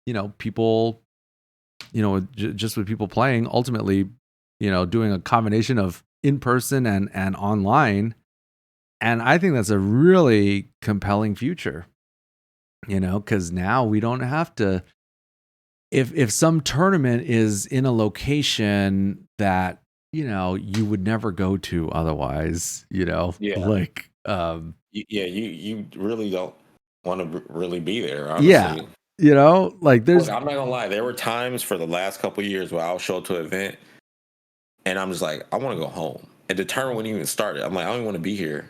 you know, people, you know, just with people playing, ultimately, you know, doing a combination of in person and online. And I think that's a really compelling future, you know, because now we don't have to if some tournament is in a location that you would never go to otherwise, Yeah. like You really don't want to really be there, yeah, honestly. like there's Look, I'm not gonna lie. There were times for the last couple of years where I'll show up to an event and I'm just like, I want to go home. And the tournament wouldn't even start. I'm like, I don't even want to be here.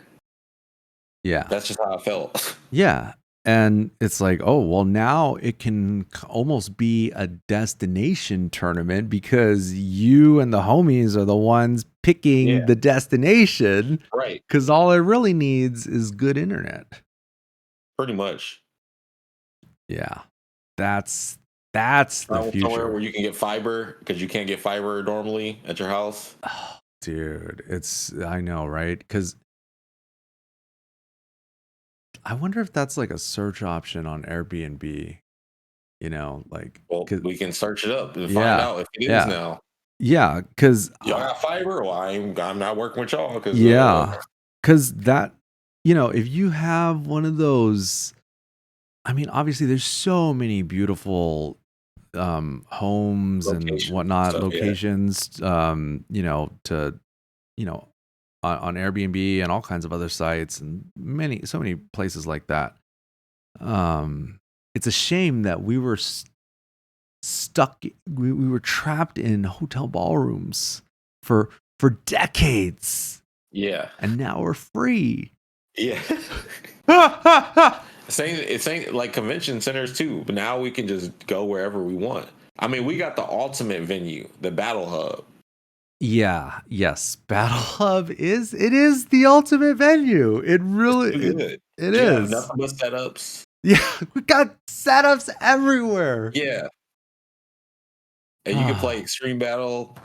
yeah. That's just how I felt. Yeah. And it's like, oh, well, now it can almost be a destination tournament because you and the homies are the ones picking Yeah. the destination. Right. Because all it really needs is good internet. Pretty much. Yeah. That's the Somewhere future. where you can get fiber because you can't get fiber normally at your house. Oh, dude, I know, right? Because I wonder if that's like a search option on Airbnb, like. Well, we can search it up and find Yeah, out if it is yeah. now. Yeah, because Y'all got fiber? Well, I'm not working with y'all because because that if you have one of those, I mean, obviously there's so many beautiful homes Locations and whatnot, and stuff, yeah. locations, on Airbnb and all kinds of other sites and so many places like that. It's a shame that we were stuck. We were trapped in hotel ballrooms for decades. Yeah. And now we're free. Yeah. Same like convention centers too, but now we can just go wherever we want. I mean, we got the ultimate venue, the Battle Hub. Yeah, yes. Battle Hub is the ultimate venue. It really it is. Nothing but setups. Yeah, we got setups everywhere. Yeah. And you can play Extreme Battle.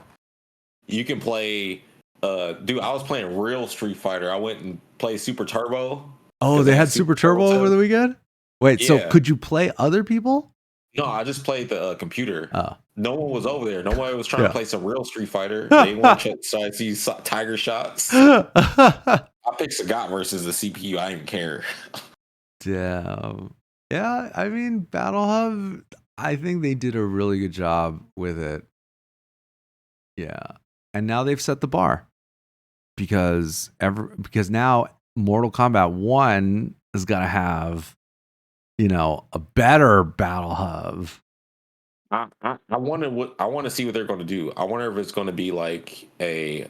You can play dude, I was playing real Street Fighter. I went and played Super Turbo. Oh, they had Super Turbo over the weekend? Wait, so could you play other people? No, I just played the computer. Oh. No one was over there. Nobody was trying to play some real Street Fighter. They want to try to see Tiger shots. I picked Sagat versus the CPU. I didn't care. Damn. Yeah, I mean, Battle Hub, I think they did a really good job with it. Yeah. And now they've set the bar because now Mortal Kombat 1 is going to have, a better Battle Hub. I want to see what they're going to do. I wonder if it's going to be like a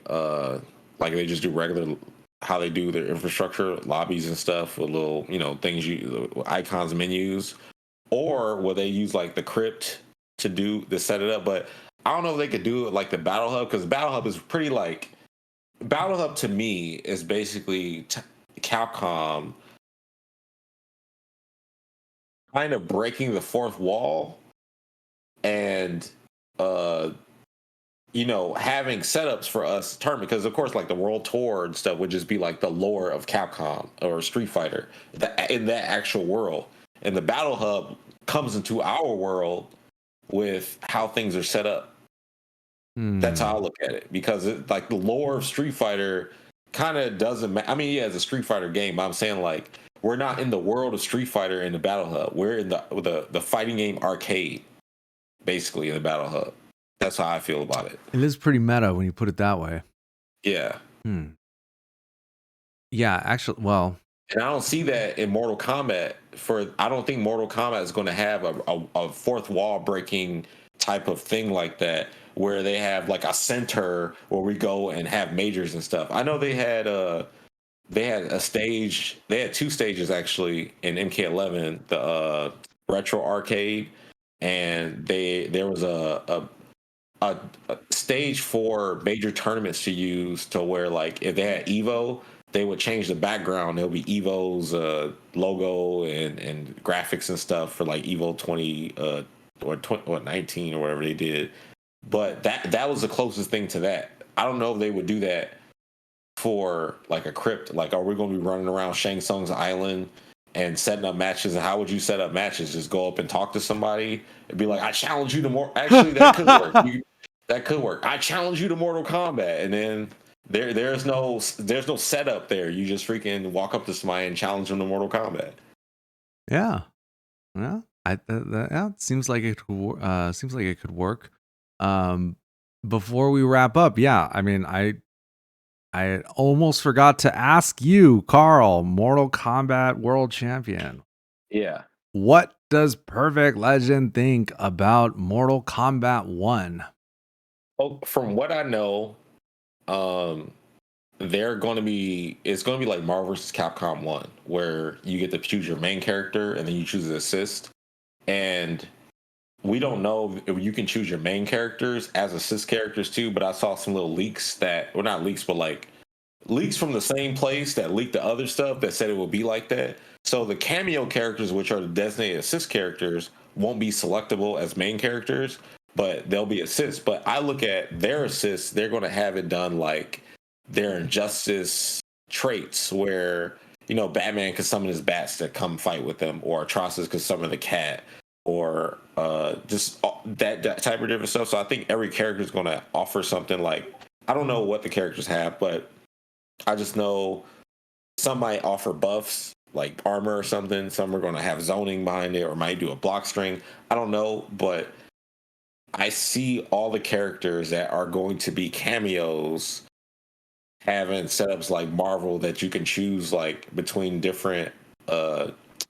like they just do regular how they do their infrastructure lobbies and stuff with little things icons, menus, or will they use like the crypt to set it up? But I don't know if they could do it like the Battle Hub because Battle Hub is pretty like Battle Hub to me is basically Capcom kind of breaking the fourth wall and having setups for us tournament because of course like the world tour and stuff would just be like the lore of Capcom or Street Fighter in that actual world, and the Battle Hub comes into our world with how things are set up. That's how I look at it because like the lore of Street Fighter kind of doesn't I mean, yeah, it's a Street Fighter game, but I'm saying like we're not in the world of Street Fighter in the Battle Hub. We're in the fighting game arcade, basically, in the Battle Hub. That's how I feel about it. It is pretty meta when you put it that way. Yeah. Yeah, actually, well. And I don't see that in Mortal Kombat. I don't think Mortal Kombat is going to have a fourth wall breaking type of thing like that, where they have like a center where we go and have majors and stuff. I know they had a stage. They had two stages actually in MK11, the retro arcade, and there was a stage for major tournaments to use to where like if they had Evo, they would change the background. There'll be Evo's logo and graphics and stuff for like Evo 20 or 19 or whatever they did. But that was the closest thing to that. I don't know if they would do that for like a crypt. Like, are we going to be running around Shang Tsung's island and setting up matches? And how would you set up matches? Just go up and talk to somebody and be like, I challenge you to more. Actually, that could work. That could work. I challenge you to Mortal Kombat. And then there's no setup there. You just freaking walk up to somebody and challenge them to Mortal Kombat. Yeah. Yeah. Yeah, it seems like it could seems like it could work. Um, before we wrap up, yeah, I mean, I almost forgot to ask you, Carl, Mortal Kombat World Champion. Yeah. What does Perfect Legend think about Mortal Kombat 1? Oh, from what I know, um, it's going to be like Marvel vs. Capcom 1, where you get to choose your main character and then you choose an assist. And we don't know if you can choose your main characters as assist characters too, but I saw some little leaks well, not leaks, but like leaks from the same place that leaked the other stuff that said it would be like that. So the cameo characters, which are the designated assist characters, won't be selectable as main characters, but they'll be assists. But I look at their assists, they're going to have it done like their injustice traits, where Batman can summon his bats to come fight with them, or Atrocitus could summon the cat, or just that type of different stuff. So I think every character is going to offer something. Like, I don't know what the characters have, but I just know some might offer buffs like armor or something. Some are going to have zoning behind it, or might do a block string. I don't know, but I see all the characters that are going to be cameos having setups like Marvel that you can choose like between different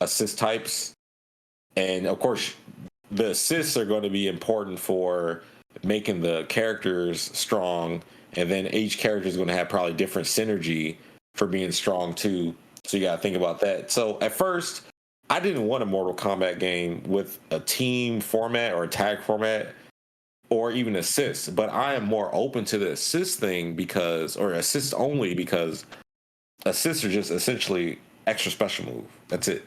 assist types. And of course, the assists are going to be important for making the characters strong, and then each character is going to have probably different synergy for being strong too. So you got to think about that. So at first, I didn't want a Mortal Kombat game with a team format or a tag format or even assists, but I am more open to the assist thing or assist only, because assists are just essentially extra special move. That's it.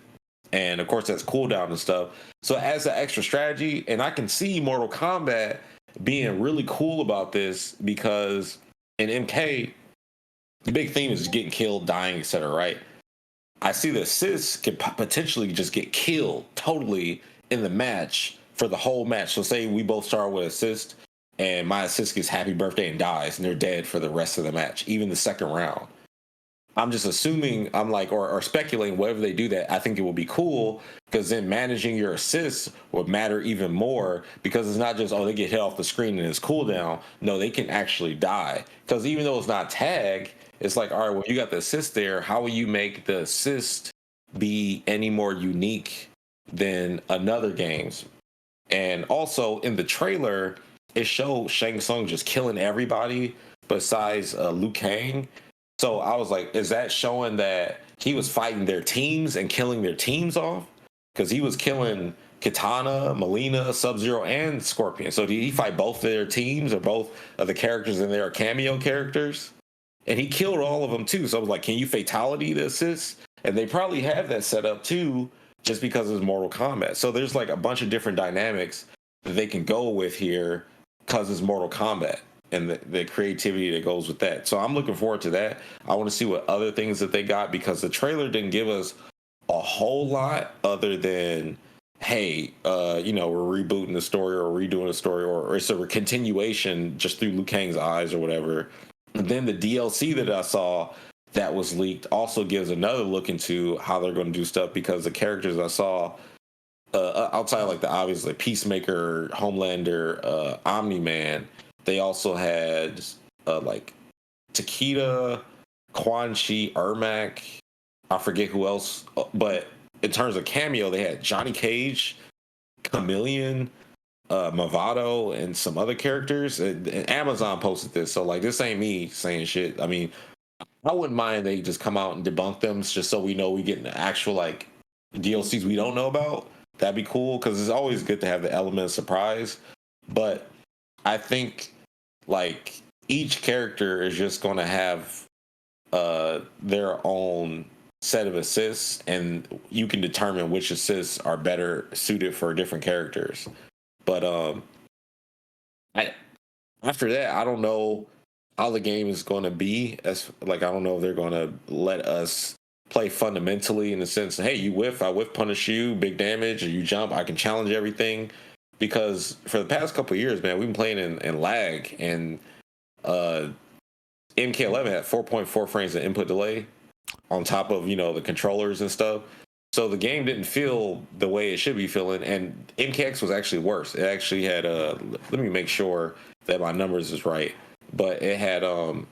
And of course, that's cooldown and stuff. So as an extra strategy, and I can see Mortal Kombat being really cool about this, because in MK, the big theme is getting killed, dying, etc. Right? I see the assists can potentially just get killed totally in the match for the whole match. So say we both start with assist, and my assist gets happy birthday and dies, and they're dead for the rest of the match, even the second round. I'm just assuming, I'm like, or speculating, whatever they do that, I think it will be cool, because then managing your assists would matter even more, because it's not just, oh, they get hit off the screen and it's cooldown. No, they can actually die. Because even though it's not tag, it's like, all right, well, you got the assist there. How will you make the assist be any more unique than another game's? And also in the trailer, it showed Shang Tsung just killing everybody besides Liu Kang. So I was like, is that showing that he was fighting their teams and killing their teams off? Because he was killing Kitana, Melina, Sub-Zero, and Scorpion. So did he fight both of their teams, or both of the characters in there are cameo characters? And he killed all of them too. So I was like, can you fatality the assist? And they probably have that set up too, just because it's Mortal Kombat. So there's like a bunch of different dynamics that they can go with here, because it's Mortal Kombat, and the creativity that goes with that. So I'm looking forward to that. I want to see what other things that they got, because the trailer didn't give us a whole lot other than, hey, we're rebooting the story or redoing the story, or it's a continuation just through Liu Kang's eyes or whatever. And then the DLC that I saw that was leaked also gives another look into how they're going to do stuff, because the characters I saw outside like the obvious like Peacemaker, Homelander, Omni-Man, they also had like Takeda, Quan Chi, Ermac. I forget who else, but in terms of cameo, they had Johnny Cage, Chameleon, Movado, and some other characters. And Amazon posted this, so like this ain't me saying shit. I mean, I wouldn't mind they just come out and debunk them, just so we know we get the actual like DLCs we don't know about. That'd be cool, because it's always good to have the element of surprise. But I think like each character is just going to have their own set of assists, and you can determine which assists are better suited for different characters. But after that, I don't know how the game is going to be. As like, I don't know if they're going to let us play fundamentally in the sense, hey, you whiff, I whiff punish you, big damage, or you jump, I can challenge everything. Because for the past couple of years, man, we've been playing in lag, and MK11 had 4.4 frames of input delay on top of the controllers and stuff. So the game didn't feel the way it should be feeling, and MKX was actually worse. It actually had let me make sure that my numbers is right, but it had I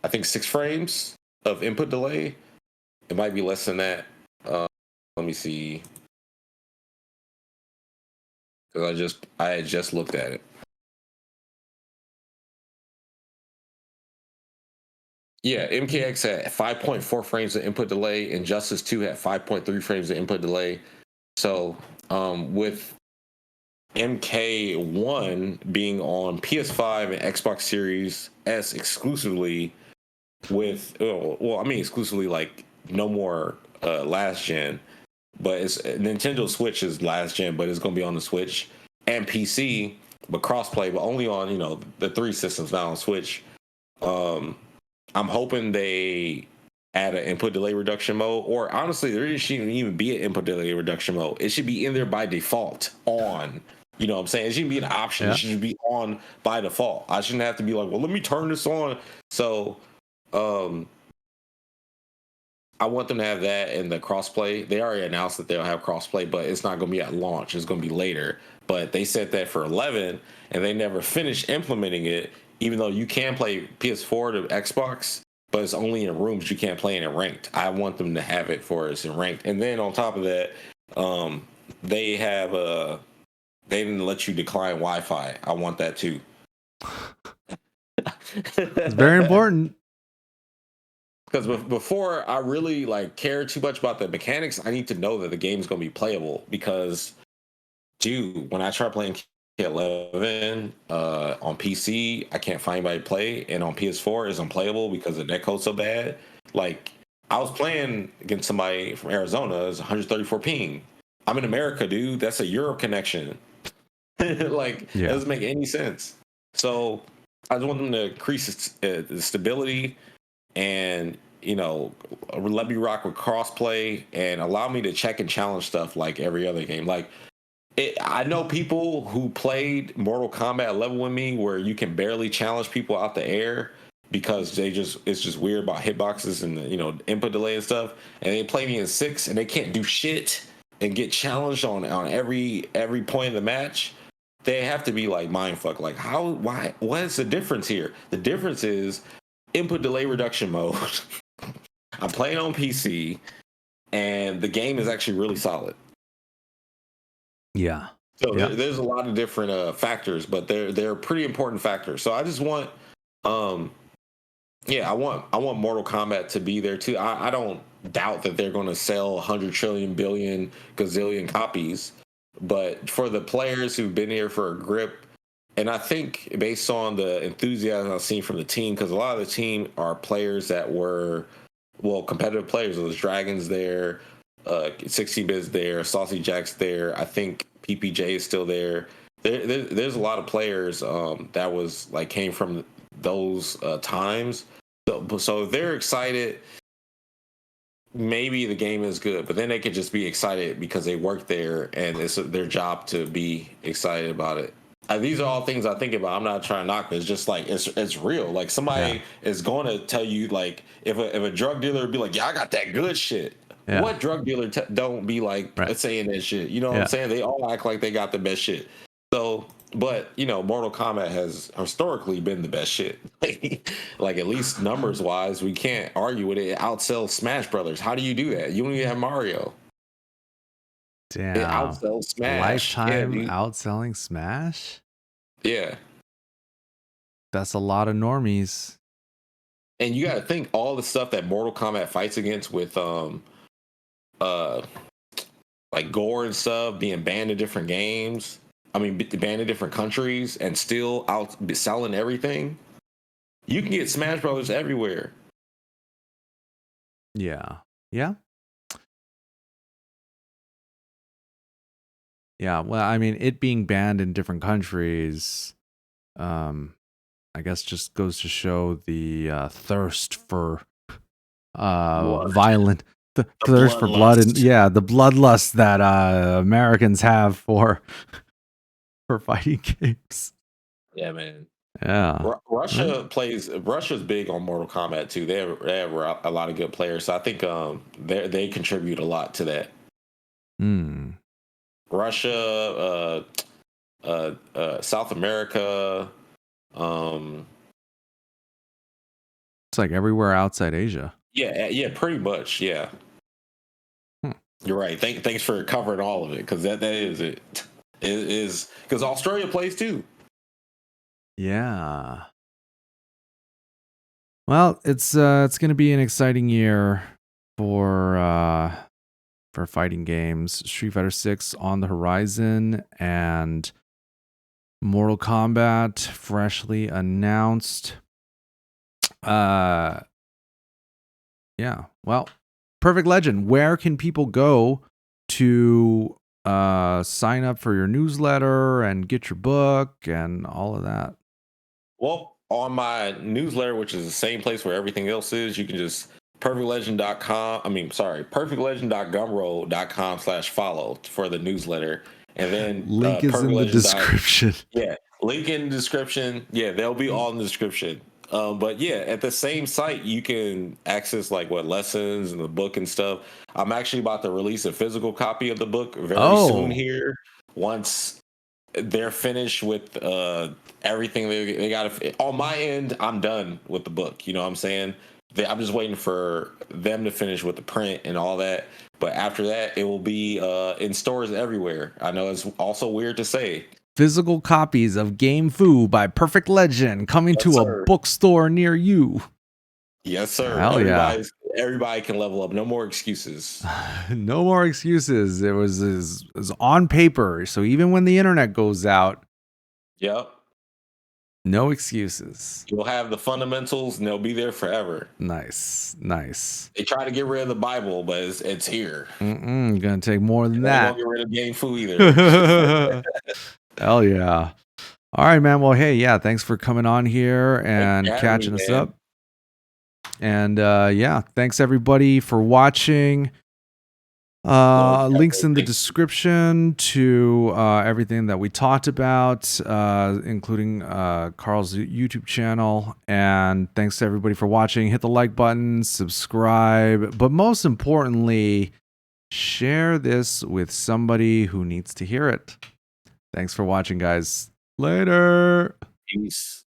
think 6 frames of input delay. It might be less than that. Let me see, because I had just looked at it. Yeah, MKX had 5.4 frames of input delay, and Justice 2 had 5.3 frames of input delay. So with MK1 being on PS5 and Xbox Series S exclusively, exclusively, like no more last gen, but it's Nintendo Switch is last gen, but it's going to be on the Switch and PC, but crossplay, but only on the 3 systems, not on Switch. I'm hoping they add an input delay reduction mode, or honestly, there shouldn't even be an input delay reduction mode. It should be in there by default on. You know what I'm saying? It shouldn't be an option. Yeah. It should be on by default. I shouldn't have to be like, well, let me turn this on. So I want them to have that in the crossplay. They already announced that they'll have crossplay, but it's not going to be at launch. It's going to be later. But they said that for 11, and they never finished implementing it, even though you can play PS4 to Xbox, but it's only in rooms. You can't play in ranked. I want them to have it for us in ranked. And then on top of that, they have they didn't let you decline Wi-Fi. I want that too. It's very important. Because before I really care too much about the mechanics, I need to know that the game's going to be playable. Because, dude, when I try playing K11 on PC, I can't find anybody to play, and on PS4 it's unplayable because the netcode's so bad. Like, I was playing against somebody from Arizona, it's 134 ping. I'm in America, dude. That's a Europe connection. It doesn't make any sense. So I just want them to increase the stability and let me rock with crossplay and allow me to check and challenge stuff like every other game. I know people who played Mortal Kombat level with me where you can barely challenge people out the air because it's just weird about hitboxes and input delay and stuff. And they play me in 6 and they can't do shit and get challenged on every point of the match. They have to be mindfuck. What is the difference here? The difference is input delay reduction mode. I'm playing on PC and the game is actually really solid. Yeah. So there's a lot of different factors, but they're pretty important factors. So I just want, I want Mortal Kombat to be there too. I don't doubt that they're going to sell 100 trillion billion gazillion copies, but for the players who've been here for a grip, and I think based on the enthusiasm I've seen from the team, because a lot of the team are players that were competitive players. There's Dragons there. 60-Bit's there, Saucy Jack's there. I think PPJ is still there. There's a lot of players that was came from those times. So if they're excited, maybe the game is good. But then they could just be excited because they work there and it's their job to be excited about it. These are all things I think about. I'm not trying to knock it. It's just it's real. Somebody is going to tell you if a drug dealer would be like, yeah, I got that good shit. Yeah. What drug dealer don't be saying that shit? You know what I'm saying? They all act like they got the best shit. So, but Mortal Kombat has historically been the best shit. At least numbers wise, we can't argue with it. It outsells Smash Brothers. How do you do that? You don't even have Mario. Damn. It outsells Smash. Lifetime outselling Smash? Yeah. That's a lot of normies. And you got to think all the stuff that Mortal Kombat fights against with gore and stuff being banned in different games. I mean, banned in different countries and still out selling everything. You can get Smash Brothers everywhere. Yeah. Yeah. Yeah. Well, I mean, it being banned in different countries, I guess just goes to show the thirst for violent. The thirst for blood and the bloodlust that Americans have for fighting games. Yeah, man. Yeah. Russia plays. Russia's big on Mortal Kombat too. They have a lot of good players. So I think they contribute a lot to that. Hmm. Russia, South America. Um, It's like everywhere outside Asia. yeah, pretty much. Yeah, Hmm. you're right. Thanks for covering all of it because that is it. It is because Australia plays too. Yeah. Well, it's going to be an exciting year for fighting games. Street Fighter 6 on the horizon, and Mortal Kombat freshly announced. Yeah. Well, Perfect Legend, where can people go to sign up for your newsletter and get your book and all of that? Well, on my newsletter, which is the same place where everything else is, you can just perfectlegend.com/follow for the newsletter. And then Link is Perfect in the Legend. description. Yeah, link in the description. Yeah, they'll be all in the description. But yeah, at the same site, you can access like what lessons and the book and stuff. I'm actually about to release a physical copy of the book very soon here. Once they're finished with everything they got on my end, I'm done with the book. You know what I'm saying? I'm just waiting for them to finish with the print and all that. But after that, it will be in stores everywhere. I know it's also weird to say. Physical copies of Game Fu by Perfect Legend coming Yes, to a sir. bookstore near you. Yes, sir. Hell yeah. Everybody can level up. No more excuses. No more excuses. It was on paper. So even when the internet goes out, Yep. no excuses. You'll have the fundamentals and they'll be there forever. Nice. They try to get rid of the Bible, but it's here. Gonna take more than They that. won't get rid of Game Fu either. Hell yeah. All right, man. Well, hey, yeah, thanks for coming on here and for having catching me, us man. up. And yeah, thanks everybody for watching. Links in the description to everything that we talked about, including Carl's YouTube channel. And thanks to everybody for watching. Hit the like button, subscribe, but most importantly, share this with somebody who needs to hear it. Thanks for watching, guys. Later. Peace.